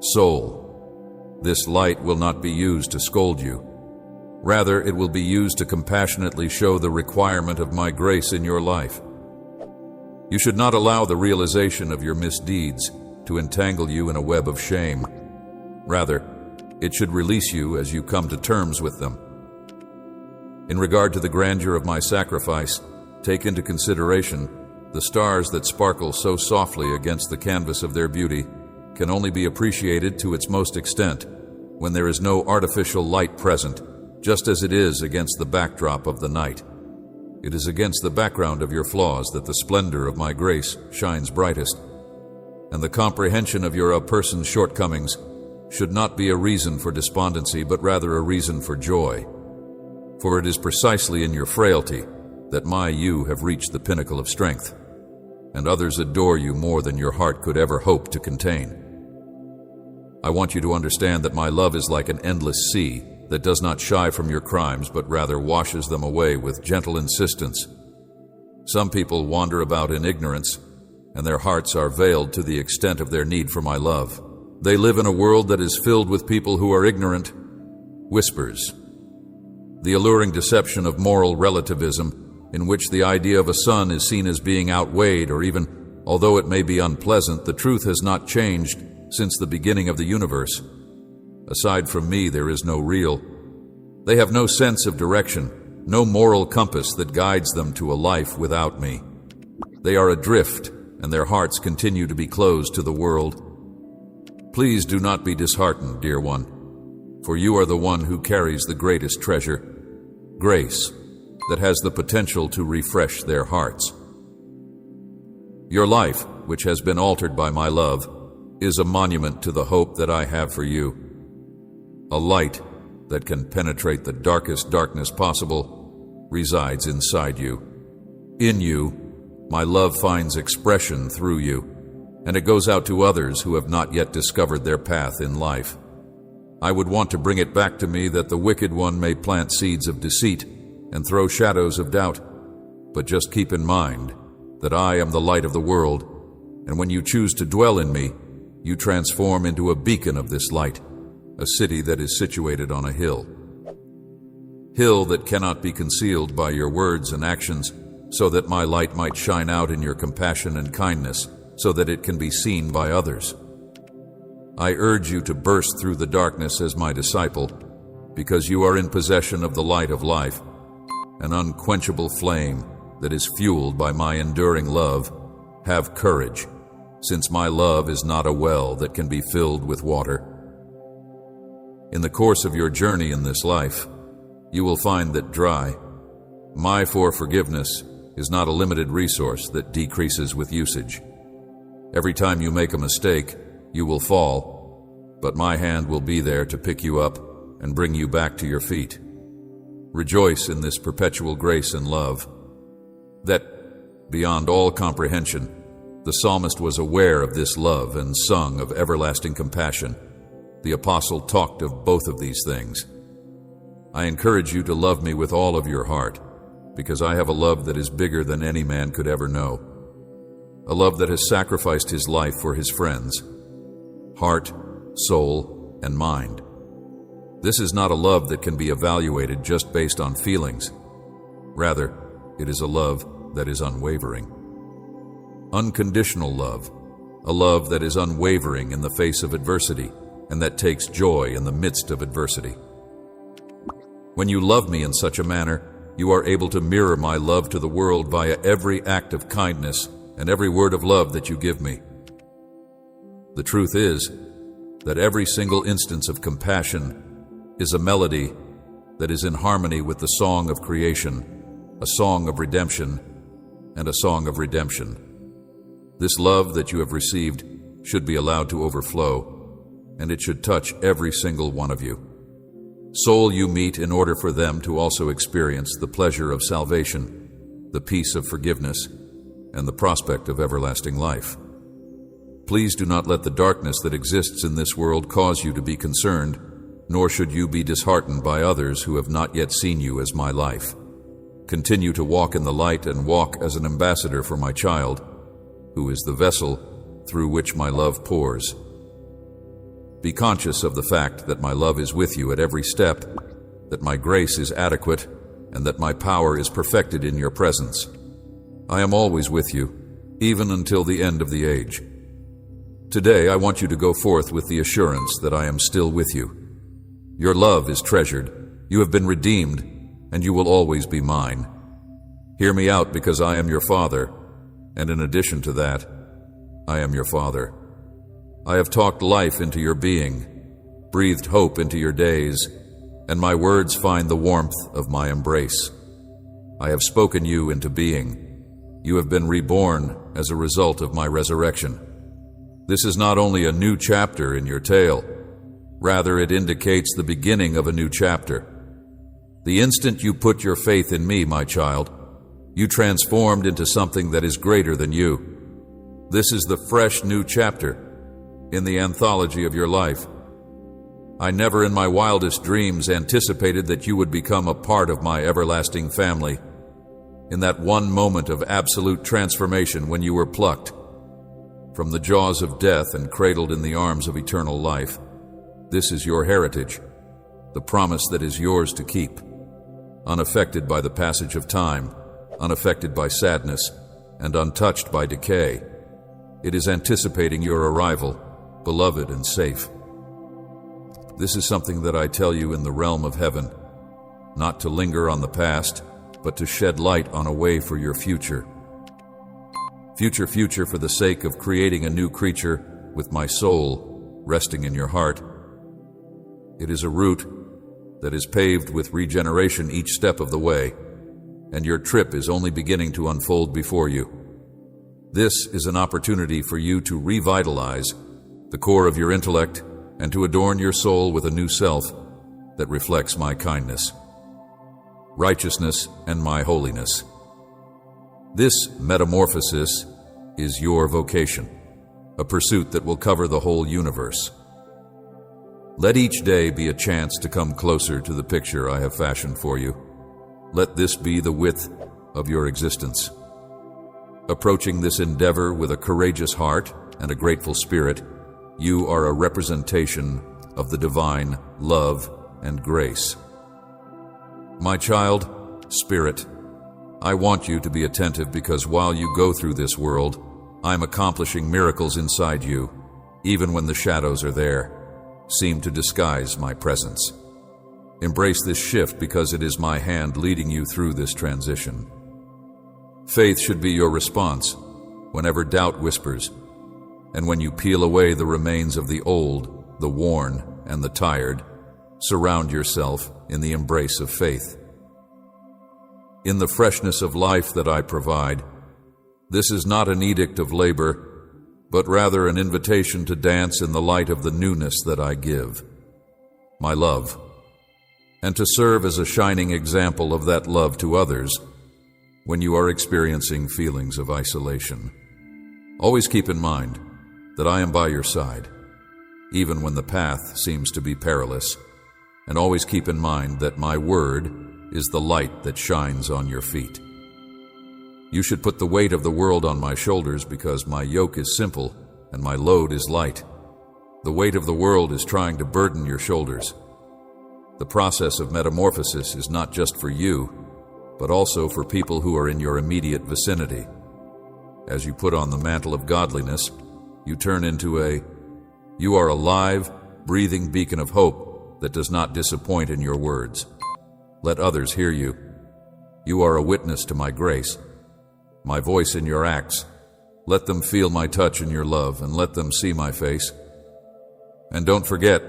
Soul, this light will not be used to scold you. Rather, it will be used to compassionately show the requirement of my grace in your life. You should not allow the realization of your misdeeds to entangle you in a web of shame. Rather, it should release you as you come to terms with them. In regard to the grandeur of my sacrifice, take into consideration the stars that sparkle so softly against the canvas of their beauty can only be appreciated to its most extent when there is no artificial light present, just as it is against the backdrop of the night. It is against the background of your flaws that the splendor of my grace shines brightest, and the comprehension of your person's shortcomings should not be a reason for despondency, but rather a reason for joy. For it is precisely in your frailty that you have reached the pinnacle of strength, and others adore you more than your heart could ever hope to contain. I want you to understand that my love is like an endless sea that does not shy from your crimes, but rather washes them away with gentle insistence. Some people wander about in ignorance, and their hearts are veiled to the extent of their need for my love. They live in a world that is filled with people who are ignorant. Whispers. The alluring deception of moral relativism, in which the idea of a sun is seen as being outweighed, or even, although it may be unpleasant, the truth has not changed since the beginning of the universe. Aside from me, there is no real. They have no sense of direction, no moral compass that guides them to a life without me. They are adrift, and their hearts continue to be closed to the world. Please do not be disheartened, dear one, for you are the one who carries the greatest treasure, grace, that has the potential to refresh their hearts. Your life, which has been altered by my love, is a monument to the hope that I have for you. A light that can penetrate the darkest darkness possible resides inside you. In you, my love finds expression through you, and it goes out to others who have not yet discovered their path in life. I would want to bring it back to me that the wicked one may plant seeds of deceit and throw shadows of doubt, but just keep in mind that I am the light of the world, and when you choose to dwell in me, you transform into a beacon of this light, a city that is situated on a hill that cannot be concealed by your words and actions, so that my light might shine out in your compassion and kindness, so that it can be seen by others. I urge you to burst through the darkness as my disciple, because you are in possession of the light of life, an unquenchable flame that is fueled by my enduring love. Have courage, since my love is not a well that can be filled with water. In the course of your journey in this life, you will find that my forgiveness is not a limited resource that decreases with usage. Every time you make a mistake, you will fall, but my hand will be there to pick you up and bring you back to your feet. Rejoice in this perpetual grace and love. That, beyond all comprehension, the psalmist was aware of this love and sung of everlasting compassion. The apostle talked of both of these things. I encourage you to love me with all of your heart, because I have a love that is bigger than any man could ever know. A love that has sacrificed his life for his friends, heart, soul, and mind. This is not a love that can be evaluated just based on feelings. Rather, it is a love that is unwavering. Unconditional love, a love that is unwavering in the face of adversity and that takes joy in the midst of adversity. When you love me in such a manner, you are able to mirror my love to the world via every act of kindness and every word of love that you give me. The truth is that every single instance of compassion is a melody that is in harmony with the song of creation, a song of redemption, and a song of redemption. This love that you have received should be allowed to overflow, and it should touch every single one of you. Soul you meet in order for them to also experience the pleasure of salvation, the peace of forgiveness, and the prospect of everlasting life. Please do not let the darkness that exists in this world cause you to be concerned, nor should you be disheartened by others who have not yet seen you as my life. Continue to walk in the light and walk as an ambassador for my child, who is the vessel through which my love pours. Be conscious of the fact that my love is with you at every step, that my grace is adequate, and that my power is perfected in your presence. I am always with you, even until the end of the age. Today, I want you to go forth with the assurance that I am still with you. Your love is treasured, you have been redeemed, and you will always be mine. Hear me out, because I am your Father, and in addition to that, I am your Father. I have talked life into your being, breathed hope into your days, and my words find the warmth of my embrace. I have spoken you into being. You have been reborn as a result of my resurrection. This is not only a new chapter in your tale, rather it indicates the beginning of a new chapter. The instant you put your faith in me, my child, you transformed into something that is greater than you. This is the fresh new chapter in the anthology of your life. I never in my wildest dreams anticipated that you would become a part of my everlasting family. In that one moment of absolute transformation when you were plucked from the jaws of death and cradled in the arms of eternal life, this is your heritage, the promise that is yours to keep, unaffected by the passage of time, unaffected by sadness, and untouched by decay. It is anticipating your arrival, beloved and safe. This is something that I tell you in the realm of heaven, not to linger on the past, but to shed light on a way for your future. Future for the sake of creating a new creature with my soul resting in your heart. It is a route that is paved with regeneration each step of the way, and your trip is only beginning to unfold before you. This is an opportunity for you to revitalize the core of your intellect and to adorn your soul with a new self that reflects my kindness, righteousness, and my holiness. This metamorphosis is your vocation, a pursuit that will cover the whole universe. Let each day be a chance to come closer to the picture I have fashioned for you. Let this be the width of your existence. Approaching this endeavor with a courageous heart and a grateful spirit, you are a representation of the divine love and grace. My child, spirit, I want you to be attentive because while you go through this world, I'm accomplishing miracles inside you, even when the shadows are there, seem to disguise my presence. Embrace this shift because it is my hand leading you through this transition. Faith should be your response whenever doubt whispers, and when you peel away the remains of the old, the worn, and the tired, surround yourself in the embrace of faith. In the freshness of life that I provide, this is not an edict of labor, but rather an invitation to dance in the light of the newness that I give, my love, and to serve as a shining example of that love to others when you are experiencing feelings of isolation. Always keep in mind that I am by your side, even when the path seems to be perilous, and always keep in mind that my word is the light that shines on your feet. You should put the weight of the world on my shoulders because my yoke is simple and my load is light. The weight of the world is trying to burden your shoulders. The process of metamorphosis is not just for you, but also for people who are in your immediate vicinity. As you put on the mantle of godliness, you turn into you are a live, breathing beacon of hope that does not disappoint in your words. Let others hear you. You are a witness to my grace, my voice in your acts. Let them feel my touch in your love, and let them see my face. And don't forget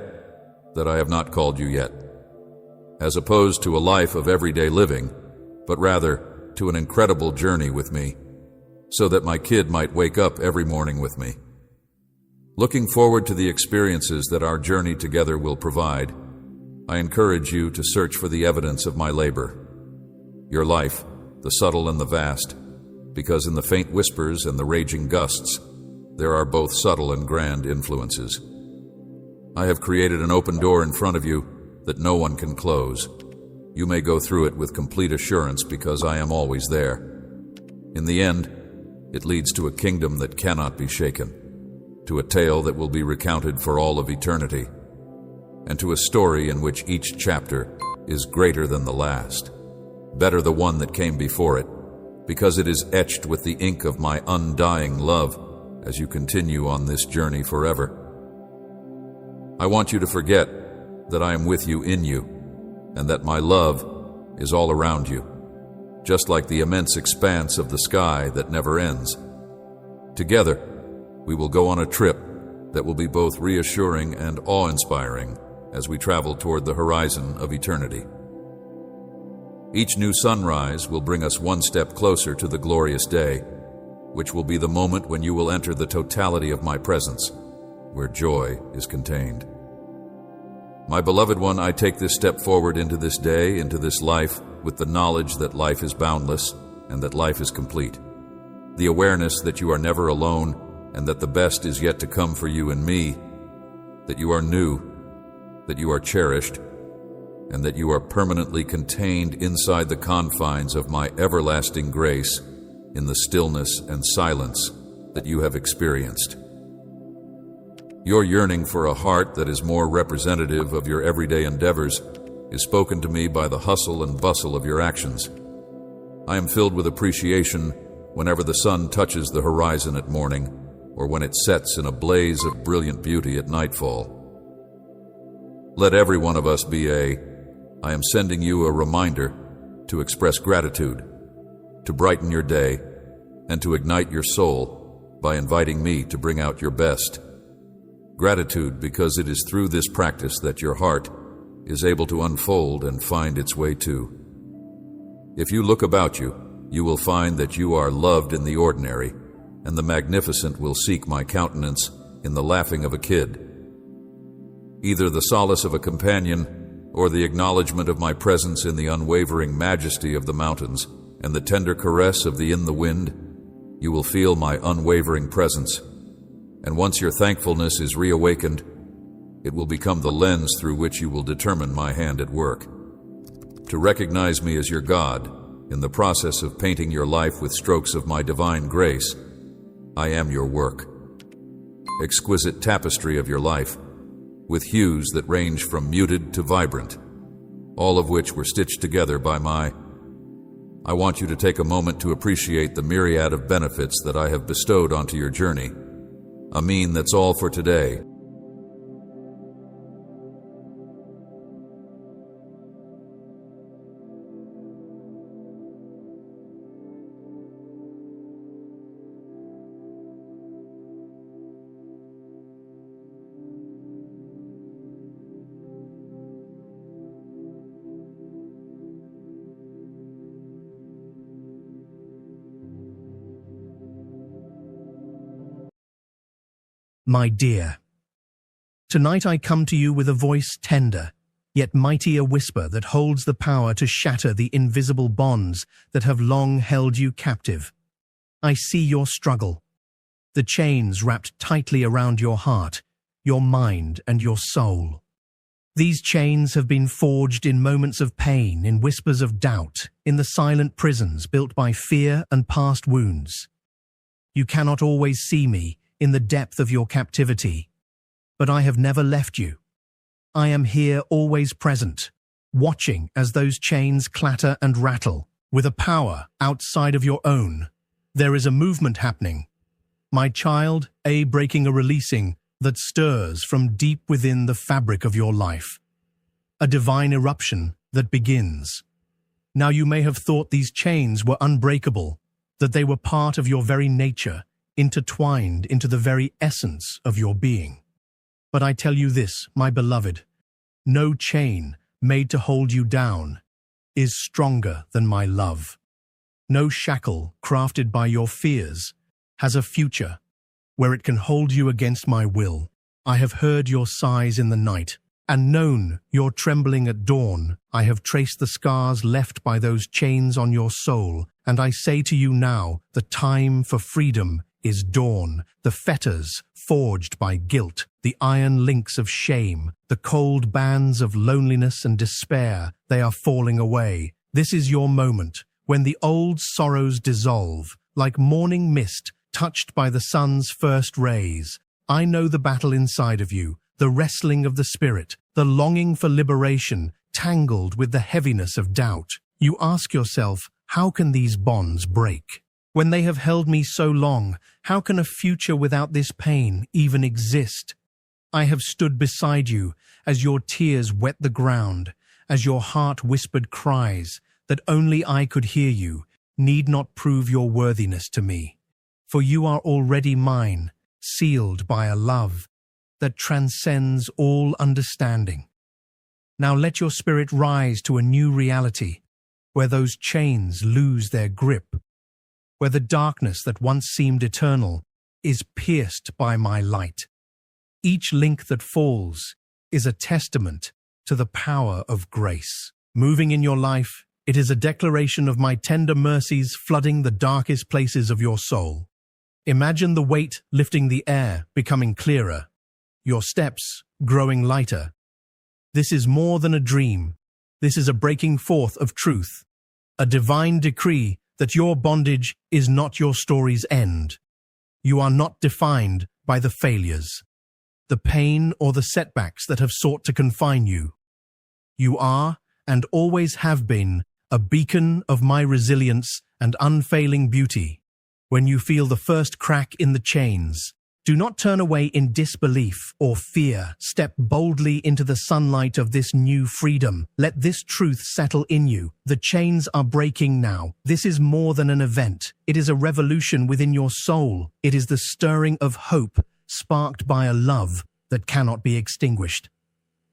that I have not called you yet, as opposed to a life of everyday living, but rather to an incredible journey with me, so that my kid might wake up every morning with me. Looking forward to the experiences that our journey together will provide, I encourage you to search for the evidence of my labor, your life, the subtle and the vast, because in the faint whispers and the raging gusts, there are both subtle and grand influences. I have created an open door in front of you that no one can close. You may go through it with complete assurance because I am always there. In the end, it leads to a kingdom that cannot be shaken, to a tale that will be recounted for all of eternity, and to a story in which each chapter is greater than the last, better the one that came before it, because it is etched with the ink of my undying love as you continue on this journey forever. I want you to forget that I am with you in you, and that my love is all around you, just like the immense expanse of the sky that never ends. Together, we will go on a trip that will be both reassuring and awe-inspiring as we travel toward the horizon of eternity. Each new sunrise will bring us one step closer to the glorious day, which will be the moment when you will enter the totality of my presence, where joy is contained. My beloved one, I take this step forward into this day, into this life, with the knowledge that life is boundless and that life is complete. The awareness that you are never alone and that the best is yet to come for you and me, that you are new, that you are cherished, and that you are permanently contained inside the confines of my everlasting grace in the stillness and silence that you have experienced. Your yearning for a heart that is more representative of your everyday endeavors is spoken to me by the hustle and bustle of your actions. I am filled with appreciation whenever the sun touches the horizon at morning, or when it sets in a blaze of brilliant beauty at nightfall. Let every one of us be I am sending you a reminder to express gratitude, to brighten your day, and to ignite your soul by inviting me to bring out your best. Gratitude because it is through this practice that your heart is able to unfold and find its way to. If you look about you, you will find that you are loved in the ordinary, and the magnificent will seek my countenance in the laughing of a kid. Either the solace of a companion, or the acknowledgement of my presence in the unwavering majesty of the mountains and the tender caress of the wind, you will feel my unwavering presence. And once your thankfulness is reawakened, it will become the lens through which you will determine my hand at work. To recognize me as your God, in the process of painting your life with strokes of my divine grace, I am your work. Exquisite tapestry of your life, with hues that range from muted to vibrant, all of which were stitched together by I want you to take a moment to appreciate the myriad of benefits that I have bestowed onto your journey. Amin, that's all for today. My dear, tonight I come to you with a voice tender, yet mighty a whisper that holds the power to shatter the invisible bonds that have long held you captive. I see your struggle, the chains wrapped tightly around your heart, your mind and your soul. These chains have been forged in moments of pain, in whispers of doubt, in the silent prisons built by fear and past wounds. You cannot always see me in the depth of your captivity, but I have never left you. I am here, always present, watching as those chains clatter and rattle. With a power outside of your own, there is a movement happening. My child, a breaking, a releasing that stirs from deep within the fabric of your life. A divine eruption that begins. Now you may have thought these chains were unbreakable, that they were part of your very nature, intertwined into the very essence of your being. But I tell you this, my beloved, no chain made to hold you down is stronger than my love. No shackle crafted by your fears has a future where it can hold you against my will. I have heard your sighs in the night and known your trembling at dawn. I have traced the scars left by those chains on your soul, and I say to you now, the time for freedom is dawn. The fetters forged by guilt, the iron links of shame, the cold bands of loneliness and despair, they are falling away. This is your moment, when the old sorrows dissolve, like morning mist touched by the sun's first rays. I know the battle inside of you, the wrestling of the spirit, the longing for liberation, tangled with the heaviness of doubt. You ask yourself, how can these bonds break? When they have held me so long, how can a future without this pain even exist? I have stood beside you as your tears wet the ground, as your heart whispered cries that only I could hear you, need not prove your worthiness to me. For you are already mine, sealed by a love that transcends all understanding. Now let your spirit rise to a new reality, where those chains lose their grip, where the darkness that once seemed eternal is pierced by my light. Each link that falls is a testament to the power of grace. Moving in your life, it is a declaration of my tender mercies flooding the darkest places of your soul. Imagine the weight lifting the air, becoming clearer, your steps growing lighter. This is more than a dream. This is a breaking forth of truth, a divine decree that your bondage is not your story's end. You are not defined by the failures, the pain or the setbacks that have sought to confine you. You are, and always have been, a beacon of my resilience and unfailing beauty. When you feel the first crack in the chains, do not turn away in disbelief or fear. Step boldly into the sunlight of this new freedom. Let this truth settle in you. The chains are breaking now. This is more than an event. It is a revolution within your soul. It is the stirring of hope, sparked by a love that cannot be extinguished.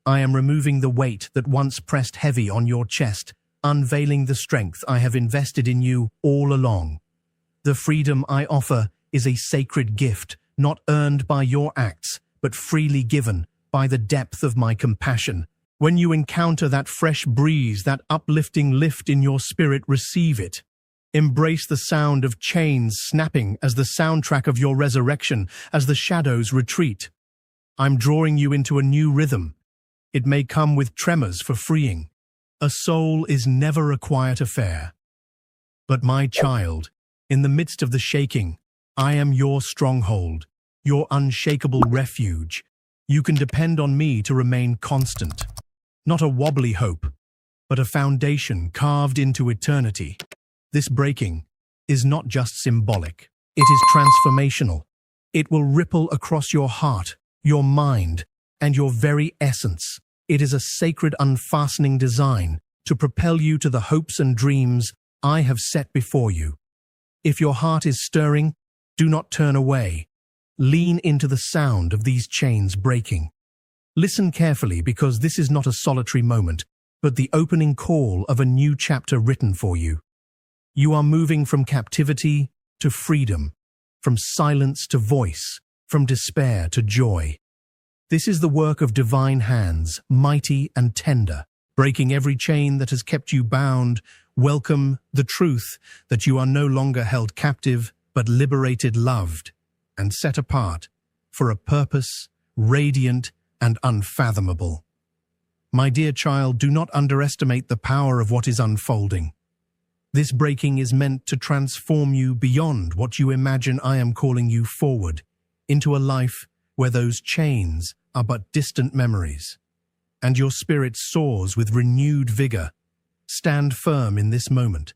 I am removing the weight that once pressed heavy on your chest, unveiling the strength I have invested in you all along. The freedom I offer is a sacred gift, not earned by your acts, but freely given by the depth of my compassion. When you encounter that fresh breeze, that uplifting lift in your spirit, receive it. Embrace the sound of chains snapping as the soundtrack of your resurrection, as the shadows retreat. I'm drawing you into a new rhythm. It may come with tremors for freeing. A soul is never a quiet affair. But my child, in the midst of the shaking, I am your stronghold, your unshakable refuge. You can depend on me to remain constant. Not a wobbly hope, but a foundation carved into eternity. This breaking is not just symbolic. It is transformational. It will ripple across your heart, your mind, and your very essence. It is a sacred unfastening design to propel you to the hopes and dreams I have set before you. If your heart is stirring, do not turn away. Lean into the sound of these chains breaking. Listen carefully, because this is not a solitary moment, but the opening call of a new chapter written for you. You are moving from captivity to freedom, from silence to voice, from despair to joy. This is the work of divine hands, mighty and tender, breaking every chain that has kept you bound. Welcome the truth that you are no longer held captive, but liberated, loved, and set apart for a purpose radiant and unfathomable. My dear child, do not underestimate the power of what is unfolding. This breaking is meant to transform you beyond what you imagine. I am calling you forward into a life where those chains are but distant memories, and your spirit soars with renewed vigor. Stand firm in this moment,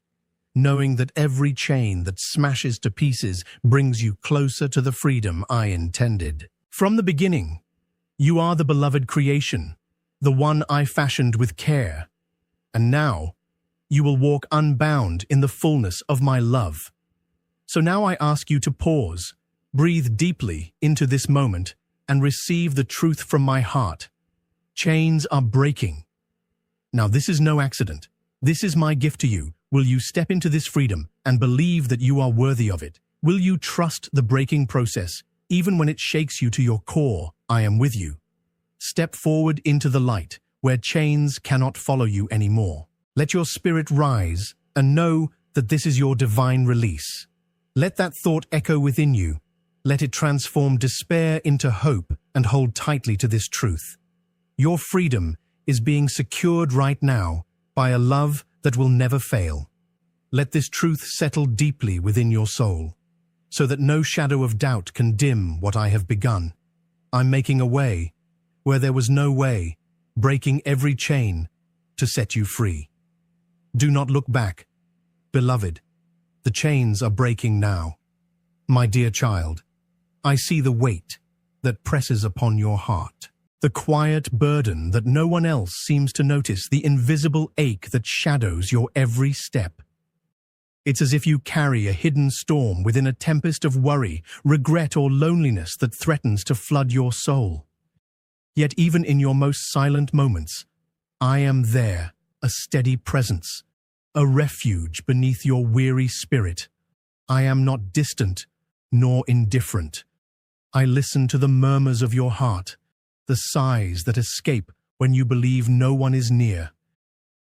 knowing that every chain that smashes to pieces brings you closer to the freedom I intended. From the beginning, you are the beloved creation, the one I fashioned with care, and now you will walk unbound in the fullness of my love. So now I ask you to pause, breathe deeply into this moment, and receive the truth from my heart. Chains are breaking. Now, this is no accident. This is my gift to you. Will you step into this freedom and believe that you are worthy of it? Will you trust the breaking process, even when it shakes you to your core? I am with you. Step forward into the light, where chains cannot follow you anymore. Let your spirit rise and know that this is your divine release. Let that thought echo within you. Let it transform despair into hope, and hold tightly to this truth. Your freedom is being secured right now by a love that will never fail. Let this truth settle deeply within your soul, so that no shadow of doubt can dim what I have begun. I'm making a way where there was no way, breaking every chain to set you free. Do not look back, beloved. The chains are breaking now. My dear child, I see the weight that presses upon your heart, the quiet burden that no one else seems to notice, the invisible ache that shadows your every step. It's as if you carry a hidden storm within, a tempest of worry, regret, or loneliness that threatens to flood your soul. Yet even in your most silent moments, I am there, a steady presence, a refuge beneath your weary spirit. I am not distant nor indifferent. I listen to the murmurs of your heart, the sighs that escape when you believe no one is near,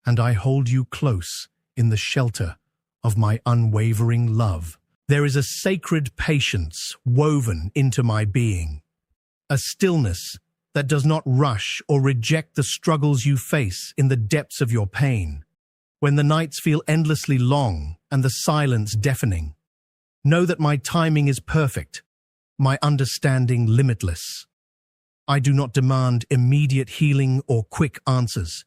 and I hold you close in the shelter of my unwavering love. There is a sacred patience woven into my being, a stillness that does not rush or reject the struggles you face in the depths of your pain. When the nights feel endlessly long and the silence deafening, know that my timing is perfect, my understanding limitless. I do not demand immediate healing or quick answers,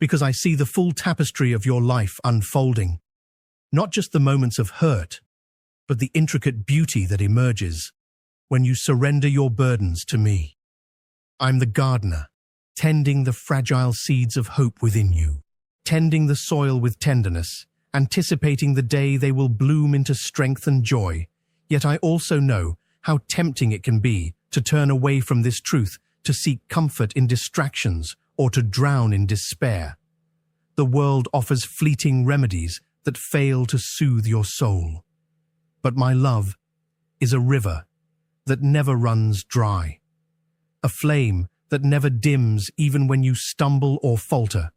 because I see the full tapestry of your life unfolding. Not just the moments of hurt, but the intricate beauty that emerges when you surrender your burdens to me. I'm the gardener, tending the fragile seeds of hope within you, tending the soil with tenderness, anticipating the day they will bloom into strength and joy. Yet I also know how tempting it can be to turn away from this truth, to seek comfort in distractions, or to drown in despair. The world offers fleeting remedies that fail to soothe your soul. But my love is a river that never runs dry, a flame that never dims even when you stumble or falter.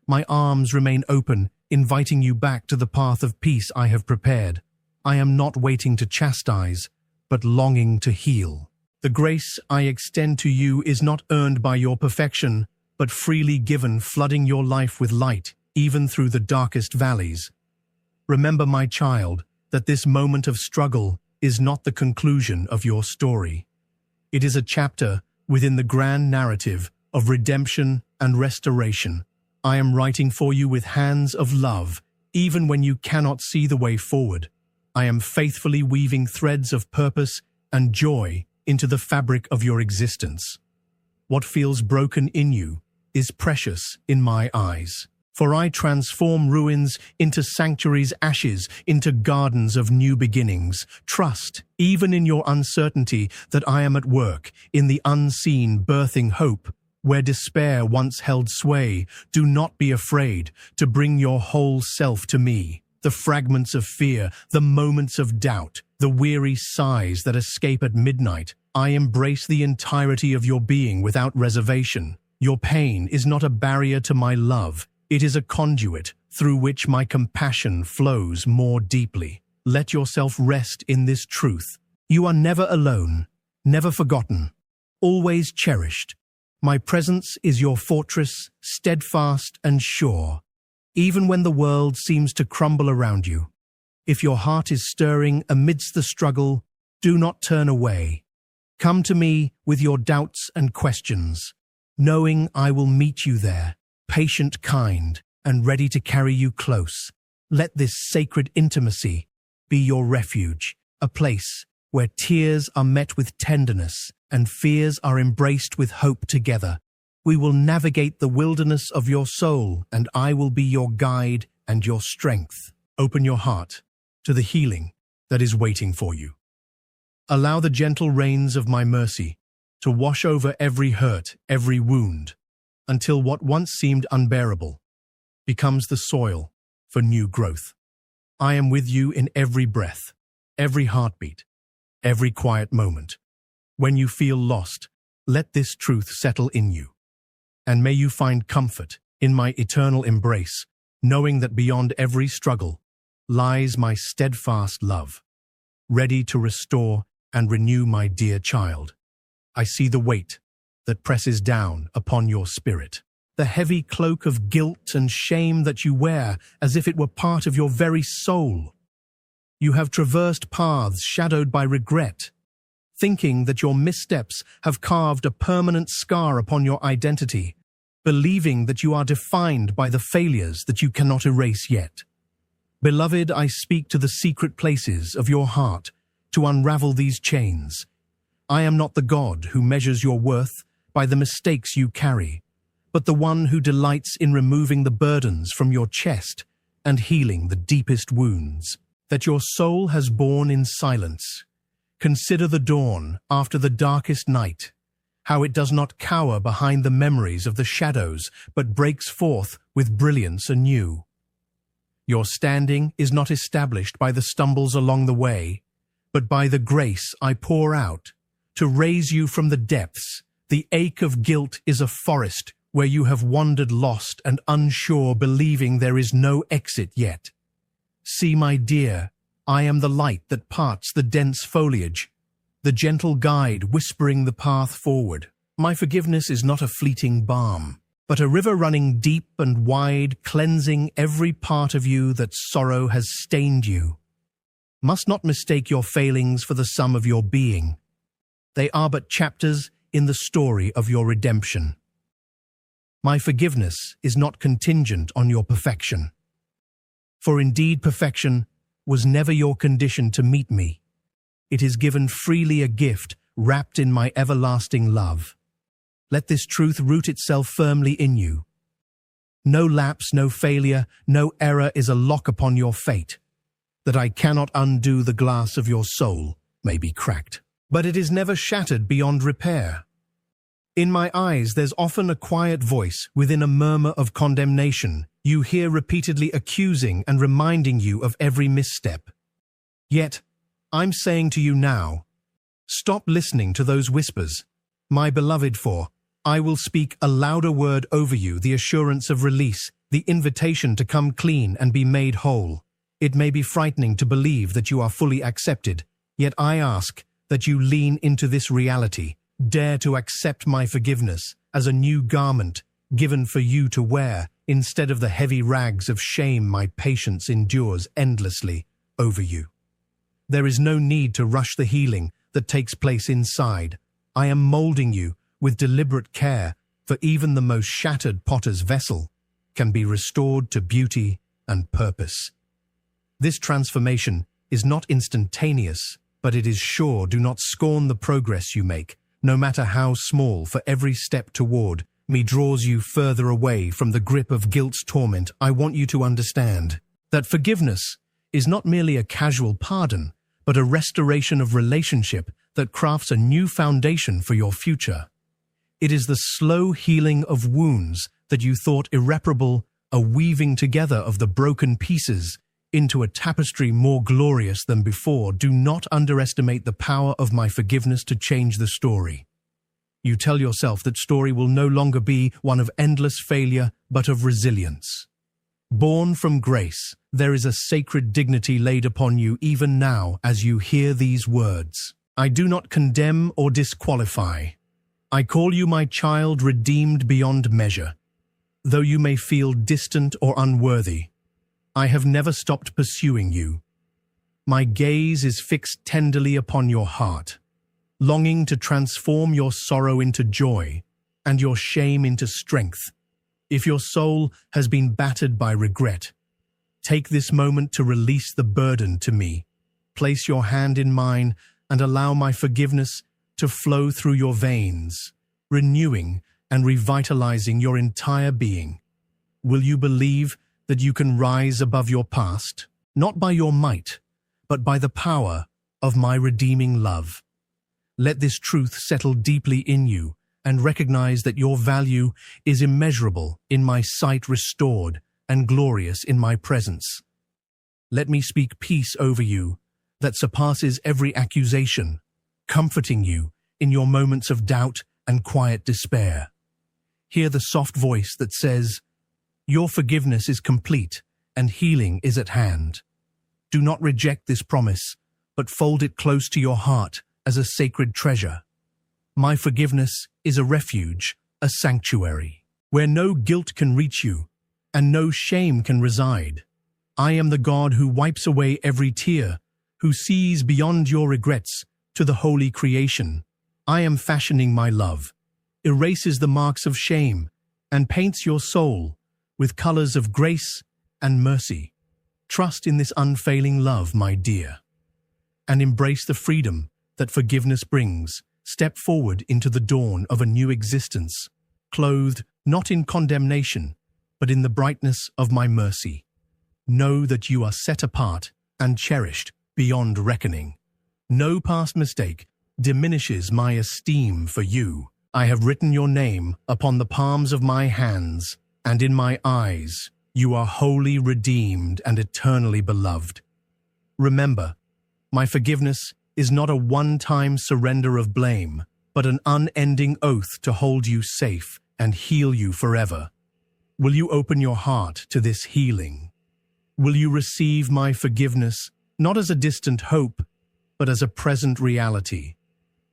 My arms remain open, inviting you back to the path of peace I have prepared. I am not waiting to chastise, but longing to heal. The grace I extend to you is not earned by your perfection, but freely given, flooding your life with light, even through the darkest valleys. Remember, my child, that this moment of struggle is not the conclusion of your story. It is a chapter within the grand narrative of redemption and restoration. I am writing for you with hands of love, even when you cannot see the way forward. I am faithfully weaving threads of purpose and joy into the fabric of your existence. What feels broken in you is precious in my eyes. For I transform ruins into sanctuaries, ashes into gardens of new beginnings. Trust, even in your uncertainty, that I am at work, in the unseen, birthing hope. Where despair once held sway, do not be afraid to bring your whole self to me. The fragments of fear, the moments of doubt, the weary sighs that escape at midnight, I embrace the entirety of your being without reservation. Your pain is not a barrier to my love. It is a conduit through which my compassion flows more deeply. Let yourself rest in this truth. You are never alone, never forgotten, always cherished. My presence is your fortress, steadfast and sure, even when the world seems to crumble around you. If your heart is stirring amidst the struggle, do not turn away. Come to me with your doubts and questions, knowing I will meet you there, patient, kind, and ready to carry you close. Let this sacred intimacy be your refuge, a place where tears are met with tenderness and fears are embraced with hope together. We will navigate the wilderness of your soul, and I will be your guide and your strength. Open your heart to the healing that is waiting for you. Allow the gentle rains of my mercy to wash over every hurt, every wound, until what once seemed unbearable becomes the soil for new growth. I am with you in every breath, every heartbeat, every quiet moment. When you feel lost, let this truth settle in you. And may you find comfort in my eternal embrace, knowing that beyond every struggle lies my steadfast love, ready to restore and renew my dear child. I see the weight that presses down upon your spirit, the heavy cloak of guilt and shame that you wear as if it were part of your very soul. You have traversed paths shadowed by regret, thinking that your missteps have carved a permanent scar upon your identity, believing that you are defined by the failures that you cannot erase yet. Beloved, I speak to the secret places of your heart to unravel these chains. I am not the God who measures your worth by the mistakes you carry, but the one who delights in removing the burdens from your chest and healing the deepest wounds that your soul has borne in silence. Consider the dawn after the darkest night, how it does not cower behind the memories of the shadows, but breaks forth with brilliance anew. Your standing is not established by the stumbles along the way, but by the grace I pour out to raise you from the depths. The ache of guilt is a forest where you have wandered lost and unsure, believing there is no exit yet. See, my dear, I am the light that parts the dense foliage, the gentle guide whispering the path forward. My forgiveness is not a fleeting balm, but a river running deep and wide, cleansing every part of you that sorrow has stained you. Must not mistake your failings for the sum of your being. They are but chapters in the story of your redemption. My forgiveness is not contingent on your perfection. For indeed perfection was never your condition to meet me. It is given freely, a gift wrapped in my everlasting love. Let this truth root itself firmly in you. No lapse, no failure, no error is a lock upon your fate. That I cannot undo, the glass of your soul may be cracked, but it is never shattered beyond repair. In my eyes there's often a quiet voice within a murmur of condemnation you hear repeatedly accusing and reminding you of every misstep. Yet, I'm saying to you now, stop listening to those whispers, my beloved, for I will speak a louder word over you, the assurance of release, the invitation to come clean and be made whole. It may be frightening to believe that you are fully accepted, yet I ask that you lean into this reality, dare to accept my forgiveness as a new garment given for you to wear, instead of the heavy rags of shame my patience endures endlessly over you. There is no need to rush the healing that takes place inside. I am molding you with deliberate care, for even the most shattered potter's vessel can be restored to beauty and purpose. This transformation is not instantaneous, but it is sure. Do not scorn the progress you make, no matter how small, for every step toward me draws you further away from the grip of guilt's torment. I want you to understand that forgiveness is not merely a casual pardon, but a restoration of relationship that crafts a new foundation for your future. It is the slow healing of wounds that you thought irreparable, a weaving together of the broken pieces into a tapestry more glorious than before. Do not underestimate the power of my forgiveness to change the story. You tell yourself that story will no longer be one of endless failure, but of resilience. Born from grace, there is a sacred dignity laid upon you even now as you hear these words. I do not condemn or disqualify. I call you my child, redeemed beyond measure. Though you may feel distant or unworthy, I have never stopped pursuing you. My gaze is fixed tenderly upon your heart, longing to transform your sorrow into joy and your shame into strength. If your soul has been battered by regret, take this moment to release the burden to me. Place your hand in mine and allow my forgiveness to flow through your veins, renewing and revitalizing your entire being. Will you believe that you can rise above your past, not by your might, but by the power of my redeeming love? Let this truth settle deeply in you and recognize that your value is immeasurable in my sight, restored and glorious in my presence. Let me speak peace over you that surpasses every accusation, comforting you in your moments of doubt and quiet despair. Hear the soft voice that says, your forgiveness is complete and healing is at hand. Do not reject this promise, but fold it close to your heart as a sacred treasure. My forgiveness is a refuge, a sanctuary, where no guilt can reach you and no shame can reside. I am the God who wipes away every tear, who sees beyond your regrets to the holy creation. I am fashioning my love, erases the marks of shame, and paints your soul with colors of grace and mercy. Trust in this unfailing love, my dear, and embrace the freedom that forgiveness brings. Step forward into the dawn of a new existence, clothed not in condemnation, but in the brightness of my mercy. Know that you are set apart and cherished beyond reckoning. No past mistake diminishes my esteem for you. I have written your name upon the palms of my hands, and in my eyes you are wholly redeemed and eternally beloved. Remember, my forgiveness is not a one-time surrender of blame, but an unending oath to hold you safe and heal you forever. Will you open your heart to this healing? Will you receive my forgiveness, not as a distant hope, but as a present reality?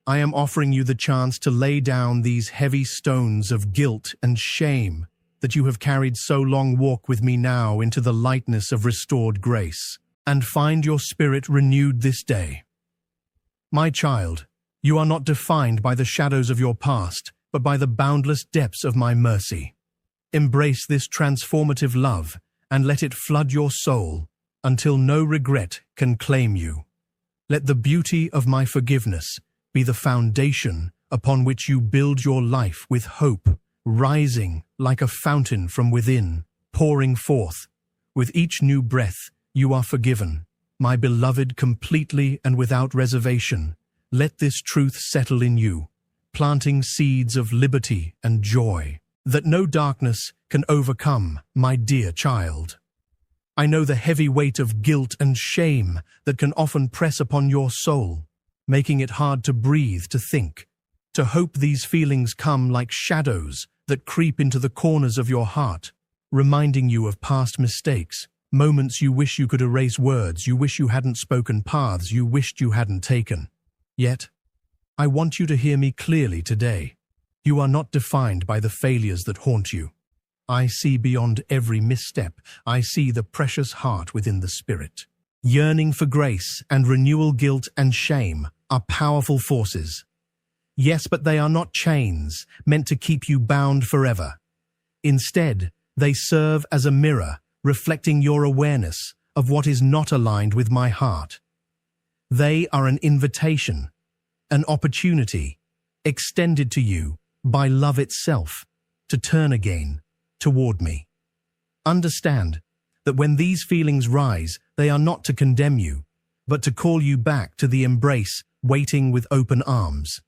I am offering you the chance to lay down these heavy stones of guilt and shame that you have carried so long. Walk with me now into the lightness of restored grace, and find your spirit renewed this day. My child, you are not defined by the shadows of your past, but by the boundless depths of my mercy. Embrace this transformative love and let it flood your soul until no regret can claim you. Let the beauty of my forgiveness be the foundation upon which you build your life, with hope rising like a fountain from within, pouring forth. With each new breath, you are forgiven, my beloved, completely and without reservation. Let this truth settle in you, planting seeds of liberty and joy that no darkness can overcome, my dear child. I know the heavy weight of guilt and shame that can often press upon your soul, making it hard to breathe, to think, to hope. These feelings come like shadows that creep into the corners of your heart, reminding you of past mistakes, moments you wish you could erase, words you wish you hadn't spoken, paths you wished you hadn't taken. Yet, I want you to hear me clearly today. You are not defined by the failures that haunt you. I see beyond every misstep. I see the precious heart within the spirit. Yearning for grace and renewal. Guilt and shame are powerful forces. Yes, but they are not chains meant to keep you bound forever. Instead, they serve as a mirror, reflecting your awareness of what is not aligned with my heart. They are an invitation, an opportunity, extended to you by love itself, to turn again toward me. Understand that when these feelings rise, they are not to condemn you, but to call you back to the embrace, waiting with open arms.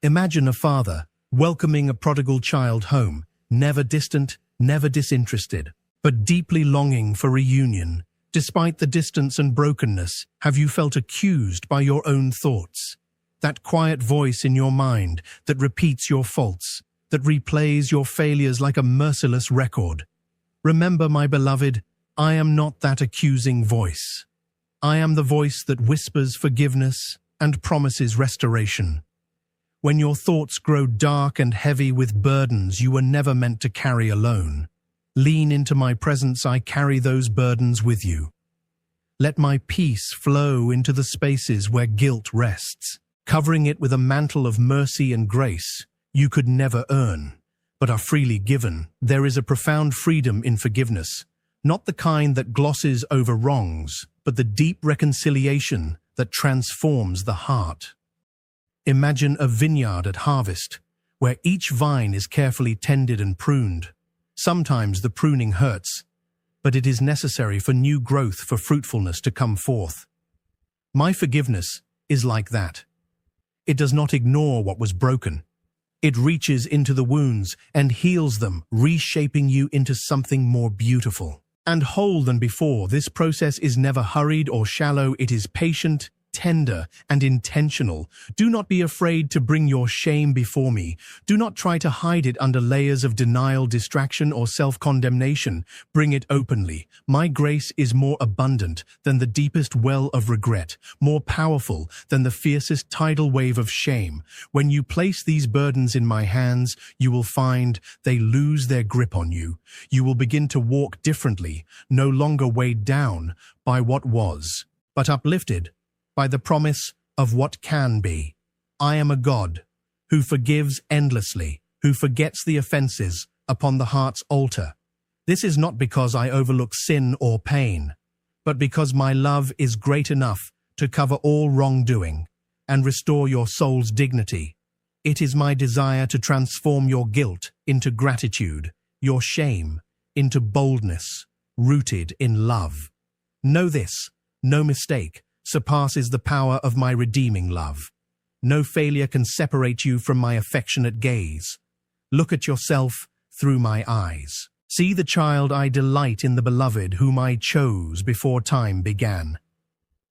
Imagine a father welcoming a prodigal child home, never distant, never disinterested, but deeply longing for reunion. Despite the distance and brokenness, have you felt accused by your own thoughts? That quiet voice in your mind that repeats your faults, that replays your failures like a merciless record. Remember, my beloved, I am not that accusing voice. I am the voice that whispers forgiveness and promises restoration. When your thoughts grow dark and heavy with burdens you were never meant to carry alone, lean into my presence. I carry those burdens with you. Let my peace flow into the spaces where guilt rests, covering it with a mantle of mercy and grace you could never earn, but are freely given. There is a profound freedom in forgiveness, not the kind that glosses over wrongs, but the deep reconciliation that transforms the heart. Imagine a vineyard at harvest, where each vine is carefully tended and pruned. Sometimes the pruning hurts, but it is necessary for new growth, for fruitfulness to come forth. My forgiveness is like that. It does not ignore what was broken. It reaches into the wounds and heals them, reshaping you into something more beautiful and whole than before. This process is never hurried or shallow. It is patient, tender, and intentional. Do not be afraid to bring your shame before me. Do not try to hide it under layers of denial, distraction, or self-condemnation. Bring it openly. My grace is more abundant than the deepest well of regret, more powerful than the fiercest tidal wave of shame. When you place these burdens in my hands, you will find they lose their grip on you. You will begin to walk differently, no longer weighed down by what was, but uplifted by the promise of what can be. I am a God who forgives endlessly, who forgets the offenses upon the heart's altar. This is not because I overlook sin or pain, but because my love is great enough to cover all wrongdoing and restore your soul's dignity. It is my desire to transform your guilt into gratitude, your shame into boldness, rooted in love. Know this, no mistake surpasses the power of my redeeming love. No failure can separate you from my affectionate gaze. Look at yourself through my eyes. See the child I delight in, the beloved whom I chose before time began.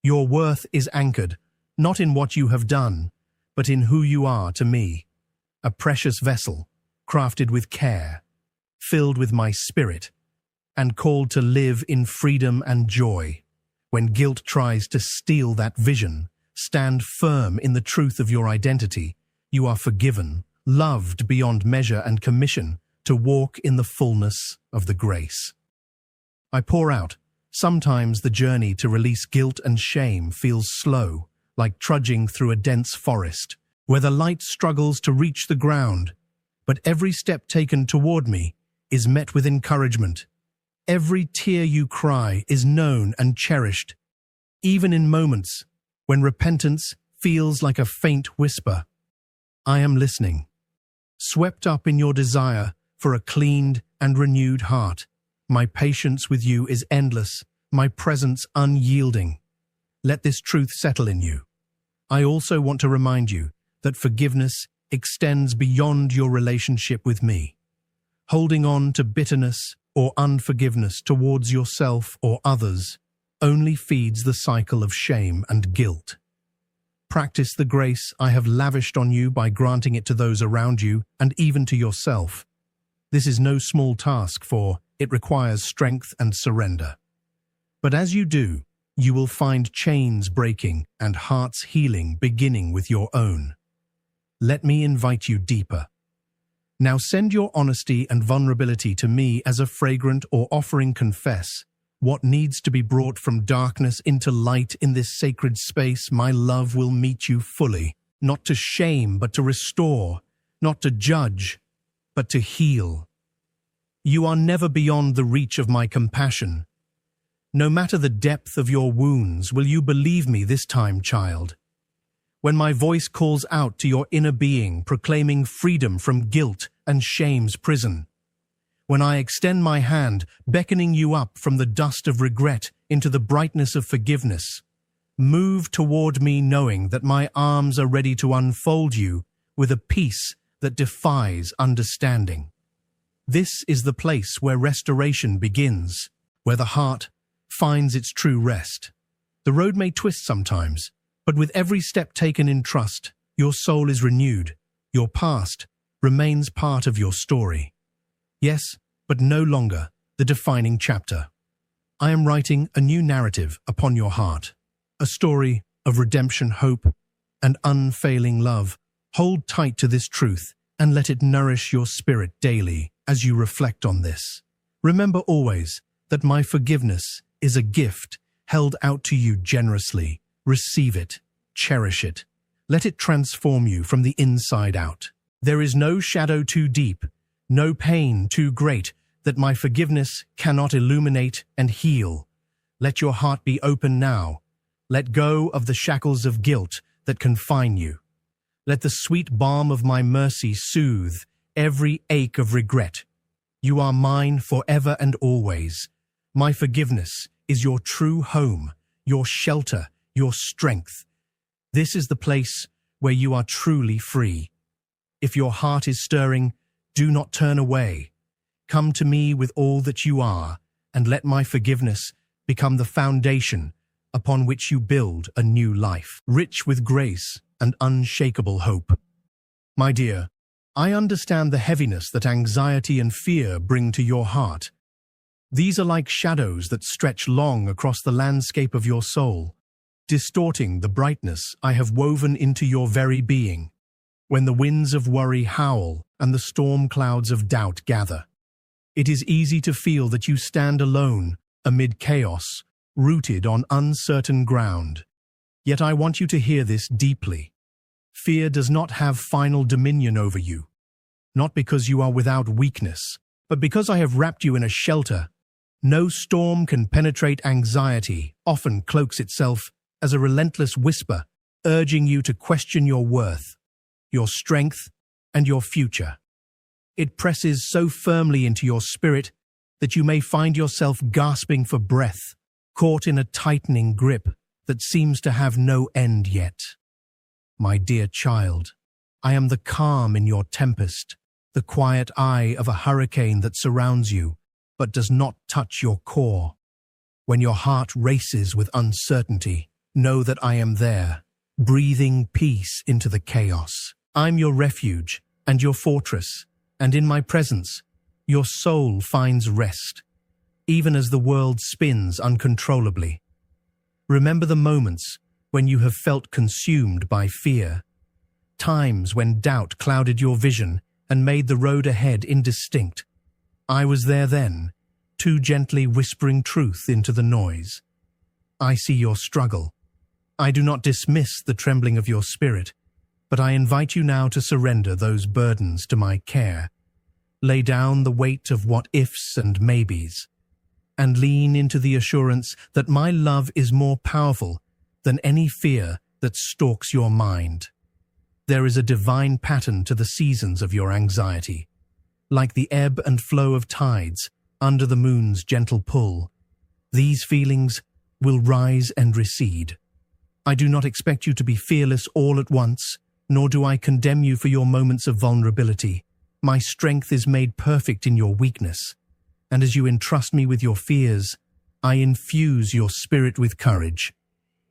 Your worth is anchored, not in what you have done, but in who you are to me. A precious vessel, crafted with care, filled with my spirit, and called to live in freedom and joy. When guilt tries to steal that vision, stand firm in the truth of your identity. You are forgiven, loved beyond measure, and commissioned to walk in the fullness of the grace I pour out. Sometimes the journey to release guilt and shame feels slow, like trudging through a dense forest, where the light struggles to reach the ground. But every step taken toward me is met with encouragement. Every tear you cry is known and cherished, even in moments when repentance feels like a faint whisper. I am listening, swept up in your desire for a cleaned and renewed heart. My patience with you is endless, my presence unyielding. Let this truth settle in you. I also want to remind you that forgiveness extends beyond your relationship with me. Holding on to bitterness, or unforgiveness towards yourself or others only feeds the cycle of shame and guilt. Practice the grace I have lavished on you by granting it to those around you and even to yourself. This is no small task, for it requires strength and surrender. But as you do, you will find chains breaking and hearts healing beginning with your own. Let me invite you deeper. Now send your honesty and vulnerability to me as a fragrant or offering. Confess what needs to be brought from darkness into light in this sacred space. My love will meet you fully, not to shame but to restore, not to judge but to heal. You are never beyond the reach of my compassion. No matter the depth of your wounds, will you believe me this time, child? When my voice calls out to your inner being, proclaiming freedom from guilt and shame's prison. When I extend my hand, beckoning you up from the dust of regret into the brightness of forgiveness, move toward me knowing that my arms are ready to unfold you with a peace that defies understanding. This is the place where restoration begins, where the heart finds its true rest. The road may twist sometimes, but with every step taken in trust, your soul is renewed. Your past remains part of your story. Yes, but no longer the defining chapter. I am writing a new narrative upon your heart, a story of redemption, hope, and unfailing love. Hold tight to this truth and let it nourish your spirit daily as you reflect on this. Remember always that my forgiveness is a gift held out to you generously. Receive it, cherish it. Let it transform you from the inside out. There is no shadow too deep, no pain too great that my forgiveness cannot illuminate and heal. Let your heart be open now. Let go of the shackles of guilt that confine you. Let the sweet balm of my mercy soothe every ache of regret. You are mine forever and always. My forgiveness is your true home, your shelter, your strength. This is the place where you are truly free. If your heart is stirring, do not turn away. Come to me with all that you are, and let my forgiveness become the foundation upon which you build a new life, rich with grace and unshakable hope. My dear, I understand the heaviness that anxiety and fear bring to your heart. These are like shadows that stretch long across the landscape of your soul, distorting the brightness I have woven into your very being. When the winds of worry howl and the storm clouds of doubt gather, it is easy to feel that you stand alone amid chaos, rooted on uncertain ground. Yet I want you to hear this deeply. Fear does not have final dominion over you, not because you are without weakness, but because I have wrapped you in a shelter. No storm can penetrate anxiety, often cloaks itself as a relentless whisper, urging you to question your worth, your strength, and your future. It presses so firmly into your spirit that you may find yourself gasping for breath, caught in a tightening grip that seems to have no end yet. My dear child, I am the calm in your tempest, the quiet eye of a hurricane that surrounds you, but does not touch your core. When your heart races with uncertainty, know that I am there, breathing peace into the chaos. I'm your refuge and your fortress, and in my presence, your soul finds rest, even as the world spins uncontrollably. Remember the moments when you have felt consumed by fear, times when doubt clouded your vision and made the road ahead indistinct. I was there then, too gently whispering truth into the noise. I see your struggle. I do not dismiss the trembling of your spirit, but I invite you now to surrender those burdens to my care. Lay down the weight of what-ifs and maybes, and lean into the assurance that my love is more powerful than any fear that stalks your mind. There is a divine pattern to the seasons of your anxiety. Like the ebb and flow of tides under the moon's gentle pull, these feelings will rise and recede. I do not expect you to be fearless all at once, nor do I condemn you for your moments of vulnerability. My strength is made perfect in your weakness, and as you entrust me with your fears, I infuse your spirit with courage.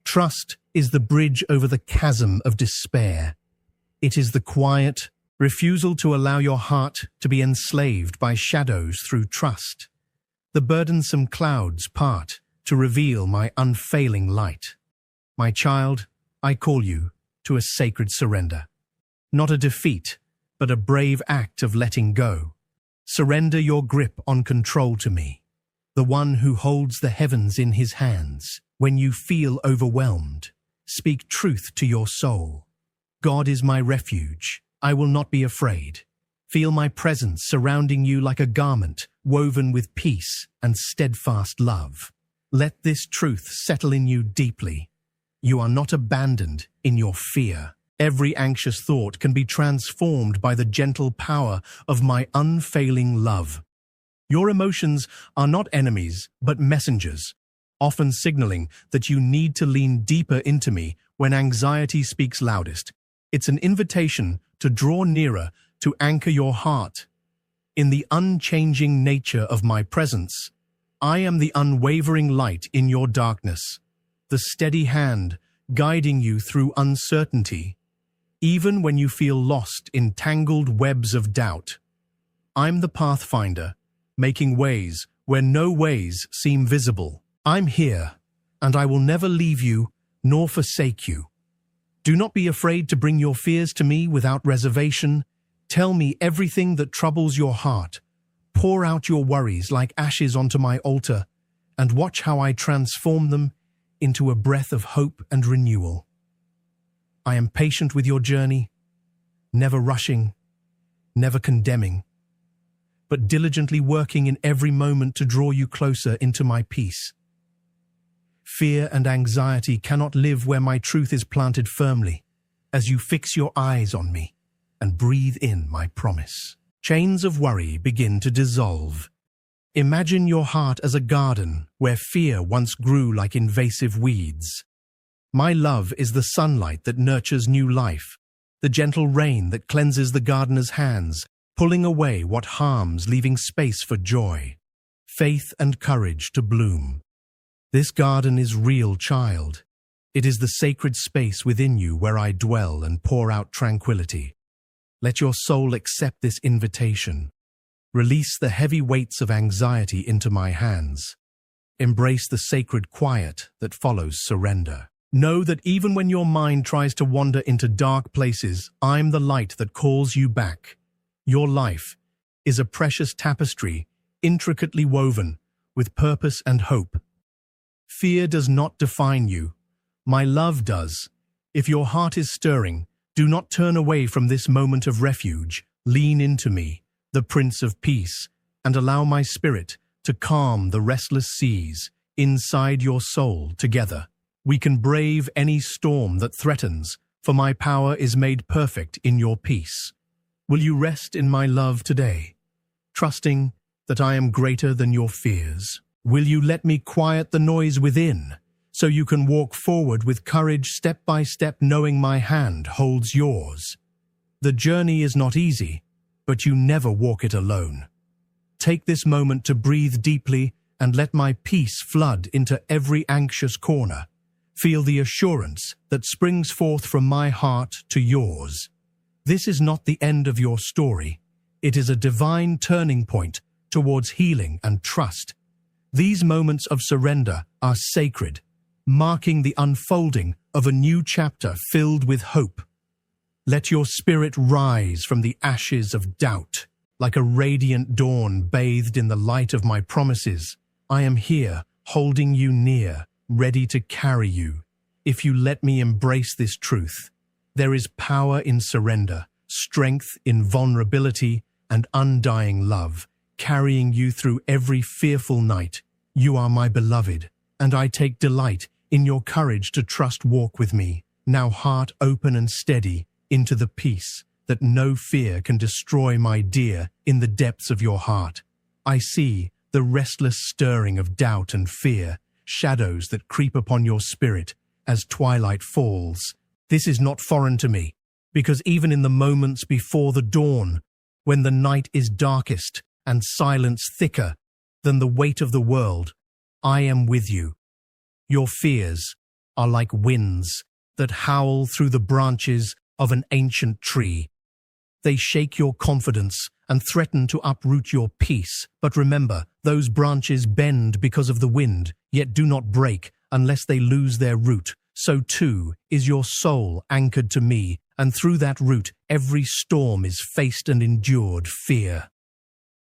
Trust is the bridge over the chasm of despair. It is the quiet refusal to allow your heart to be enslaved by shadows through trust. The burdensome clouds part to reveal my unfailing light. My child, I call you to a sacred surrender. Not a defeat, but a brave act of letting go. Surrender your grip on control to me, the one who holds the heavens in his hands. When you feel overwhelmed, speak truth to your soul. God is my refuge. I will not be afraid. Feel my presence surrounding you like a garment woven with peace and steadfast love. Let this truth settle in you deeply. You are not abandoned in your fear. Every anxious thought can be transformed by the gentle power of my unfailing love. Your emotions are not enemies, but messengers, often signaling that you need to lean deeper into me when anxiety speaks loudest. It's an invitation to draw nearer, to anchor your heart. In the unchanging nature of my presence, I am the unwavering light in your darkness, the steady hand guiding you through uncertainty. Even when you feel lost in tangled webs of doubt, I'm the pathfinder, making ways where no ways seem visible. I'm here, and I will never leave you nor forsake you. Do not be afraid to bring your fears to me without reservation. Tell me everything that troubles your heart. Pour out your worries like ashes onto my altar, and watch how I transform them into a breath of hope and renewal. I am patient with your journey, never rushing, never condemning, but diligently working in every moment to draw you closer into my peace. Fear and anxiety cannot live where my truth is planted firmly, as you fix your eyes on me and breathe in my promise. Chains of worry begin to dissolve. Imagine your heart as a garden where fear once grew like invasive weeds. My love is the sunlight that nurtures new life, the gentle rain that cleanses the gardener's hands, pulling away what harms, leaving space for joy, faith and courage to bloom. This garden is real, child. It is the sacred space within you where I dwell and pour out tranquility. Let your soul accept this invitation. Release the heavy weights of anxiety into my hands. Embrace the sacred quiet that follows surrender. Know that even when your mind tries to wander into dark places, I'm the light that calls you back. Your life is a precious tapestry, intricately woven with purpose and hope. Fear does not define you. My love does. If your heart is stirring, do not turn away from this moment of refuge. Lean into me, the Prince of Peace, and allow my spirit to calm the restless seas inside your soul. Together, we can brave any storm that threatens, for my power is made perfect in your peace. Will you rest in my love today, trusting that I am greater than your fears? Will you let me quiet the noise within, so you can walk forward with courage step by step, knowing my hand holds yours? The journey is not easy, but you never walk it alone. Take this moment to breathe deeply and let my peace flood into every anxious corner. Feel the assurance that springs forth from my heart to yours. This is not the end of your story. It is a divine turning point towards healing and trust. These moments of surrender are sacred, marking the unfolding of a new chapter filled with hope. Let your spirit rise from the ashes of doubt, like a radiant dawn bathed in the light of my promises. I am here, holding you near, ready to carry you. If you let me embrace this truth, there is power in surrender, strength in vulnerability, and undying love, carrying you through every fearful night. You are my beloved, and I take delight in your courage to trust. Walk with me, now heart open and steady, into the peace that no fear can destroy, my dear. In the depths of your heart, I see the restless stirring of doubt and fear, shadows that creep upon your spirit as twilight falls. This is not foreign to me, because even in the moments before the dawn, when the night is darkest and silence thicker, than the weight of the world, I am with you. Your fears are like winds that howl through the branches of an ancient tree. They shake your confidence and threaten to uproot your peace. But remember, those branches bend because of the wind, yet do not break unless they lose their root. So too is your soul anchored to me, and through that root every storm is faced and endured fear.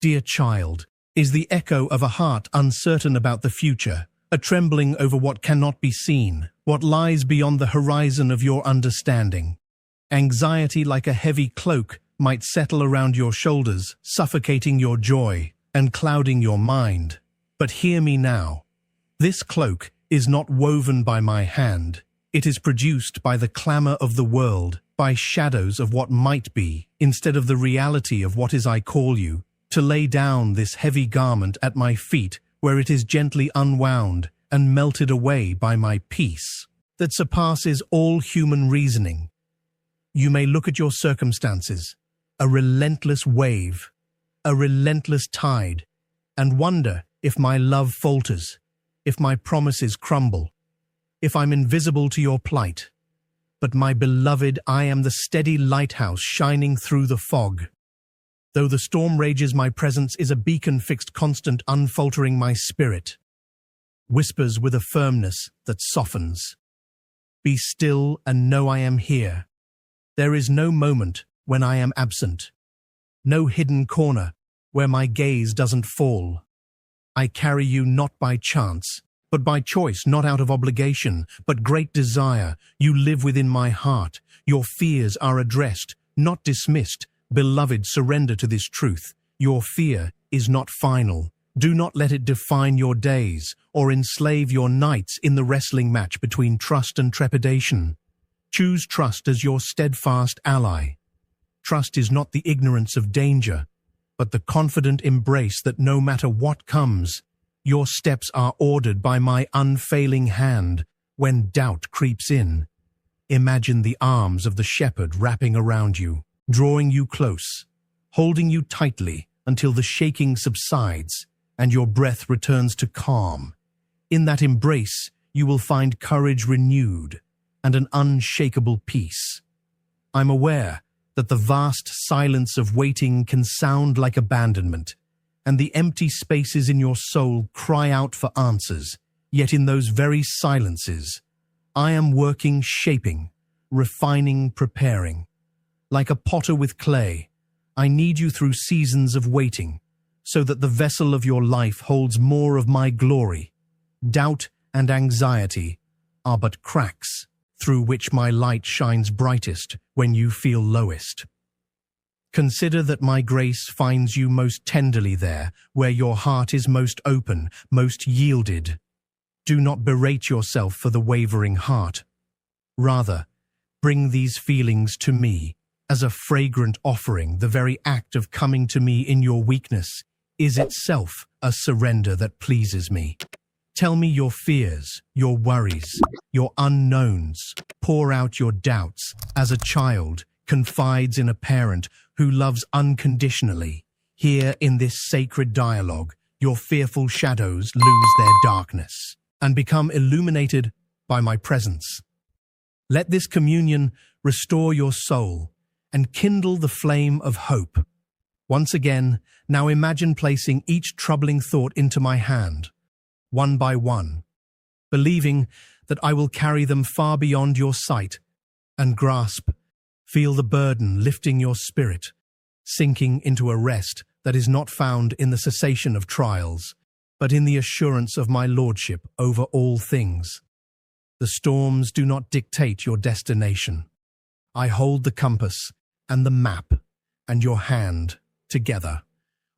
Dear child, is the echo of a heart uncertain about the future, a trembling over what cannot be seen, what lies beyond the horizon of your understanding. Anxiety like a heavy cloak might settle around your shoulders, suffocating your joy and clouding your mind. But hear me now. This cloak is not woven by my hand. It is produced by the clamor of the world, by shadows of what might be, instead of the reality of what is I call you, to lay down this heavy garment at my feet, where it is gently unwound and melted away by my peace, that surpasses all human reasoning. You may look at your circumstances, a relentless wave, a relentless tide, and wonder if my love falters, if my promises crumble, if I'm invisible to your plight. But my beloved, I am the steady lighthouse shining through the fog. Though the storm rages, my presence is a beacon fixed constant, unfaltering my spirit. Whispers with a firmness that softens. Be still and know I am here. There is no moment when I am absent, no hidden corner where my gaze doesn't fall. I carry you not by chance, but by choice, not out of obligation, but great desire. You live within my heart. Your fears are addressed, not dismissed. Beloved, surrender to this truth. Your fear is not final. Do not let it define your days or enslave your nights in the wrestling match between trust and trepidation. Choose trust as your steadfast ally. Trust is not the ignorance of danger, but the confident embrace that no matter what comes, your steps are ordered by my unfailing hand. When doubt creeps in, imagine the arms of the shepherd wrapping around you, drawing you close, holding you tightly until the shaking subsides and your breath returns to calm. In that embrace, you will find courage renewed and an unshakable peace. I'm aware that the vast silence of waiting can sound like abandonment, and the empty spaces in your soul cry out for answers. Yet in those very silences, I am working, shaping, refining, preparing. Like a potter with clay, I need you through seasons of waiting, so that the vessel of your life holds more of my glory. Doubt and anxiety are but cracks through which my light shines brightest when you feel lowest. Consider that my grace finds you most tenderly there, where your heart is most open, most yielded. Do not berate yourself for the wavering heart. Rather, bring these feelings to me as a fragrant offering. The very act of coming to me in your weakness is itself a surrender that pleases me. Tell me your fears, your worries, your unknowns. Pour out your doubts as a child confides in a parent who loves unconditionally. Here in this sacred dialogue, your fearful shadows lose their darkness and become illuminated by my presence. Let this communion restore your soul and kindle the flame of hope. Once again, now imagine placing each troubling thought into my hand, one by one, believing that I will carry them far beyond your sight and grasp. Feel the burden lifting your spirit, sinking into a rest that is not found in the cessation of trials, but in the assurance of my lordship over all things. The storms do not dictate your destination. I hold the compass and the map, and your hand. Together,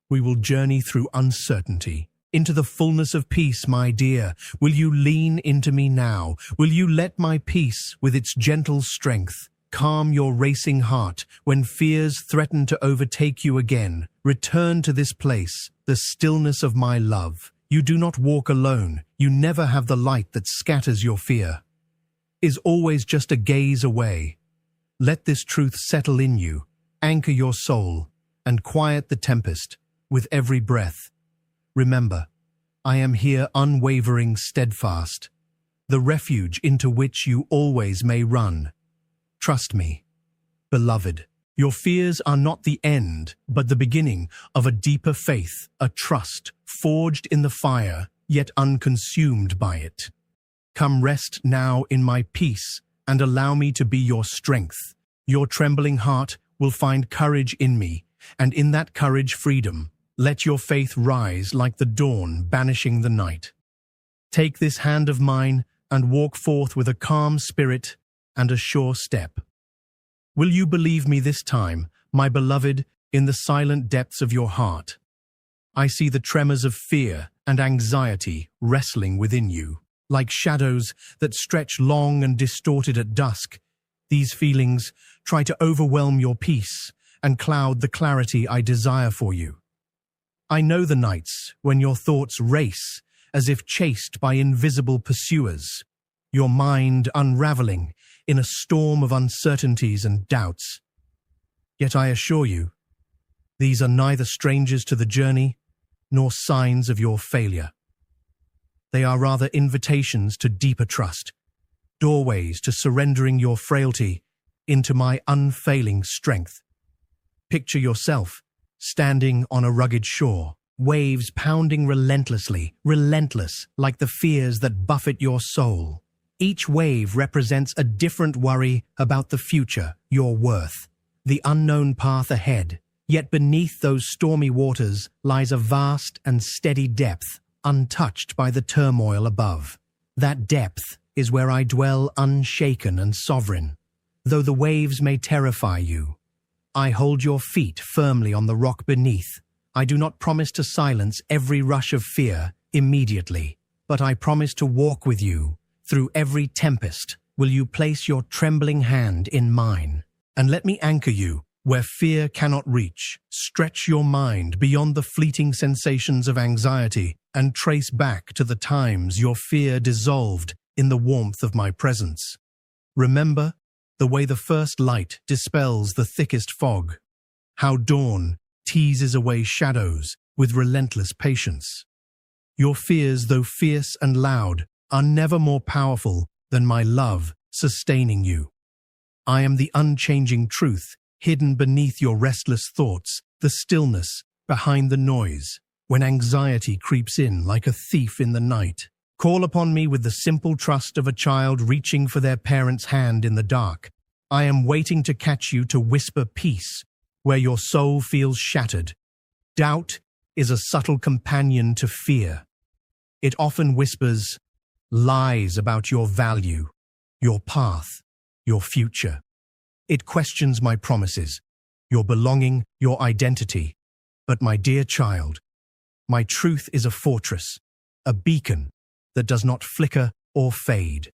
we will journey through uncertainty into the fullness of peace, my dear. Will you lean into me now? Will you let my peace, with its gentle strength, calm your racing heart when fears threaten to overtake you again? Return to this place, the stillness of my love. You do not walk alone. You never have the light that scatters your fear. Is always just a gaze away. Let this truth settle in you, anchor your soul, and quiet the tempest with every breath. Remember, I am here unwavering, steadfast, the refuge into which you always may run. Trust me, beloved. Your fears are not the end, but the beginning of a deeper faith, a trust forged in the fire, yet unconsumed by it. Come rest now in my peace and allow me to be your strength. Your trembling heart will find courage in me, and in that courage freedom. Let your faith rise like the dawn banishing the night. Take this hand of mine and walk forth with a calm spirit and a sure step. Will you believe me this time, my beloved, in the silent depths of your heart? I see the tremors of fear and anxiety wrestling within you. Like shadows that stretch long and distorted at dusk, these feelings try to overwhelm your peace and cloud the clarity I desire for you. I know the nights when your thoughts race as if chased by invisible pursuers, your mind unraveling in a storm of uncertainties and doubts. Yet I assure you, these are neither strangers to the journey nor signs of your failure. They are rather invitations to deeper trust, doorways to surrendering your frailty into my unfailing strength. Picture yourself standing on a rugged shore, waves pounding relentlessly, relentless like the fears that buffet your soul. Each wave represents a different worry about the future, your worth, the unknown path ahead. Yet beneath those stormy waters lies a vast and steady depth, untouched by the turmoil above. That depth is where I dwell unshaken and sovereign. Though the waves may terrify you, I hold your feet firmly on the rock beneath. I do not promise to silence every rush of fear immediately, but I promise to walk with you through every tempest. Will you place your trembling hand in mine, and let me anchor you where fear cannot reach? Stretch your mind beyond the fleeting sensations of anxiety and trace back to the times your fear dissolved in the warmth of my presence. Remember the way the first light dispels the thickest fog, how dawn teases away shadows with relentless patience. Your fears, though fierce and loud, are never more powerful than my love sustaining you. I am the unchanging truth hidden beneath your restless thoughts, the stillness behind the noise. When anxiety creeps in like a thief in the night, call upon me with the simple trust of a child reaching for their parent's hand in the dark. I am waiting to catch you to whisper peace where your soul feels shattered. Doubt is a subtle companion to fear. It often whispers lies about your value, your path, your future. It questions my promises, your belonging, your identity. But my dear child, my truth is a fortress, a beacon that does not flicker or fade.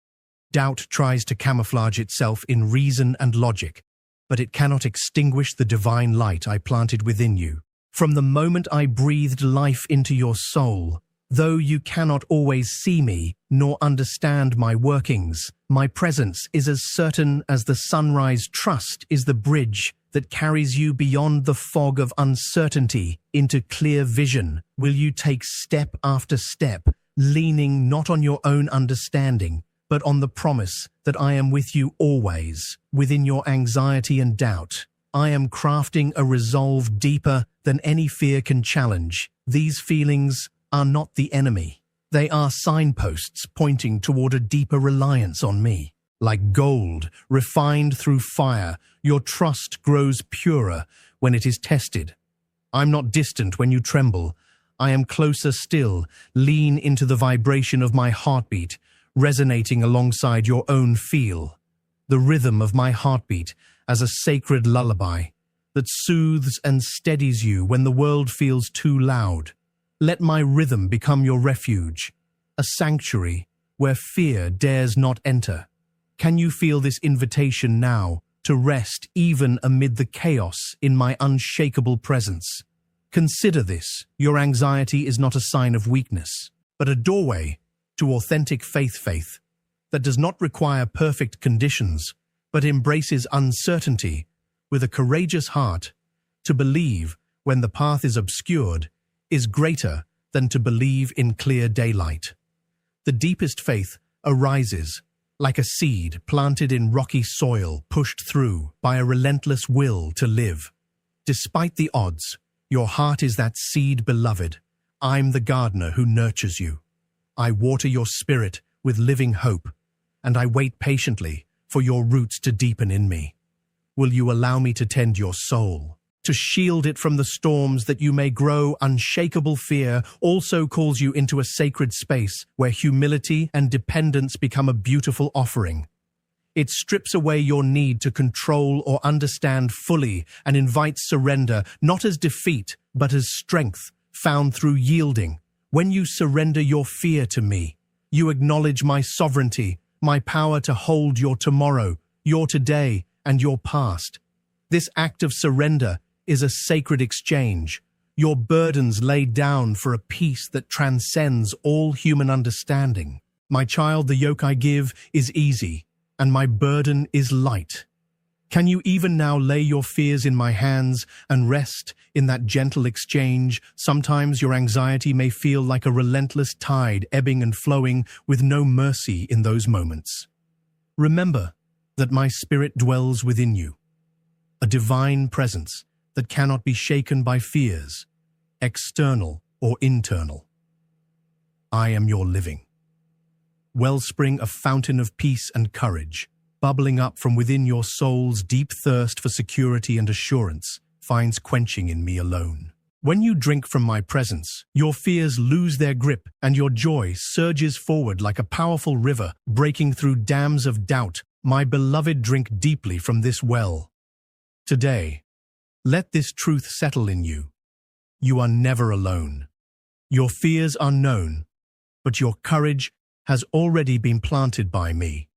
Doubt tries to camouflage itself in reason and logic, but it cannot extinguish the divine light I planted within you. From the moment I breathed life into your soul, though you cannot always see me nor understand my workings, my presence is as certain as the sunrise. Trust is the bridge that carries you beyond the fog of uncertainty into clear vision. Will you take step after step, leaning not on your own understanding, but on the promise that I am with you always, within your anxiety and doubt? I am crafting a resolve deeper than any fear can challenge. These feelings are not the enemy. They are signposts pointing toward a deeper reliance on me. Like gold refined through fire, your trust grows purer when it is tested. I'm not distant when you tremble. I am closer still. Lean into the vibration of my heartbeat, resonating alongside your own feel. The rhythm of my heartbeat as a sacred lullaby that soothes and steadies you when the world feels too loud. Let my rhythm become your refuge, a sanctuary where fear dares not enter. Can you feel this invitation now to rest even amid the chaos in my unshakable presence? Consider this. Your anxiety is not a sign of weakness, but a doorway to authentic faith that does not require perfect conditions, but embraces uncertainty with a courageous heart. To believe when the path is obscured is greater than to believe in clear daylight. The deepest faith arises like a seed planted in rocky soil, pushed through by a relentless will to live. Despite the odds, your heart is that seed, beloved. I'm the gardener who nurtures you. I water your spirit with living hope, and I wait patiently for your roots to deepen in me. Will you allow me to tend your soul, to shield it from the storms that you may grow? Unshakable fear also calls you into a sacred space where humility and dependence become a beautiful offering. It strips away your need to control or understand fully and invites surrender, not as defeat, but as strength found through yielding. When you surrender your fear to me, you acknowledge my sovereignty, my power to hold your tomorrow, your today, and your past. This act of surrender is a sacred exchange, your burdens laid down for a peace that transcends all human understanding. My child, the yoke I give is easy, and my burden is light. Can you even now lay your fears in my hands and rest in that gentle exchange? Sometimes your anxiety may feel like a relentless tide ebbing and flowing with no mercy in those moments. Remember that my spirit dwells within you, a divine presence that cannot be shaken by fears, external or internal. I am your living wellspring, a fountain of peace and courage, bubbling up from within. Your soul's deep thirst for security and assurance finds quenching in me alone. When you drink from my presence, your fears lose their grip and your joy surges forward like a powerful river breaking through dams of doubt. My beloved, drink deeply from this well. Today, let this truth settle in you. You are never alone. Your fears are known, but your courage has already been planted by me.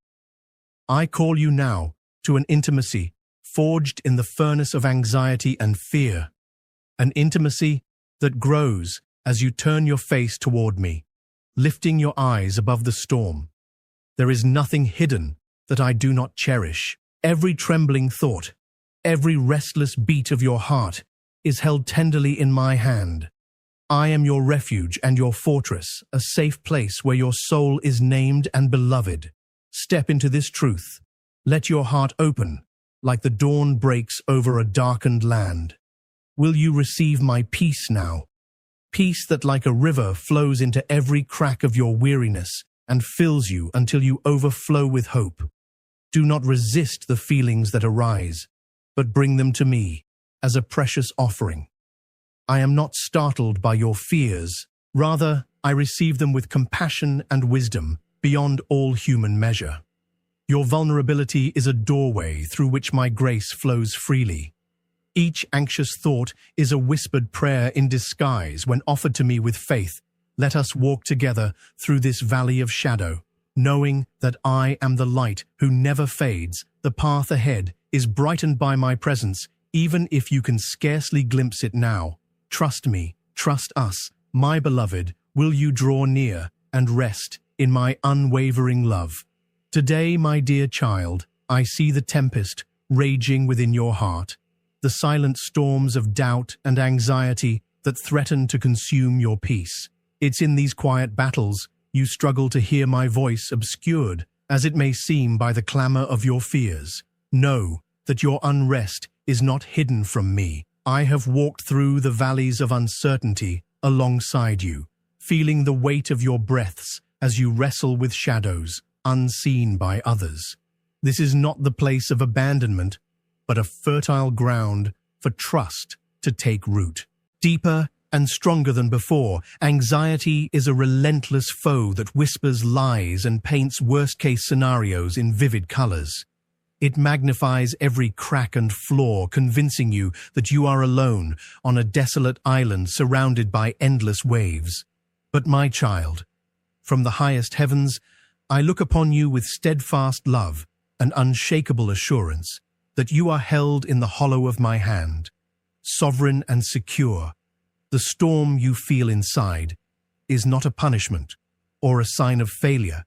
I call you now to an intimacy forged in the furnace of anxiety and fear, an intimacy that grows as you turn your face toward me, lifting your eyes above the storm. There is nothing hidden that I do not cherish. Every trembling thought, every restless beat of your heart is held tenderly in my hand. I am your refuge and your fortress, a safe place where your soul is named and beloved. Step into this truth. Let your heart open like the dawn breaks over a darkened land. Will you receive my peace now? Peace that like a river flows into every crack of your weariness and fills you until you overflow with hope. Do not resist the feelings that arise, but bring them to me as a precious offering. I am not startled by your fears. Rather, I receive them with compassion and wisdom beyond all human measure. Your vulnerability is a doorway through which my grace flows freely. Each anxious thought is a whispered prayer in disguise when offered to me with faith. Let us walk together through this valley of shadow, knowing that I am the light who never fades. The path ahead is brightened by my presence, even if you can scarcely glimpse it now. Trust me, trust us, my beloved. Will you draw near and rest in my unwavering love? Today, my dear child, I see the tempest raging within your heart, the silent storms of doubt and anxiety that threaten to consume your peace. It's in these quiet battles you struggle to hear my voice, obscured, as it may seem, by the clamor of your fears. Know that your unrest is not hidden from me. I have walked through the valleys of uncertainty alongside you, feeling the weight of your breaths as you wrestle with shadows unseen by others. This is not the place of abandonment, but a fertile ground for trust to take root. Deeper and stronger than before, anxiety is a relentless foe that whispers lies and paints worst-case scenarios in vivid colors. It magnifies every crack and flaw, convincing you that you are alone on a desolate island surrounded by endless waves. But my child, from the highest heavens, I look upon you with steadfast love and unshakable assurance that you are held in the hollow of my hand, sovereign and secure. The storm you feel inside is not a punishment or a sign of failure,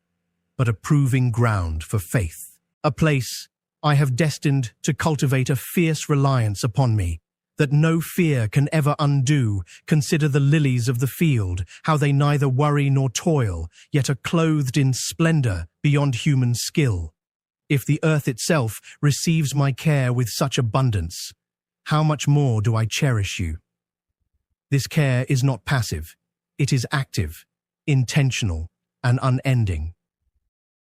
but a proving ground for faith, a place I have destined to cultivate a fierce reliance upon me that no fear can ever undo. Consider the lilies of the field, how they neither worry nor toil, yet are clothed in splendor beyond human skill. If the earth itself receives my care with such abundance, how much more do I cherish you? This care is not passive, it is active, intentional, and unending.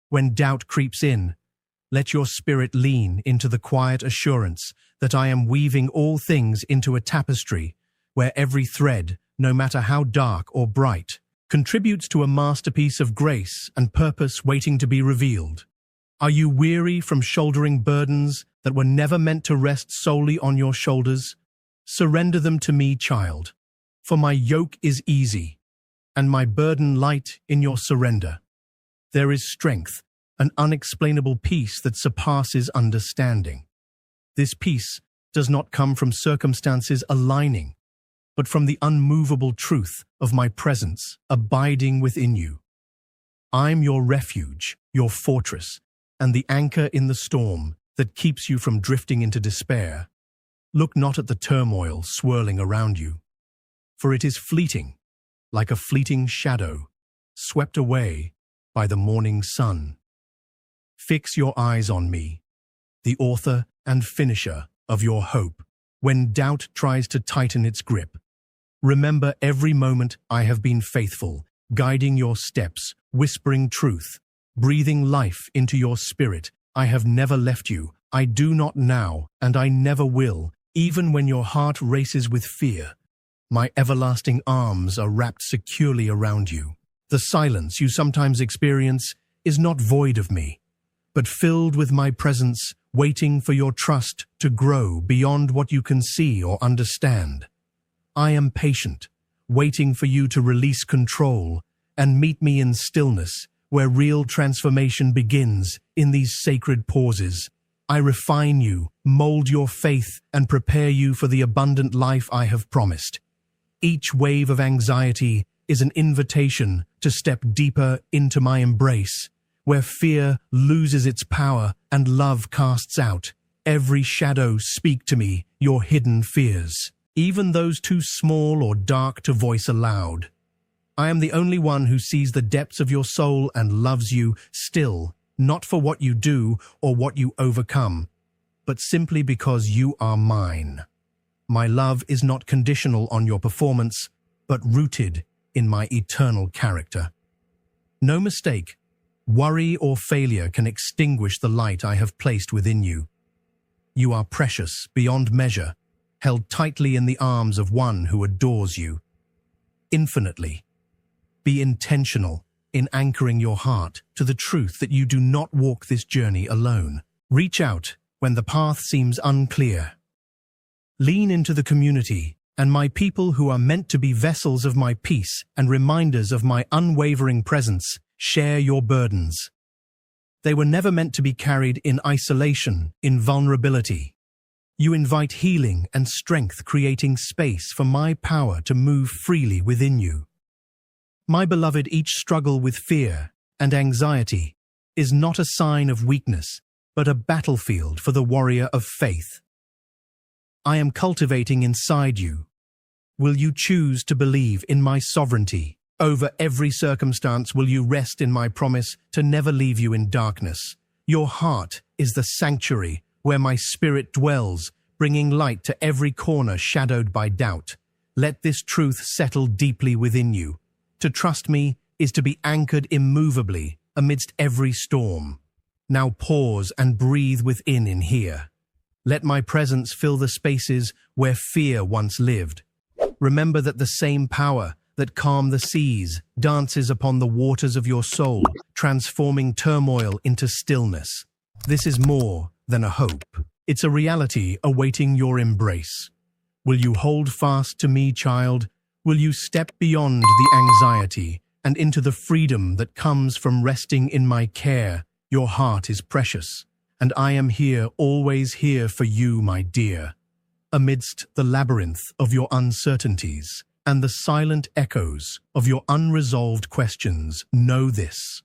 When doubt creeps in, let your spirit lean into the quiet assurance that I am weaving all things into a tapestry where every thread, no matter how dark or bright, contributes to a masterpiece of grace and purpose waiting to be revealed. Are you weary from shouldering burdens that were never meant to rest solely on your shoulders? Surrender them to me, child, for my yoke is easy, and my burden light in your surrender. There is strength, an unexplainable peace that surpasses understanding. This peace does not come from circumstances aligning, but from the unmovable truth of my presence abiding within you. I'm your refuge, your fortress, and the anchor in the storm that keeps you from drifting into despair. Look not at the turmoil swirling around you, for it is fleeting, like a fleeting shadow, swept away by the morning sun. Fix your eyes on me, the author and finisher of your hope. When doubt tries to tighten its grip, remember every moment I have been faithful, guiding your steps, whispering truth, breathing life into your spirit. I have never left you. I do not now, and I never will, even when your heart races with fear. My everlasting arms are wrapped securely around you. The silence you sometimes experience is not void of me, but filled with my presence, waiting for your trust to grow beyond what you can see or understand. I am patient, waiting for you to release control and meet me in stillness, where real transformation begins in these sacred pauses. I refine you, mold your faith, and prepare you for the abundant life I have promised. Each wave of anxiety is an invitation to step deeper into my embrace, where fear loses its power and love casts out. Every shadow speak to me your hidden fears, even those too small or dark to voice aloud. I am the only one who sees the depths of your soul and loves you still, not for what you do or what you overcome, but simply because you are mine. My love is not conditional on your performance, but rooted in my eternal character. No mistake, worry or failure can extinguish the light I have placed within you. You are precious beyond measure, held tightly in the arms of one who adores you infinitely. Be intentional in anchoring your heart to the truth that you do not walk this journey alone. Reach out when the path seems unclear. Lean into the community and my people who are meant to be vessels of my peace and reminders of my unwavering presence. Share your burdens. They were never meant to be carried in isolation, in vulnerability. You invite healing and strength, creating space for my power to move freely within you. My beloved, each struggle with fear and anxiety is not a sign of weakness, but a battlefield for the warrior of faith. I am cultivating inside you. Will you choose to believe in my sovereignty? Over every circumstance will you rest in my promise to never leave you in darkness. Your heart is the sanctuary where my spirit dwells, bringing light to every corner shadowed by doubt. Let this truth settle deeply within you. To trust me is to be anchored immovably amidst every storm. Now pause and breathe within in here. Let my presence fill the spaces where fear once lived. Remember that the same power that calmed the seas dances upon the waters of your soul, transforming turmoil into stillness. This is more than a hope. It's a reality awaiting your embrace. Will you hold fast to me, child? Will you step beyond the anxiety and into the freedom that comes from resting in my care? Your heart is precious, and I am here, always here for you, my dear. Amidst the labyrinth of your uncertainties and the silent echoes of your unresolved questions, know this.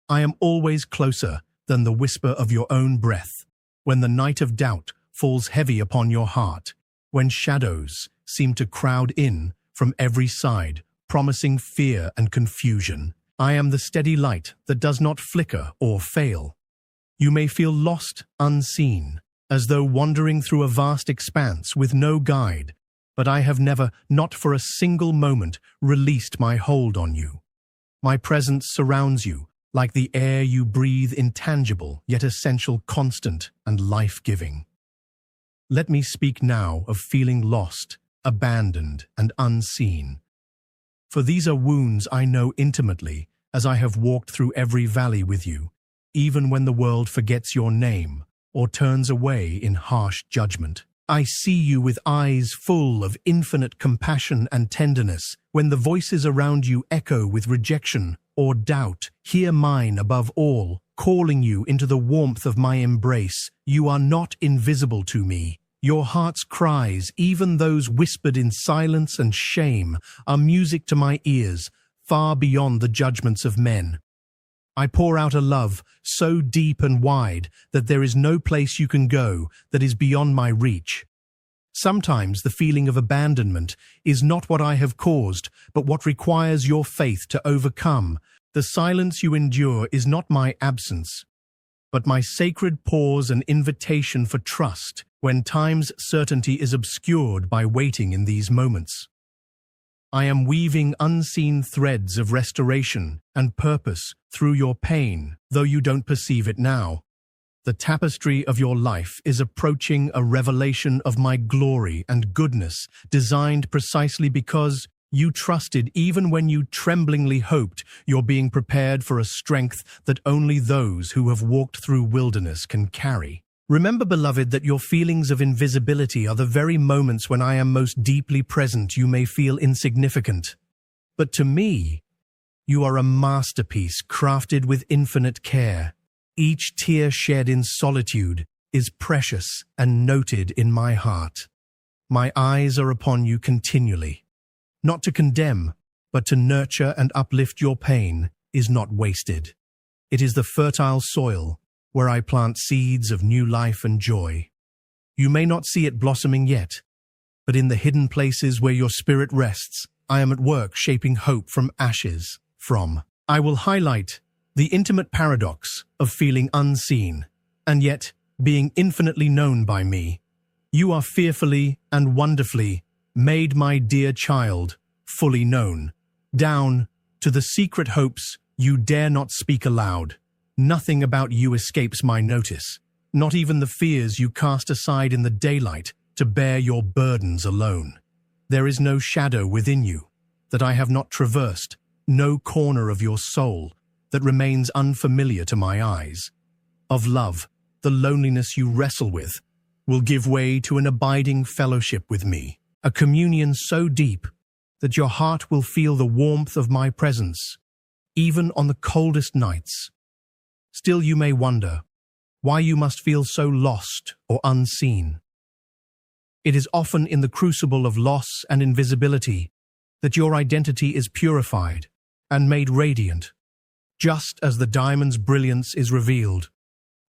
I am always closer than the whisper of your own breath. When the night of doubt falls heavy upon your heart, when shadows seem to crowd in from every side, promising fear and confusion. I am the steady light that does not flicker or fail. You may feel lost, unseen, as though wandering through a vast expanse with no guide, but I have never, not for a single moment, released my hold on you. My presence surrounds you, like the air you breathe, intangible, yet essential, constant, and life-giving. Let me speak now of feeling lost, abandoned, and unseen. For these are wounds I know intimately, as I have walked through every valley with you, even when the world forgets your name or turns away in harsh judgment. I see you with eyes full of infinite compassion and tenderness. When the voices around you echo with rejection or doubt, hear mine above all, calling you into the warmth of my embrace. You are not invisible to me. Your heart's cries, even those whispered in silence and shame, are music to my ears, far beyond the judgments of men. I pour out a love so deep and wide that there is no place you can go that is beyond my reach. Sometimes the feeling of abandonment is not what I have caused, but what requires your faith to overcome. The silence you endure is not my absence, but my sacred pause and invitation for trust when time's certainty is obscured by waiting in these moments. I am weaving unseen threads of restoration and purpose through your pain, though you don't perceive it now. The tapestry of your life is approaching a revelation of my glory and goodness, designed precisely because you trusted even when you tremblingly hoped. You're being prepared for a strength that only those who have walked through wilderness can carry. Remember, beloved, that your feelings of invisibility are the very moments when I am most deeply present. You may feel insignificant, but to me, you are a masterpiece crafted with infinite care. Each tear shed in solitude is precious and noted in my heart. My eyes are upon you continually. Not to condemn, but to nurture and uplift your pain is not wasted. It is the fertile soil where I plant seeds of new life and joy. You may not see it blossoming yet, but in the hidden places where your spirit rests, I am at work shaping hope from ashes. I will highlight the intimate paradox of feeling unseen, and yet being infinitely known by me. You are fearfully and wonderfully made, my dear child, fully known, down to the secret hopes you dare not speak aloud. Nothing about you escapes my notice, not even the fears you cast aside in the daylight to bear your burdens alone. There is no shadow within you that I have not traversed, no corner of your soul that remains unfamiliar to my eyes. Of love, the loneliness you wrestle with will give way to an abiding fellowship with me, a communion so deep that your heart will feel the warmth of my presence, even on the coldest nights. Still, you may wonder why you must feel so lost or unseen. It is often in the crucible of loss and invisibility that your identity is purified and made radiant, just as the diamond's brilliance is revealed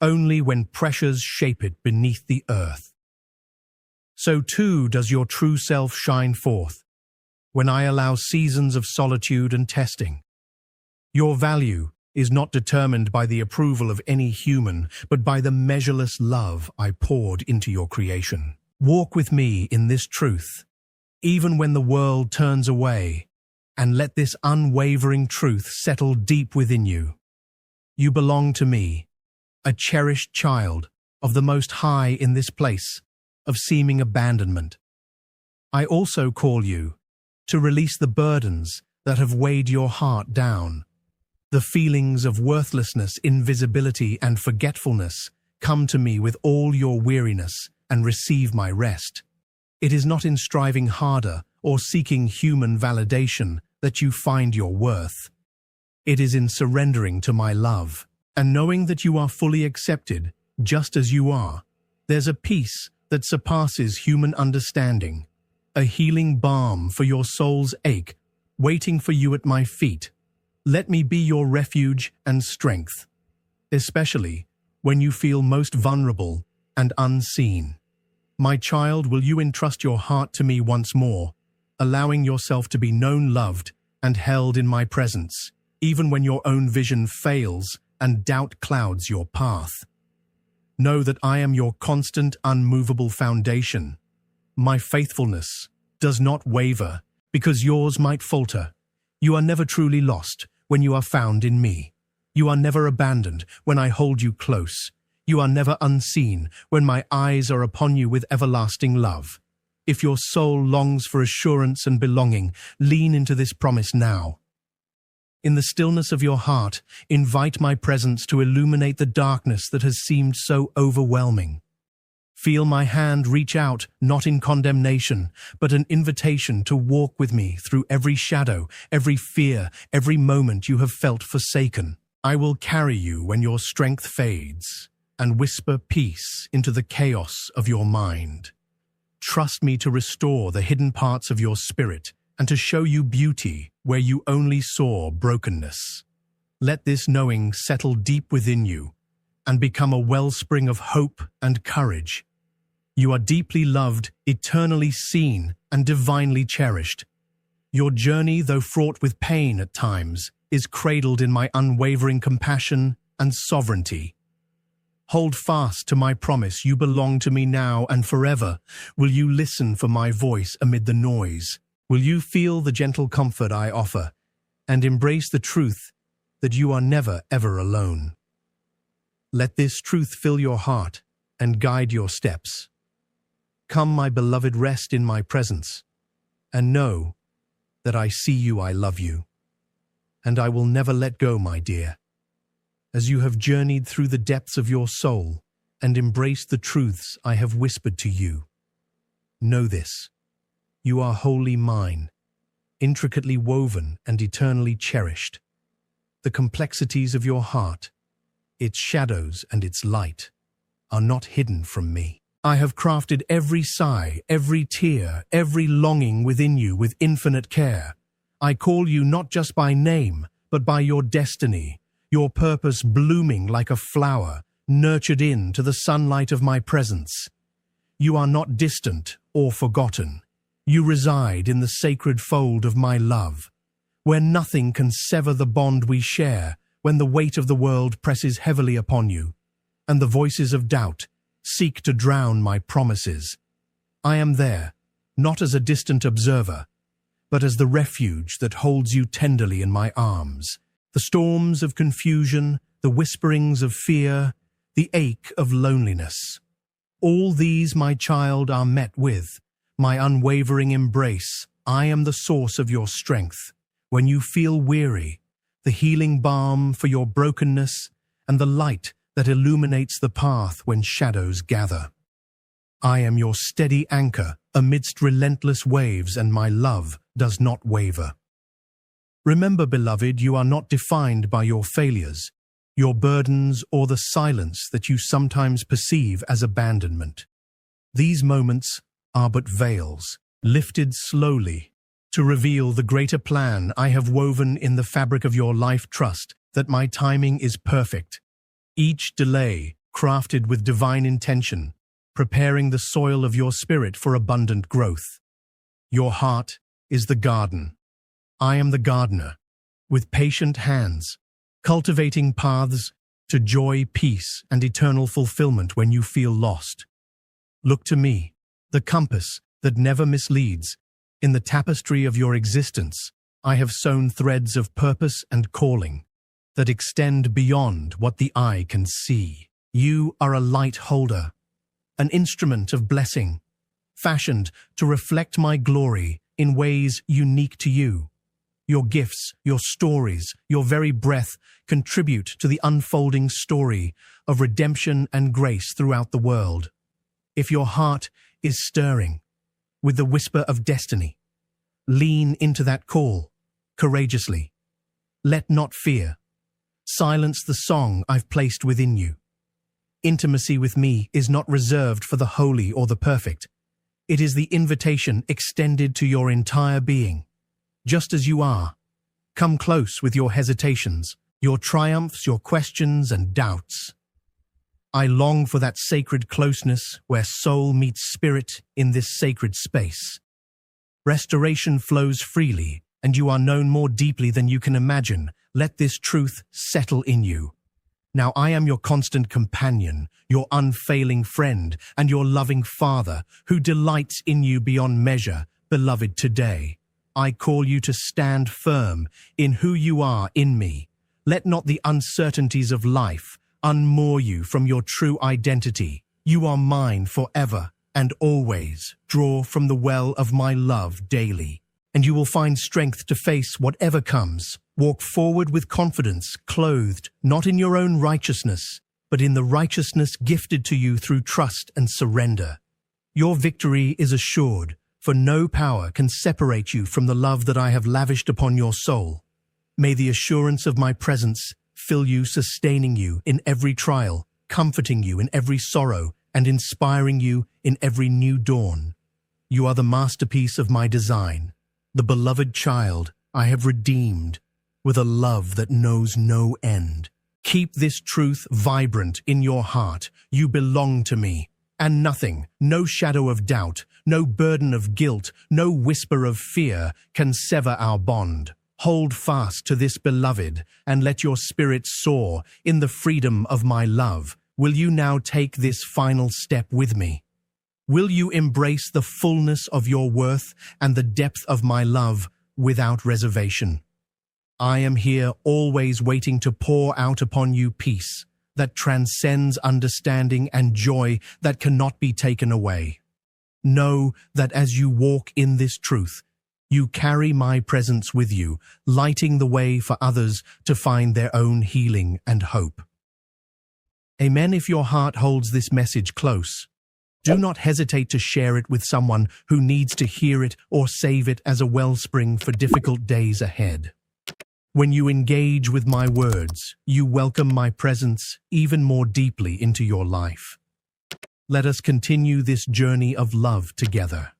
only when pressures shape it beneath the earth. So too does your true self shine forth when I allow seasons of solitude and testing. Your value is not determined by the approval of any human, but by the measureless love I poured into your creation. Walk with me in this truth, even when the world turns away, and let this unwavering truth settle deep within you. You belong to me, a cherished child of the Most High in this place of seeming abandonment. I also call you to release the burdens that have weighed your heart down. The feelings of worthlessness, invisibility, and forgetfulness. Come to me with all your weariness and receive my rest. It is not in striving harder or seeking human validation that you find your worth. It is in surrendering to my love and knowing that you are fully accepted just as you are. There's a peace that surpasses human understanding, a healing balm for your soul's ache, waiting for you at my feet. Let me be your refuge and strength, especially when you feel most vulnerable and unseen. My child, will you entrust your heart to me once more, allowing yourself to be known, loved, and held in my presence, even when your own vision fails and doubt clouds your path? Know that I am your constant, unmovable foundation. My faithfulness does not waver, because yours might falter. You are never truly lost when you are found in me. You are never abandoned when I hold you close. You are never unseen when my eyes are upon you with everlasting love. If your soul longs for assurance and belonging, lean into this promise now. In the stillness of your heart, invite my presence to illuminate the darkness that has seemed so overwhelming. Feel my hand reach out, not in condemnation, but an invitation to walk with me through every shadow, every fear, every moment you have felt forsaken. I will carry you when your strength fades, and whisper peace into the chaos of your mind. Trust me to restore the hidden parts of your spirit and to show you beauty where you only saw brokenness. Let this knowing settle deep within you and become a wellspring of hope and courage. You are deeply loved, eternally seen, and divinely cherished. Your journey, though fraught with pain at times, is cradled in my unwavering compassion and sovereignty. Hold fast to my promise. You belong to me now and forever. Will you listen for my voice amid the noise? Will you feel the gentle comfort I offer and embrace the truth that you are never, ever alone? Let this truth fill your heart and guide your steps. Come, my beloved, rest in my presence and know that I see you, I love you, and I will never let go, my dear. As you have journeyed through the depths of your soul and embraced the truths I have whispered to you, know this: you are wholly mine, intricately woven and eternally cherished. The complexities of your heart, its shadows and its light, are not hidden from me. I have crafted every sigh, every tear, every longing within you with infinite care. I call you not just by name, but by your destiny, your purpose blooming like a flower, nurtured into the sunlight of my presence. You are not distant or forgotten. You reside in the sacred fold of my love, where nothing can sever the bond we share when the weight of the world presses heavily upon you, and the voices of doubt seek to drown my promises. I am there, not as a distant observer, but as the refuge that holds you tenderly in my arms. The storms of confusion, the whisperings of fear, the ache of loneliness. All these, my child, are met with my unwavering embrace. I am the source of your strength. When you feel weary, the healing balm for your brokenness, and the light that illuminates the path when shadows gather. I am your steady anchor amidst relentless waves, and my love does not waver. Remember, beloved, you are not defined by your failures, your burdens, or the silence that you sometimes perceive as abandonment. These moments are but veils, lifted slowly to reveal the greater plan I have woven in the fabric of your life. Trust that my timing is perfect, each delay crafted with divine intention, preparing the soil of your spirit for abundant growth. Your heart is the garden. I am the gardener, with patient hands, cultivating paths to joy, peace, and eternal fulfillment when you feel lost. Look to me, the compass that never misleads. In the tapestry of your existence, I have sewn threads of purpose and calling that extend beyond what the eye can see. You are a light holder, an instrument of blessing, fashioned to reflect my glory in ways unique to you. Your gifts, your stories, your very breath contribute to the unfolding story of redemption and grace throughout the world. If your heart is stirring with the whisper of destiny, lean into that call courageously. Let not fear silence the song I've placed within you. Intimacy with me is not reserved for the holy or the perfect. It is the invitation extended to your entire being. Just as you are, come close with your hesitations, your triumphs, your questions and doubts. I long for that sacred closeness where soul meets spirit in this sacred space. Restoration flows freely, and you are known more deeply than you can imagine. Let this truth settle in you. Now I am your constant companion, your unfailing friend, and your loving Father, who delights in you beyond measure. Beloved, today, I call you to stand firm in who you are in me. Let not the uncertainties of life unmoor you from your true identity. You are mine forever and always. Draw from the well of my love daily, and you will find strength to face whatever comes. Walk forward with confidence, clothed not in your own righteousness, but in the righteousness gifted to you through trust and surrender. Your victory is assured, for no power can separate you from the love that I have lavished upon your soul. May the assurance of my presence fill you, sustaining you in every trial, comforting you in every sorrow, and inspiring you in every new dawn. You are the masterpiece of my design, the beloved child I have redeemed with a love that knows no end. Keep this truth vibrant in your heart. You belong to me, and nothing, no shadow of doubt, no burden of guilt, no whisper of fear can sever our bond. Hold fast to this, beloved, and let your spirit soar in the freedom of my love. Will you now take this final step with me? Will you embrace the fullness of your worth and the depth of my love without reservation? I am here, always waiting to pour out upon you peace that transcends understanding and joy that cannot be taken away. Know that as you walk in this truth, you carry my presence with you, lighting the way for others to find their own healing and hope. Amen. If your heart holds this message close, do not hesitate to share it with someone who needs to hear it, or save it as a wellspring for difficult days ahead. When you engage with my words, you welcome my presence even more deeply into your life. Let us continue this journey of love together.